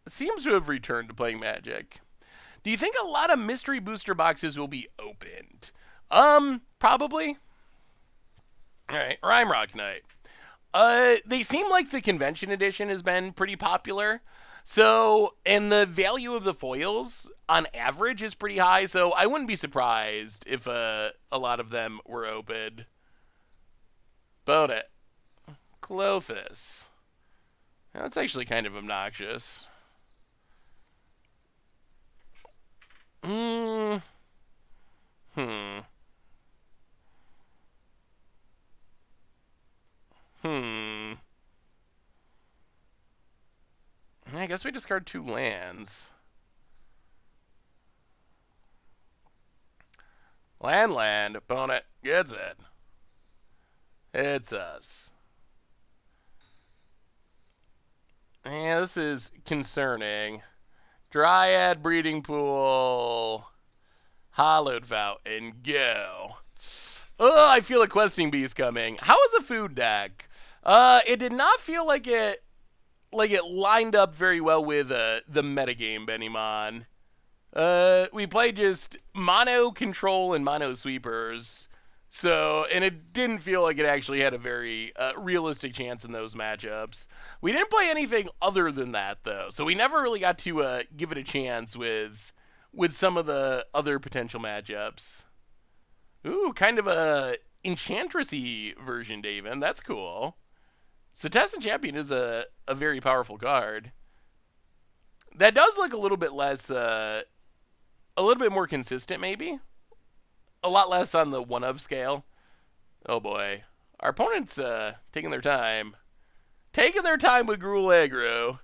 seems to have returned to playing Magic. Do you think a lot of mystery booster boxes will be opened? Probably. All right, Rhyme Rock Knight. They seem like the convention edition has been pretty popular. So, and the value of the foils on average is pretty high, so I wouldn't be surprised if a lot of them were opened. Bonnet. Clothis. That's actually kind of obnoxious. Hmm. Hmm. Hmm. I guess we discard 2 lands. Land, opponent gets it. It's us. Yeah, this is concerning. Dryad Breeding Pool. Hollowed Fountain, go. Oh, I feel a Questing Beast coming. How is a food deck? It did not feel like it lined up very well with the metagame, Benimon. We played just mono control and mono sweepers. So, and it didn't feel like it actually had a very realistic chance in those matchups. We didn't play anything other than that, though. So we never really got to give it a chance with some of the other potential matchups. Ooh, kind of a Enchantress-y version, David. That's cool. Setessan Champion is a very powerful card. That does look a little bit less, a little bit more consistent, maybe. A lot less on the 1-of scale. Oh boy. Our opponent's taking their time. Taking their time with Gruul Aggro.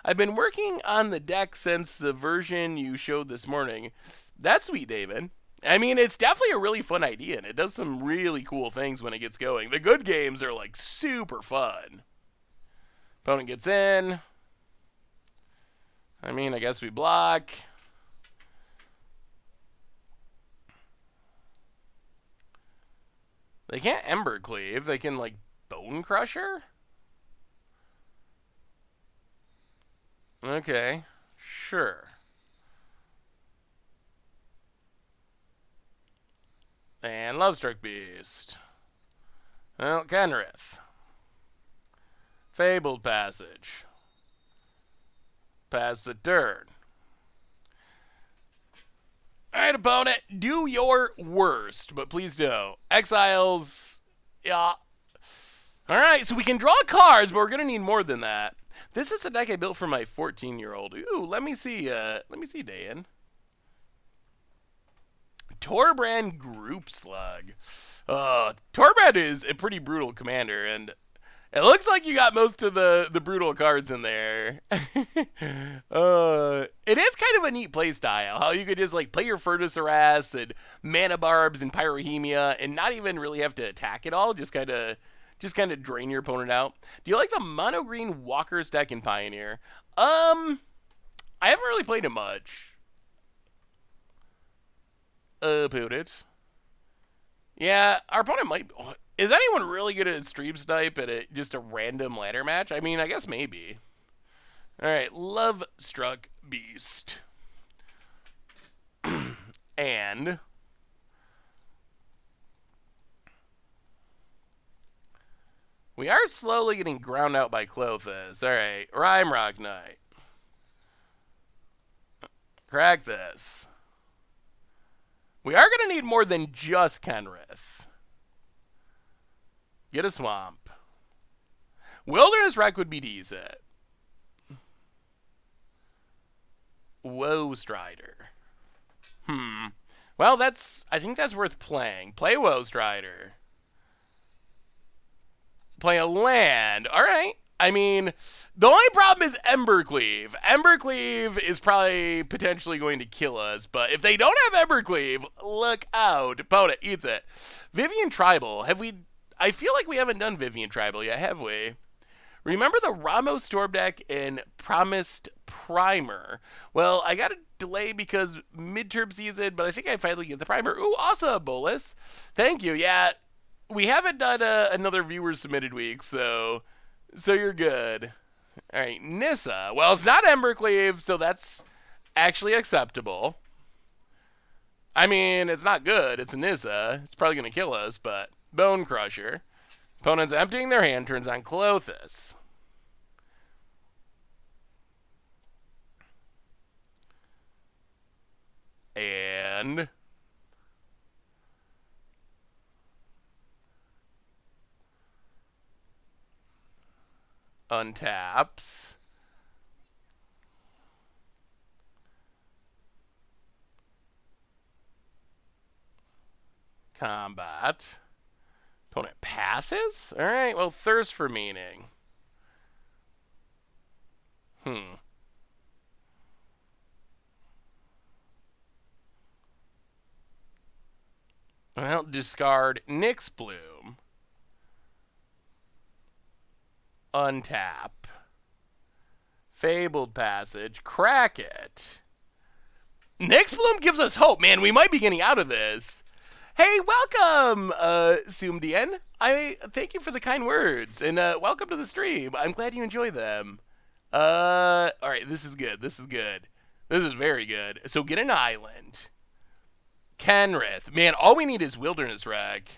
I've been working on the deck since the version you showed this morning. That's sweet, David. I mean, it's definitely a really fun idea, and it does some really cool things when it gets going. The good games are, like, super fun. Opponent gets in. I mean, I guess we block. They can't Ember Cleave. They can, like, Bone Crusher? Okay. Sure. And Lovestruck Beast. Well, Kenrith. Fabled Passage. Pass the turn. Alright, opponent, do your worst, but please don't. Exiles, yeah. Alright, so we can draw cards, but we're gonna need more than that. This is a deck I built for my 14-year-old. Ooh, let me see, Dan. Torbrand Group Slug. Torbrand is a pretty brutal commander, and it looks like you got most of the brutal cards in there. It is kind of a neat play style. How you could just like play your Furnace Harass and Mana Barbs and Pyrohemia and not even really have to attack at all. Just kind of drain your opponent out. Do you like the mono green Walker's deck in Pioneer? I haven't really played it much. Put it. Yeah, our opponent might. Is anyone really good at stream snipe at just a random ladder match? I mean, I guess maybe. All right, Love Struck Beast. And We are slowly getting ground out by Clothis. Alright, Rhyme Rock Knight. Crack this. We are going to need more than just Kenrith. Get a Swamp. Wilderness Wreck would be decent. Woe Strider. Well, I think that's worth playing. Play Woe Strider. Play a land. All right. I mean, the only problem is Embercleave. Embercleave is probably potentially going to kill us, but if they don't have Embercleave, look out. Opponent eats it. Vivian Tribal. I feel like we haven't done Vivian Tribal yet, have we? Remember the Ramos Storm deck in Promised Primer? Well, I got a delay because midterm season, but I think I finally get the primer. Ooh, awesome, Bolus. Thank you. Yeah, we haven't done another viewer submitted week, so you're good. All right, Nissa. Well, it's not Embercleave, so that's actually acceptable. I mean, it's not good. It's a Nissa. It's probably going to kill us, but Bone Crusher. Opponent's emptying their hand, turns on Clothis. And untaps. Combat. Opponent passes? Alright, well, Thirst for Meaning. Well, discard Nyx Bloom. Untap. Fabled Passage. Crack it. Nyx Bloom gives us hope, man. We might be getting out of this. Hey, welcome, Sumdien. I thank you for the kind words, and welcome to the stream. I'm glad you enjoy them. All right, this is good. This is good. This is very good. So get an island. Kenrith. Man, all we need is Wilderness Wreck.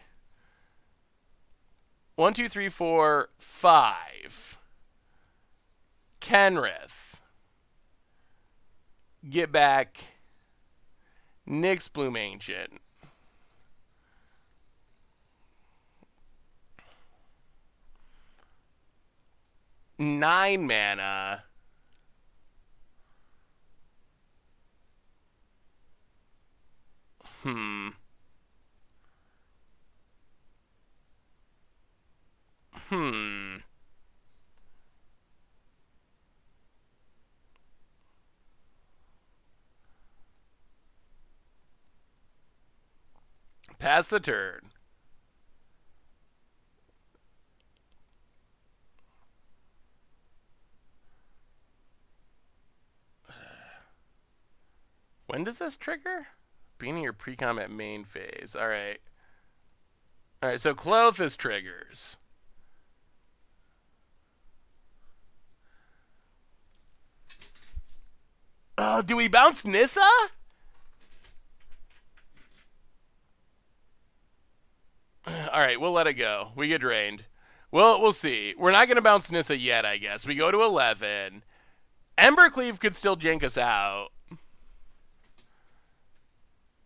1, 2, 3, 4, 5. Kenrith. Get back. Nyx Bloom Ancient. Nine mana. Pass the turn. When does this trigger? Beginning your pre-combat main phase. Alright. Alright, so Clothis triggers. Oh, do we bounce Nissa? Alright, we'll let it go. We get drained. Well, we'll see. We're not going to bounce Nissa yet, I guess. We go to 11. Embercleave could still jank us out.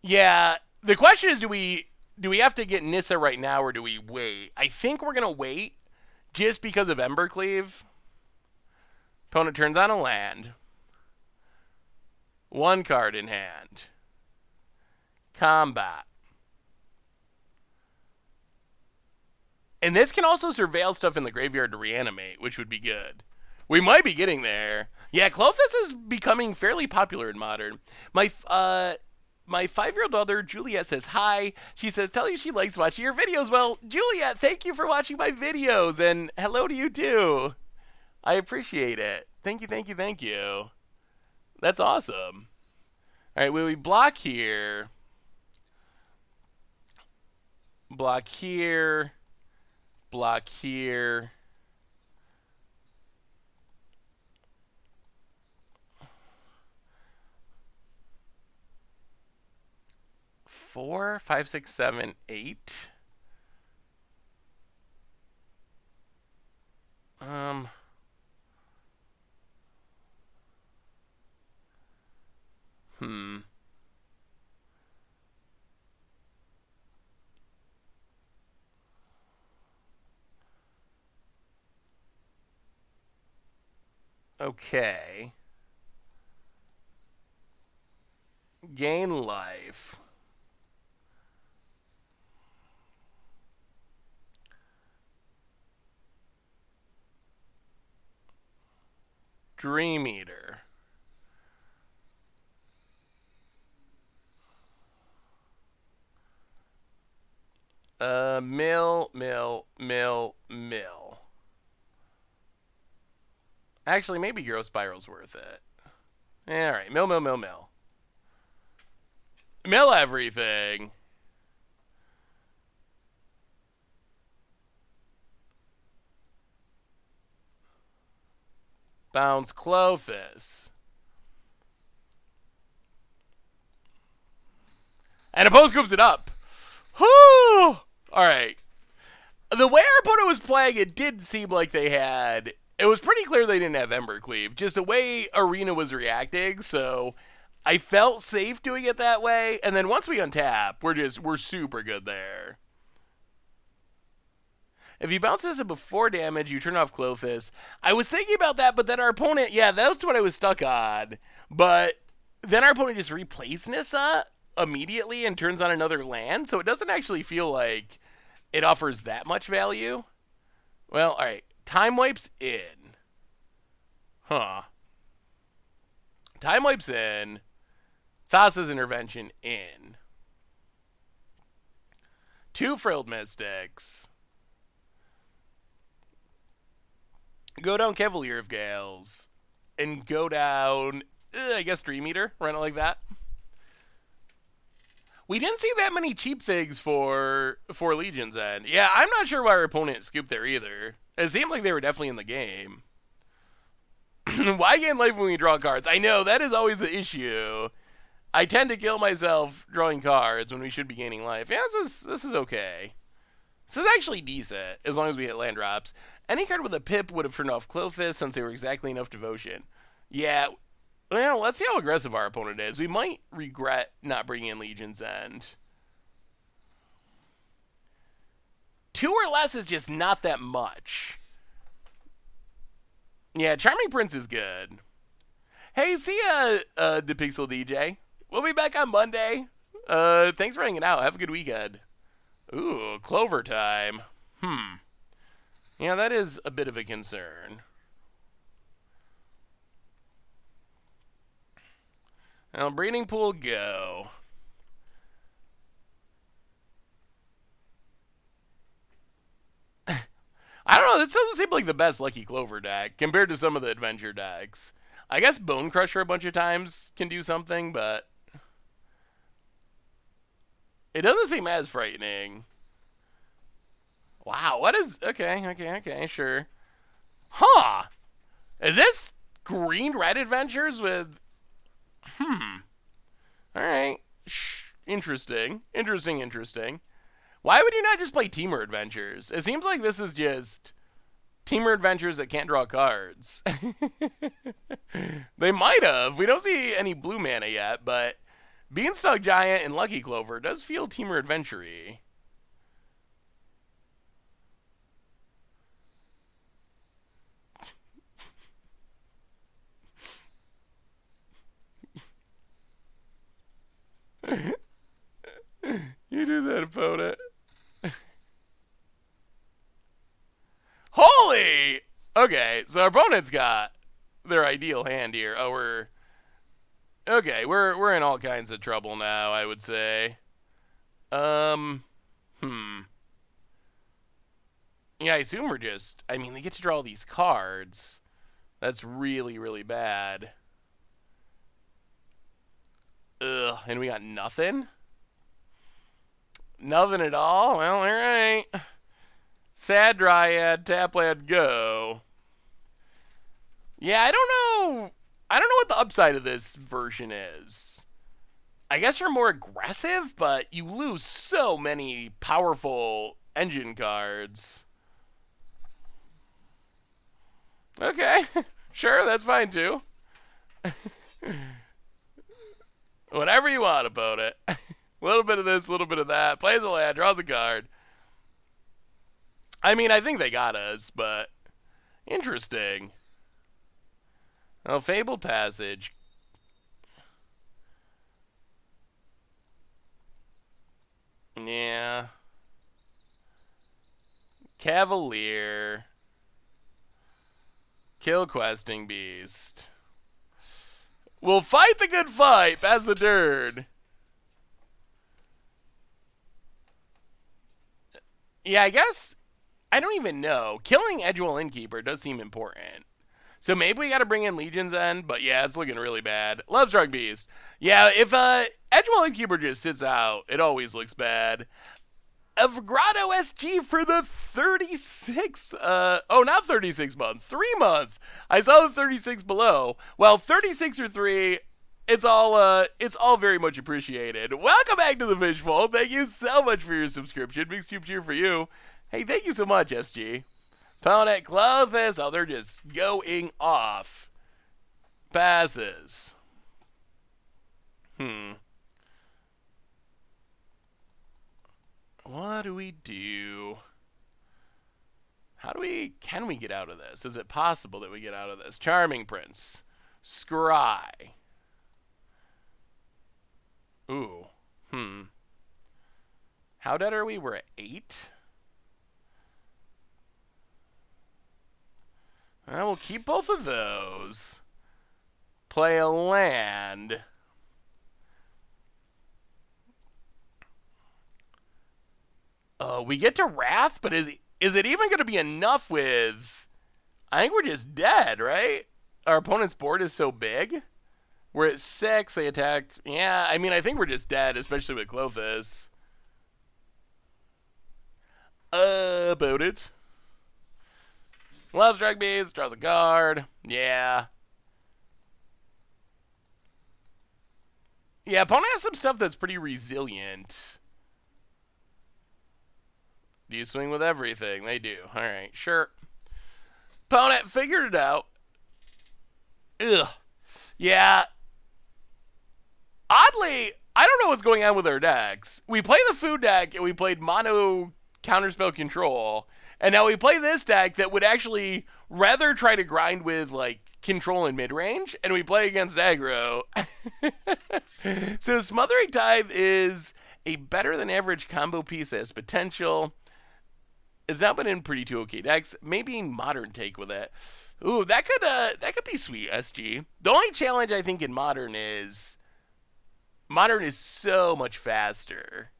Yeah, the question is, do we have to get Nissa right now, or do we wait? I think we're going to wait just because of Embercleave. Opponent turns on a land. One card in hand. Combat. And this can also surveil stuff in the graveyard to reanimate, which would be good. We might be getting there. Yeah, Clothis is becoming fairly popular in Modern. My 5-year-old daughter, Juliet, says hi. She says, tell you she likes watching your videos. Well, Juliet, thank you for watching my videos, and hello to you, too. I appreciate it. Thank you, thank you, thank you. That's awesome. All right, we block here. Block here. Block here. Four, 5, 6, 7, 8. Um. Hmm. Okay. Gain life. Dream Eater. Mill. Actually, maybe Growth Spiral's worth it. All right, mill. Mill everything. Bounce Clothis. And opposed scoops it up. Whew! Alright. The way our opponent was playing, it did seem like they had... It was pretty clear they didn't have Embercleave. Just the way Arena was reacting, so... I felt safe doing it that way, and then once we untap, we're super good there. If you bounce this before damage, you turn off Clothis. I was thinking about that, but then our opponent, yeah, that's what I was stuck on. But then our opponent just replays Nissa immediately and turns on another land, so it doesn't actually feel like it offers that much value. Well, all right. Time Wipes in. Huh. Time Wipes in. Thassa's Intervention in. 2 Frilled Mystics. Go down Cavalier of Gales. And go down, I guess, Dream Eater. Run it like that. We didn't see that many cheap things for Legion's End. Yeah, I'm not sure why our opponent scooped there either. It seemed like they were definitely in the game. Why gain life when we draw cards? I know, that is always the issue. I tend to kill myself drawing cards when we should be gaining life. Yeah, this is okay. This is actually decent, as long as we hit land drops. Any card with a pip would have turned off Clothis since they were exactly enough devotion. Yeah, well, let's see how aggressive our opponent is. We might regret not bringing in Legion's End. 2 or less is just not that much. Yeah, Charming Prince is good. Hey, see ya, the Pixel DJ. We'll be back on Monday. Thanks for hanging out. Have a good weekend. Ooh, Clover time. Yeah, that is a bit of a concern. Now, Breeding Pool, go. I don't know, this doesn't seem like the best Lucky Clover deck compared to some of the adventure decks. I guess Bone Crusher a bunch of times can do something, but it doesn't seem as frightening. Wow, what is... Okay, sure. Huh. Is this green-red adventures with... Alright. Interesting. Why would you not just play Teamer Adventures? It seems like this is just Teamer Adventures that can't draw cards. They might have. We don't see any blue mana yet, but Beanstalk Giant and Lucky Clover does feel Teamer Adventure-y. You do that, opponent. Holy! Okay, so our opponent's got their ideal hand here. Oh, we're in all kinds of trouble now, I would say. Yeah, I assume we're just... I mean, they get to draw all these cards. That's really, really bad. Ugh, and we got nothing? Nothing at all? Well, alright. Sad Dryad, Tapland, go. Yeah, I don't know what the upside of this version is. I guess you're more aggressive, but you lose so many powerful engine cards. Okay. Sure, that's fine too. Whatever you want about it. A little bit of this, a little bit of that. Plays a land, draws a card. I mean, I think they got us, but interesting. Oh, Fabled Passage. Yeah. Cavalier. Kill Questing Beast. We'll fight the good fight. Pass the turn. Yeah, I guess. I don't even know. Killing Edgewell Innkeeper does seem important. So maybe we got to bring in Legion's End, but yeah, it's looking really bad. Lovestruck Beast. Yeah, if Edgewell Innkeeper just sits out, it always looks bad. Of Grotto SG for the 36, not 36 month, 3 month. I saw the 36 below. Well, 36 or 3, it's all very much appreciated. Welcome back to the Fishbowl. Thank you so much for your subscription. Big soup cheer for you. Hey, thank you so much, SG. Opponent Clovis. Oh, they're just going off. Passes. What do we do? Can we get out of this? Is it possible that we get out of this? Charming Prince. Scry. Ooh. How dead are we? We're at 8? We'll keep both of those. Play a land. We get to Wrath, but is it even going to be enough with... I think we're just dead, right? Our opponent's board is so big. We're at 6, they attack... Yeah, I mean, I think we're just dead, especially with Clovis. About it. Lovestruck Beast, draws a card. Yeah. Yeah, opponent has some stuff that's pretty resilient. Do you swing with everything? They do. Alright, sure. Opponent figured it out. Ugh. Yeah. Oddly, I don't know what's going on with our decks. We play the food deck, and we played mono counterspell control, and now we play this deck that would actually rather try to grind with, like, control and mid-range, and we play against aggro. So Smothering Tithe is a better-than-average combo piece that has potential. It's not been in pretty two okay decks. Maybe Modern take with it. Ooh, that could be sweet, SG. The only challenge I think in Modern is so much faster.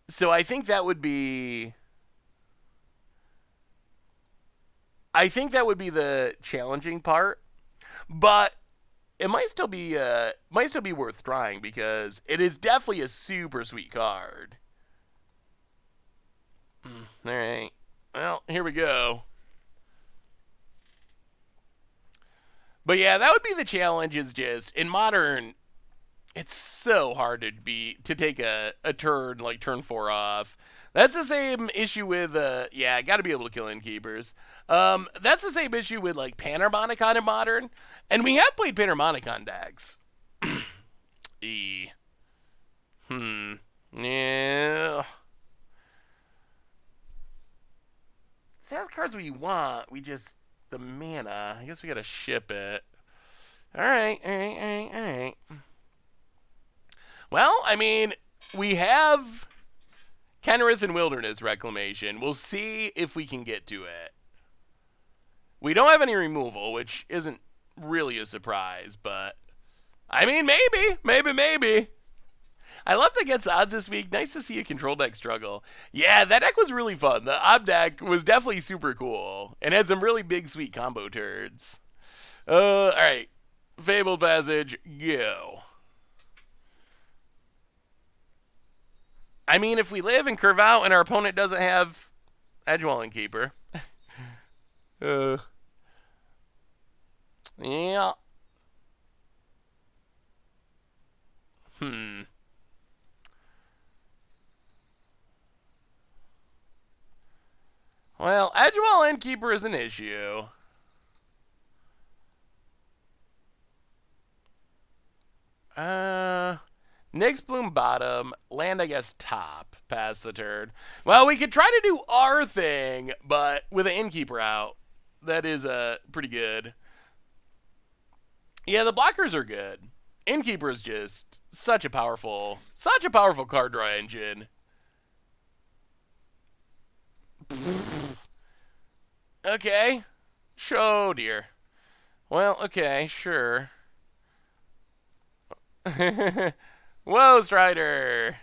So I think that would be the challenging part, but it might still be worth trying because it is definitely a super sweet card. All right. Well, here we go. But yeah, that would be the challenge. Is just in Modern, it's so hard to take a turn like turn 4 off. That's the same issue with I got to be able to kill innkeepers. That's the same issue with like Panharmonicon in Modern, and we have played Panharmonicon decks. Yeah. It has cards we want. We just the mana. I guess we gotta ship it. All right. Well, I mean, we have Kenrith and Wilderness Reclamation. We'll see if we can get to it. We don't have any removal, which isn't really a surprise, but I mean, maybe. I love that gets odds this week. Nice to see a control deck struggle. Yeah, that deck was really fun. The Ob deck was definitely super cool and had some really big, sweet combo turds. All right. Fabled Passage, go. I mean, if we live and curve out and our opponent doesn't have Edgewell Innkeeper. Yeah. Well, Edgewell Innkeeper is an issue. Nyx Bloom bottom, land I guess top, pass the turn. Well, we could try to do our thing, but with an Innkeeper out, that is pretty good. Yeah, the blockers are good. Innkeeper is just such a powerful card draw engine. Okay. Oh dear. Well, okay, sure. Whoa, Strider.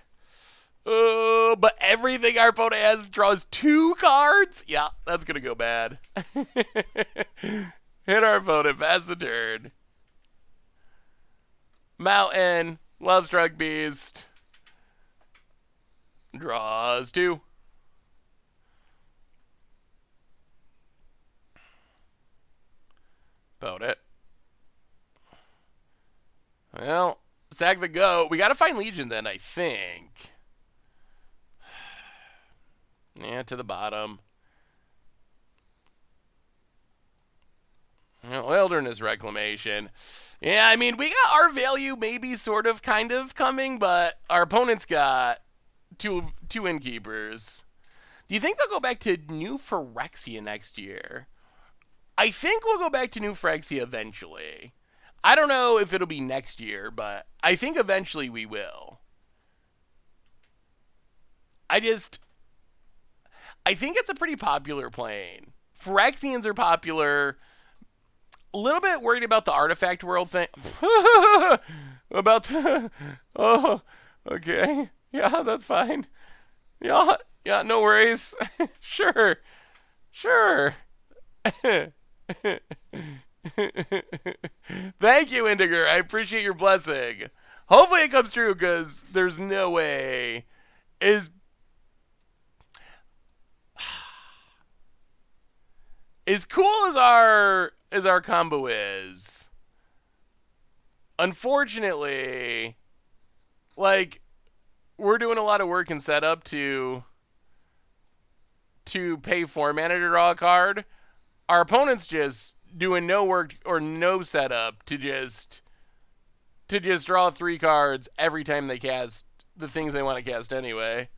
Oh, but everything our opponent has draws 2 cards? Yeah, that's going to go bad. Hit our opponent, pass the turn. Mountain, Love Struck Beast. Draws 2. Opponent. Well, sack the goat. We got to find Legion then, I think. Yeah, to the bottom. Wilderness Reclamation. Yeah, I mean, we got our value maybe sort of kind of coming, but our opponent's got two Innkeepers. Do you think they'll go back to New Phyrexia next year? I think we'll go back to New Phyrexia eventually. I don't know if it'll be next year, but I think eventually we will. I think it's a pretty popular plane. Phyrexians are popular. A little bit worried about the artifact world thing. About the, oh, okay. Yeah, that's fine. Yeah, no worries. Sure. Thank you, Indiger. I appreciate your blessing. Hopefully it comes true, because there's no way. As cool as our combo is, unfortunately, like, we're doing a lot of work and setup to pay 4 mana to draw a card. Our opponent's just doing no work or no setup to just draw 3 cards every time they cast the things they want to cast anyway.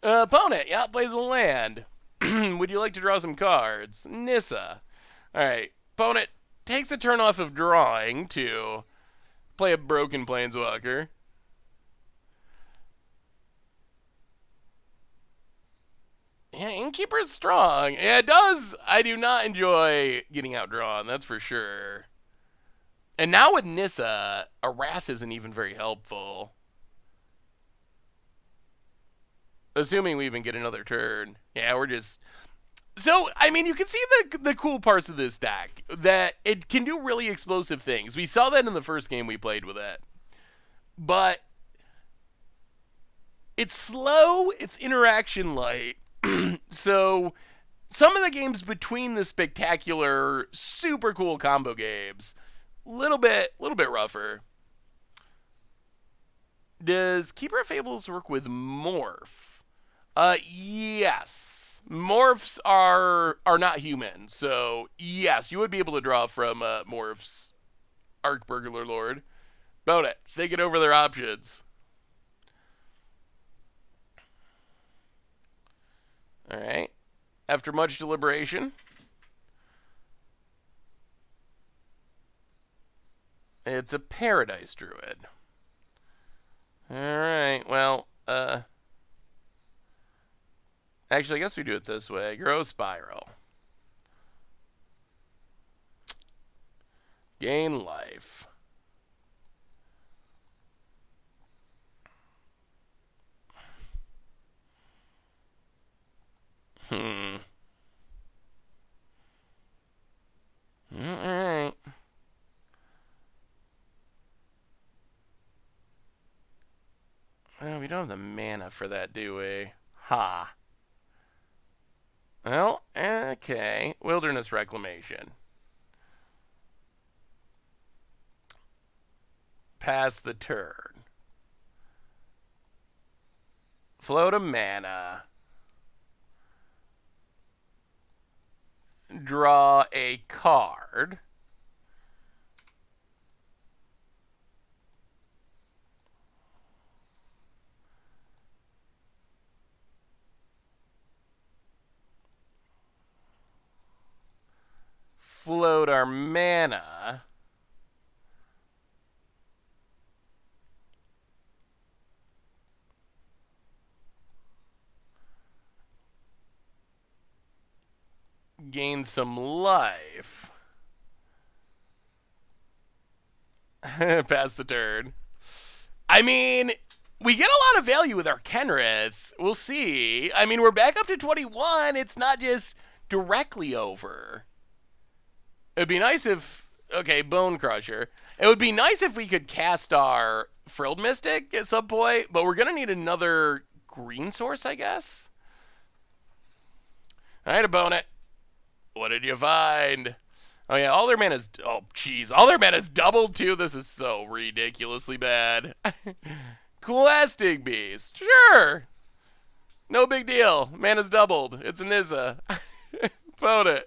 Opponent, yeah, plays a land. Would you like to draw some cards? Nissa. Alright, opponent takes a turn off of drawing to play a broken Planeswalker. Yeah, Innkeeper's strong. Yeah, it does. I do not enjoy getting outdrawn, that's for sure. And now with Nissa, a Wrath isn't even very helpful. Assuming we even get another turn. Yeah, we're just... So, I mean, you can see the cool parts of this deck. That it can do really explosive things. We saw that in the first game we played with it. But it's slow, it's interaction light. So, some of the games between the spectacular, super cool combo games, little bit rougher. Does Keeper of Fables work with Morph? Yes. Morphs are not human, so yes, you would be able to draw from Morph's Archburglar Lord. About it. Thinking over their options. Alright. After much deliberation, it's a Paradise Druid. Alright, well, actually, I guess we do it this way. Grow Spiral. Gain life. Alright. Well, we don't have the mana for that, do we? Ha. Well, okay. Wilderness Reclamation. Pass the turn. Float a mana. Draw a card. float our mana. Gain some life. Pass the turn. I mean, we get a lot of value with our Kenrith. We'll see. I mean, we're back up to 21. It's not just directly over. It would be nice if... Okay, Bone Crusher. It would be nice if we could cast our Frilled Mystic at some point, but we're going to need another green source, I guess. All right, opponent. What did you find? Oh, yeah, all their mana's... Oh, jeez. All their mana's doubled, too. This is so ridiculously bad. Classic Beast. Sure. No big deal. Mana's doubled. It's a Nizza. Opponent.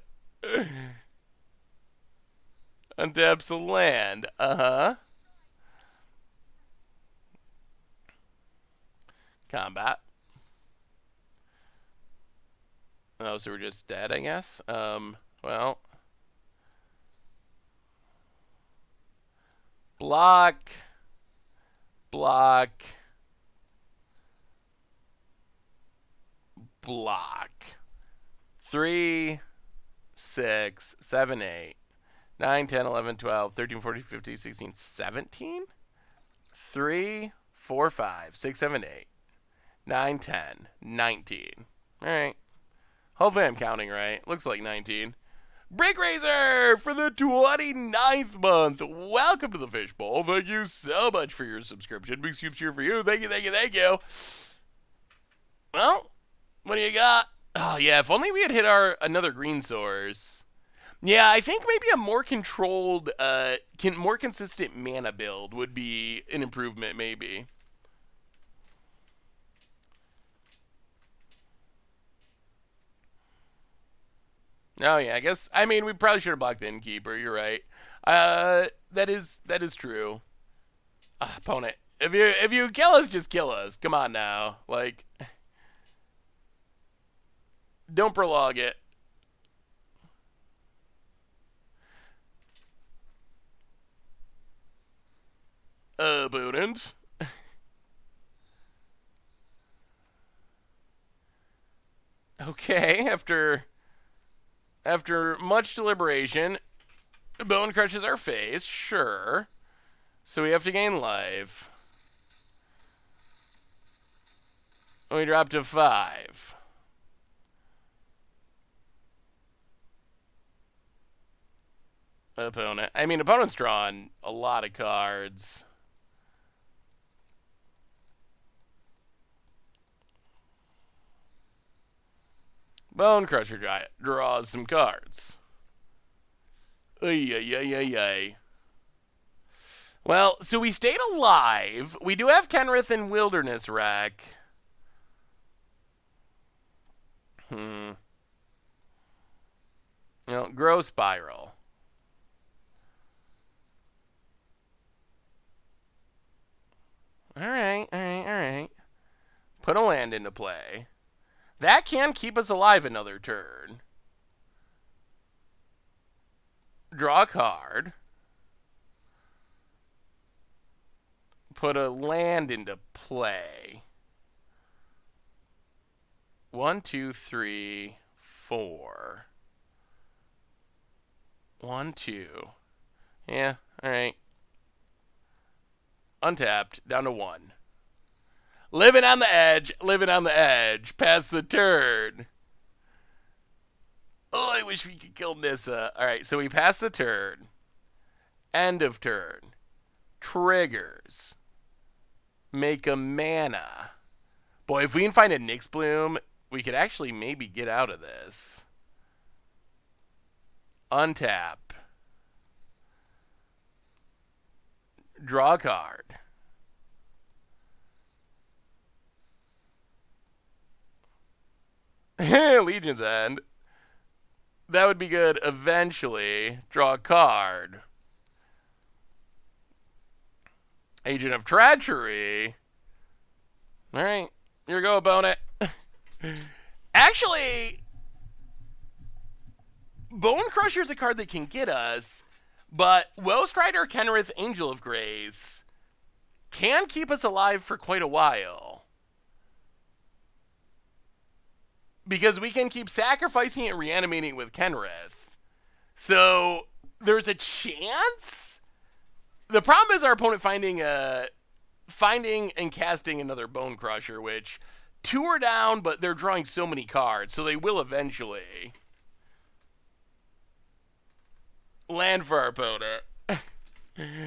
Untaps a land. Uh-huh. Combat. Oh, so we're just dead, I guess? Well. Block. Block. Block. 3, 6, 7, 8, 9, 10, 11, 12, 13, 14, 15, 16, 17? 3, 4, 5, 6, 7, 8, 9, 10, 19. All right. Hopefully I'm counting right. Looks like 19. Brick Razor for the 29th month. Welcome to the Fishbowl. Thank you so much for your subscription. Big scoops here for you. Thank you, thank you, thank you. Well, what do you got? Oh, yeah, if only we had hit another green source. Yeah, I think maybe a more controlled, more consistent mana build would be an improvement, maybe. Oh, yeah, I guess, I mean, we probably should have blocked the Innkeeper, you're right. That is true. Opponent, if you kill us, just kill us. Come on now. Like, don't prolong it. Opponent. Okay, after much deliberation, Bone crushes our face, sure. So we have to gain life. We drop to 5. Opponent. I mean, opponent's drawn a lot of cards. Bone Crusher Giant draws some cards. Ay, ay, ay, ay, ay. Well, so we stayed alive. We do have Kenrith and Wilderness Wreck. You know, Grow Spiral. Alright. Put a land into play. That can keep us alive another turn. Draw a card. Put a land into play. 1, 2, 3, 4. 1, 2. Yeah, alright. Untapped, down to 1. Living on the edge. Pass the turn. Oh, I wish we could kill Nissa. Alright, so we pass the turn. End of turn. Triggers. Make a mana. Boy, if we can find a Nyx Bloom, we could actually maybe get out of this. Untap. Draw a card. Legion's End. That would be good eventually. Draw a card. Agent of Treachery. Alright. Here you go, opponent. Actually, Bone Crusher is a card that can get us, but Woe Strider, Kenrith, Angel of Grace can keep us alive for quite a while. Because we can keep sacrificing it and reanimating it with Kenrith. So there's a chance. The problem is our opponent finding and casting another Bone Crusher, which 2 are down, but they're drawing so many cards, so they will eventually land for our opponent.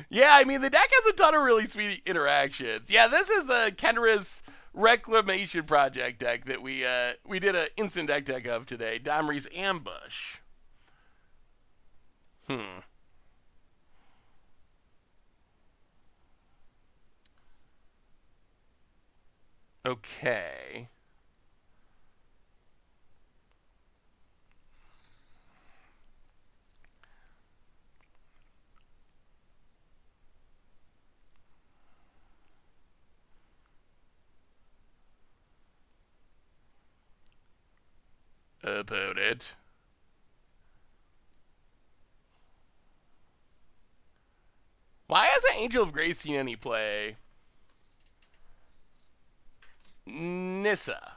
Yeah, I mean, the deck has a ton of really sweet interactions. Yeah, this is the Kenrith's Reclamation Project deck that we did an instant deck of today. Domri's Ambush. Okay. Opponent. Why hasn't Angel of Grace seen any play? Nissa.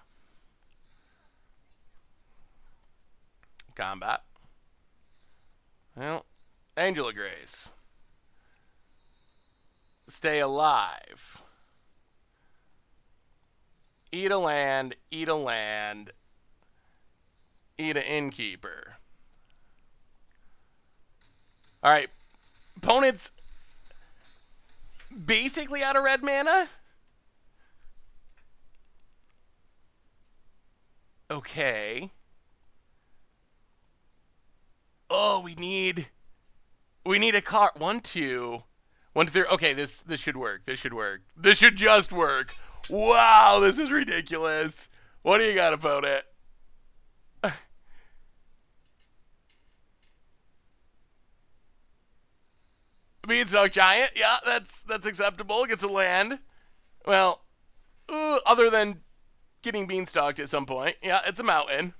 Combat. Well, Angel of Grace. Stay alive. Eat a land, eat a land, eat an innkeeper. Alright. Opponent's basically out of red mana. Okay. Oh, we need a card. 1, 2. 1, 2, 3. Okay, this should work. This should work. This should just work. Wow, this is ridiculous. What do you got, opponent? Beanstalk Giant. Yeah, that's acceptable. Gets a land. Well, other than getting beanstalked at some point. Yeah, it's a mountain.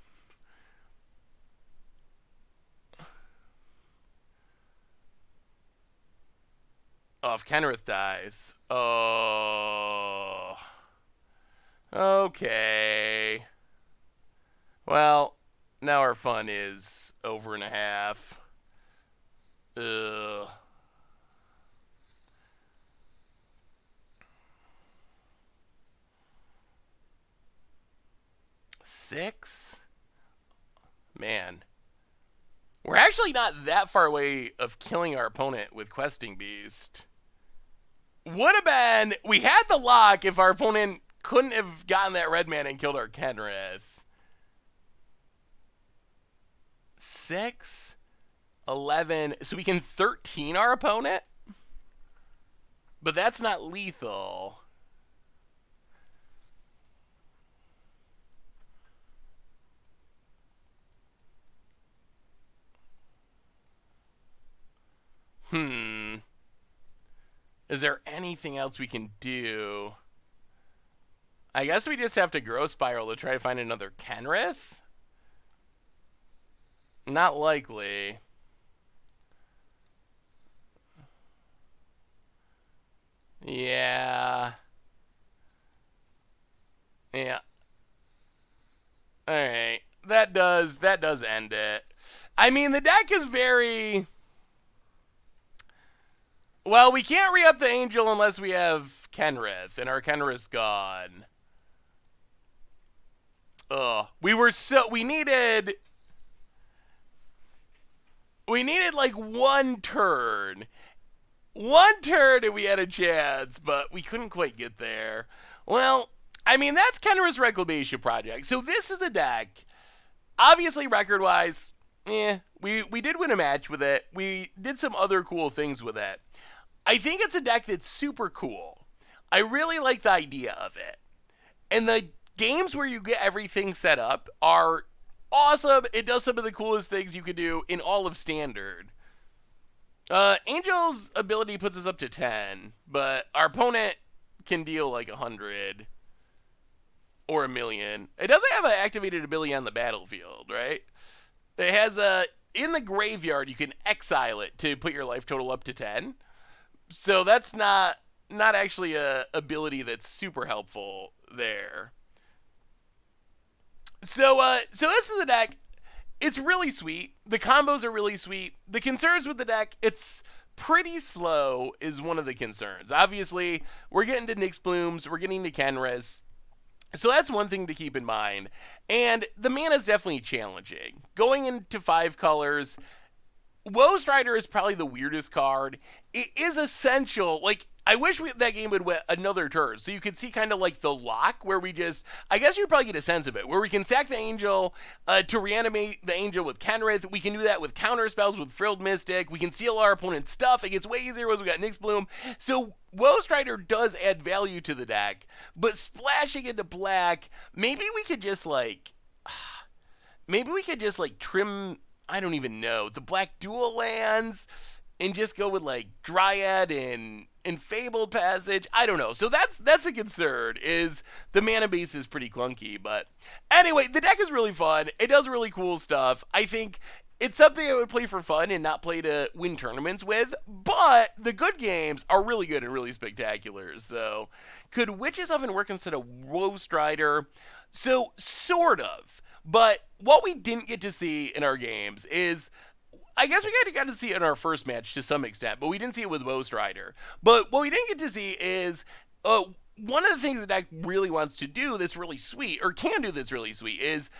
Oh, if Kenrith dies. Oh. Okay. Well, now our fun is over and a half. Ugh. Six? Man. We're actually not that far away of killing our opponent with Questing Beast. Would have been... We had the lock if our opponent couldn't have gotten that red man and killed our Kenrith. 6, 11... So we can 13 our opponent? But that's not lethal. Is there anything else we can do? I guess we just have to Growth Spiral to try to find another Kenrith? Not likely. Yeah. Yeah. Alright. That does end it. I mean, the deck is very... Well, we can't re-up the Angel unless we have Kenrith, and our Kenrith's gone. Ugh. We needed like one turn. One turn and we had a chance, but we couldn't quite get there. Well, I mean, that's Kenrith's Reclamation Project. So this is a deck, obviously record-wise, we did win a match with it. We did some other cool things with it. I think it's a deck that's super cool. I really like the idea of it. And the games where you get everything set up are awesome. It does some of the coolest things you could do in all of Standard. Angel's ability puts us up to 10, but our opponent can deal like 100 or 1,000,000. It doesn't have an activated ability on the battlefield, right? It has in the graveyard, you can exile it to put your life total up to 10. So that's not actually a ability that's super helpful there. So this is the deck. It's really sweet. The combos are really sweet. The concerns with the deck, it's pretty slow is one of the concerns. Obviously, we're getting to Nyx Blooms, we're getting to Kenris. So that's one thing to keep in mind. And the mana is definitely challenging. Going into 5 colors, Woe Strider is probably the weirdest card. It is essential. Like, I wish that game would win another turn, so you could see kind of like the lock where we just, I guess you'd probably get a sense of it, where we can sack the Angel to reanimate the Angel with Kenrith. We can do that with counter spells with Frilled Mystic. We can seal our opponent's stuff. It gets way easier once we got Nyx Bloom. So Woe Strider does add value to the deck, but splashing into black, maybe we could just like trim, I don't even know, the black dual lands and just go with like Dryad and Fabled Passage. I don't know. So that's a concern, is the mana base is pretty clunky. But anyway, the deck is really fun. It does really cool stuff. I think it's something I would play for fun and not play to win tournaments with, but the good games are really good and really spectacular. So could Witch's Oven work instead of Woe Strider? So sort of. But what we didn't get to see in our games is, I guess we kind of got to see it in our first match to some extent, but we didn't see it with Woe Strider. But what we didn't get to see is one of the things the deck really wants to do that's really sweet, or can do that's really sweet, is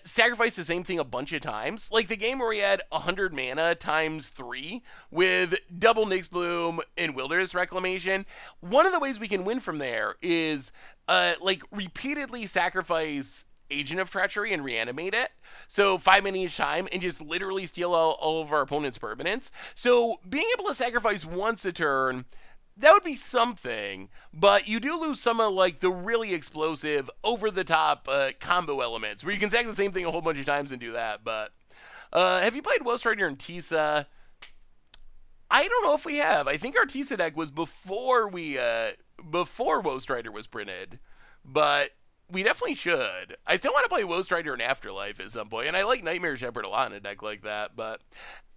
sacrifice the same thing a bunch of times. Like the game where we had 100 mana times 3 with double Nyx Bloom and Wilderness Reclamation. One of the ways we can win from there is like repeatedly sacrifice Agent of Treachery and reanimate it. So 5 mana each time and just literally steal all of our opponent's permanents. So being able to sacrifice once a turn, that would be something, but you do lose some of like the really explosive, over-the-top combo elements where you can sack the same thing a whole bunch of times and do that. But have you played Woe Strider and Tisa? I don't know if we have. I think our Tisa deck was before Woe Strider was printed, but we definitely should. I still want to play Woe Strider and Afterlife at some point, and I like Nightmare Shepherd a lot in a deck like that, but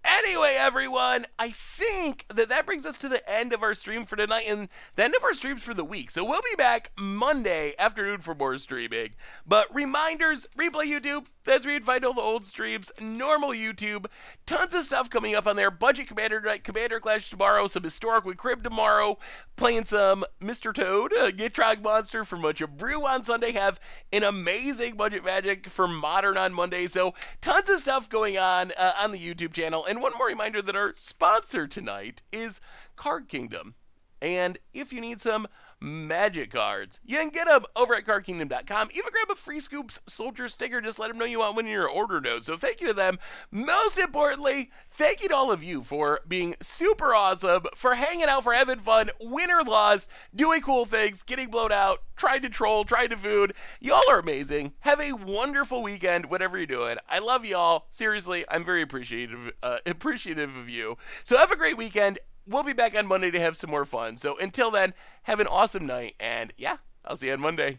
anyway, everyone, I think that brings us to the end of our stream for tonight and the end of our streams for the week. So we'll be back Monday afternoon for more streaming. But reminders, Replay YouTube, that's where you'd find all the old streams. Normal YouTube, tons of stuff coming up on there. Budget Commander tonight, Commander Clash tomorrow, some Historic with Crib tomorrow, playing some Mr. Toad, Gitrog Monster for Much of Brew on Sunday, have an amazing Budget Magic for Modern on Monday. So tons of stuff going on the YouTube channel. And one more reminder that our sponsor tonight is Card Kingdom. And if you need some Magic cards, you can get them over at cardkingdom.com. Even grab a Free Scoops Soldier sticker. Just let them know you want one in your order note. So thank you to them. Most importantly, thank you to all of you for being super awesome, for hanging out, for having fun, win or loss, doing cool things, getting blown out, trying to troll, trying to food. Y'all are amazing. Have a wonderful weekend, whatever you're doing. I love y'all. Seriously, I'm very appreciative of you. So have a great weekend. We'll be back on Monday to have some more fun. So until then, have an awesome night, and yeah, I'll see you on Monday.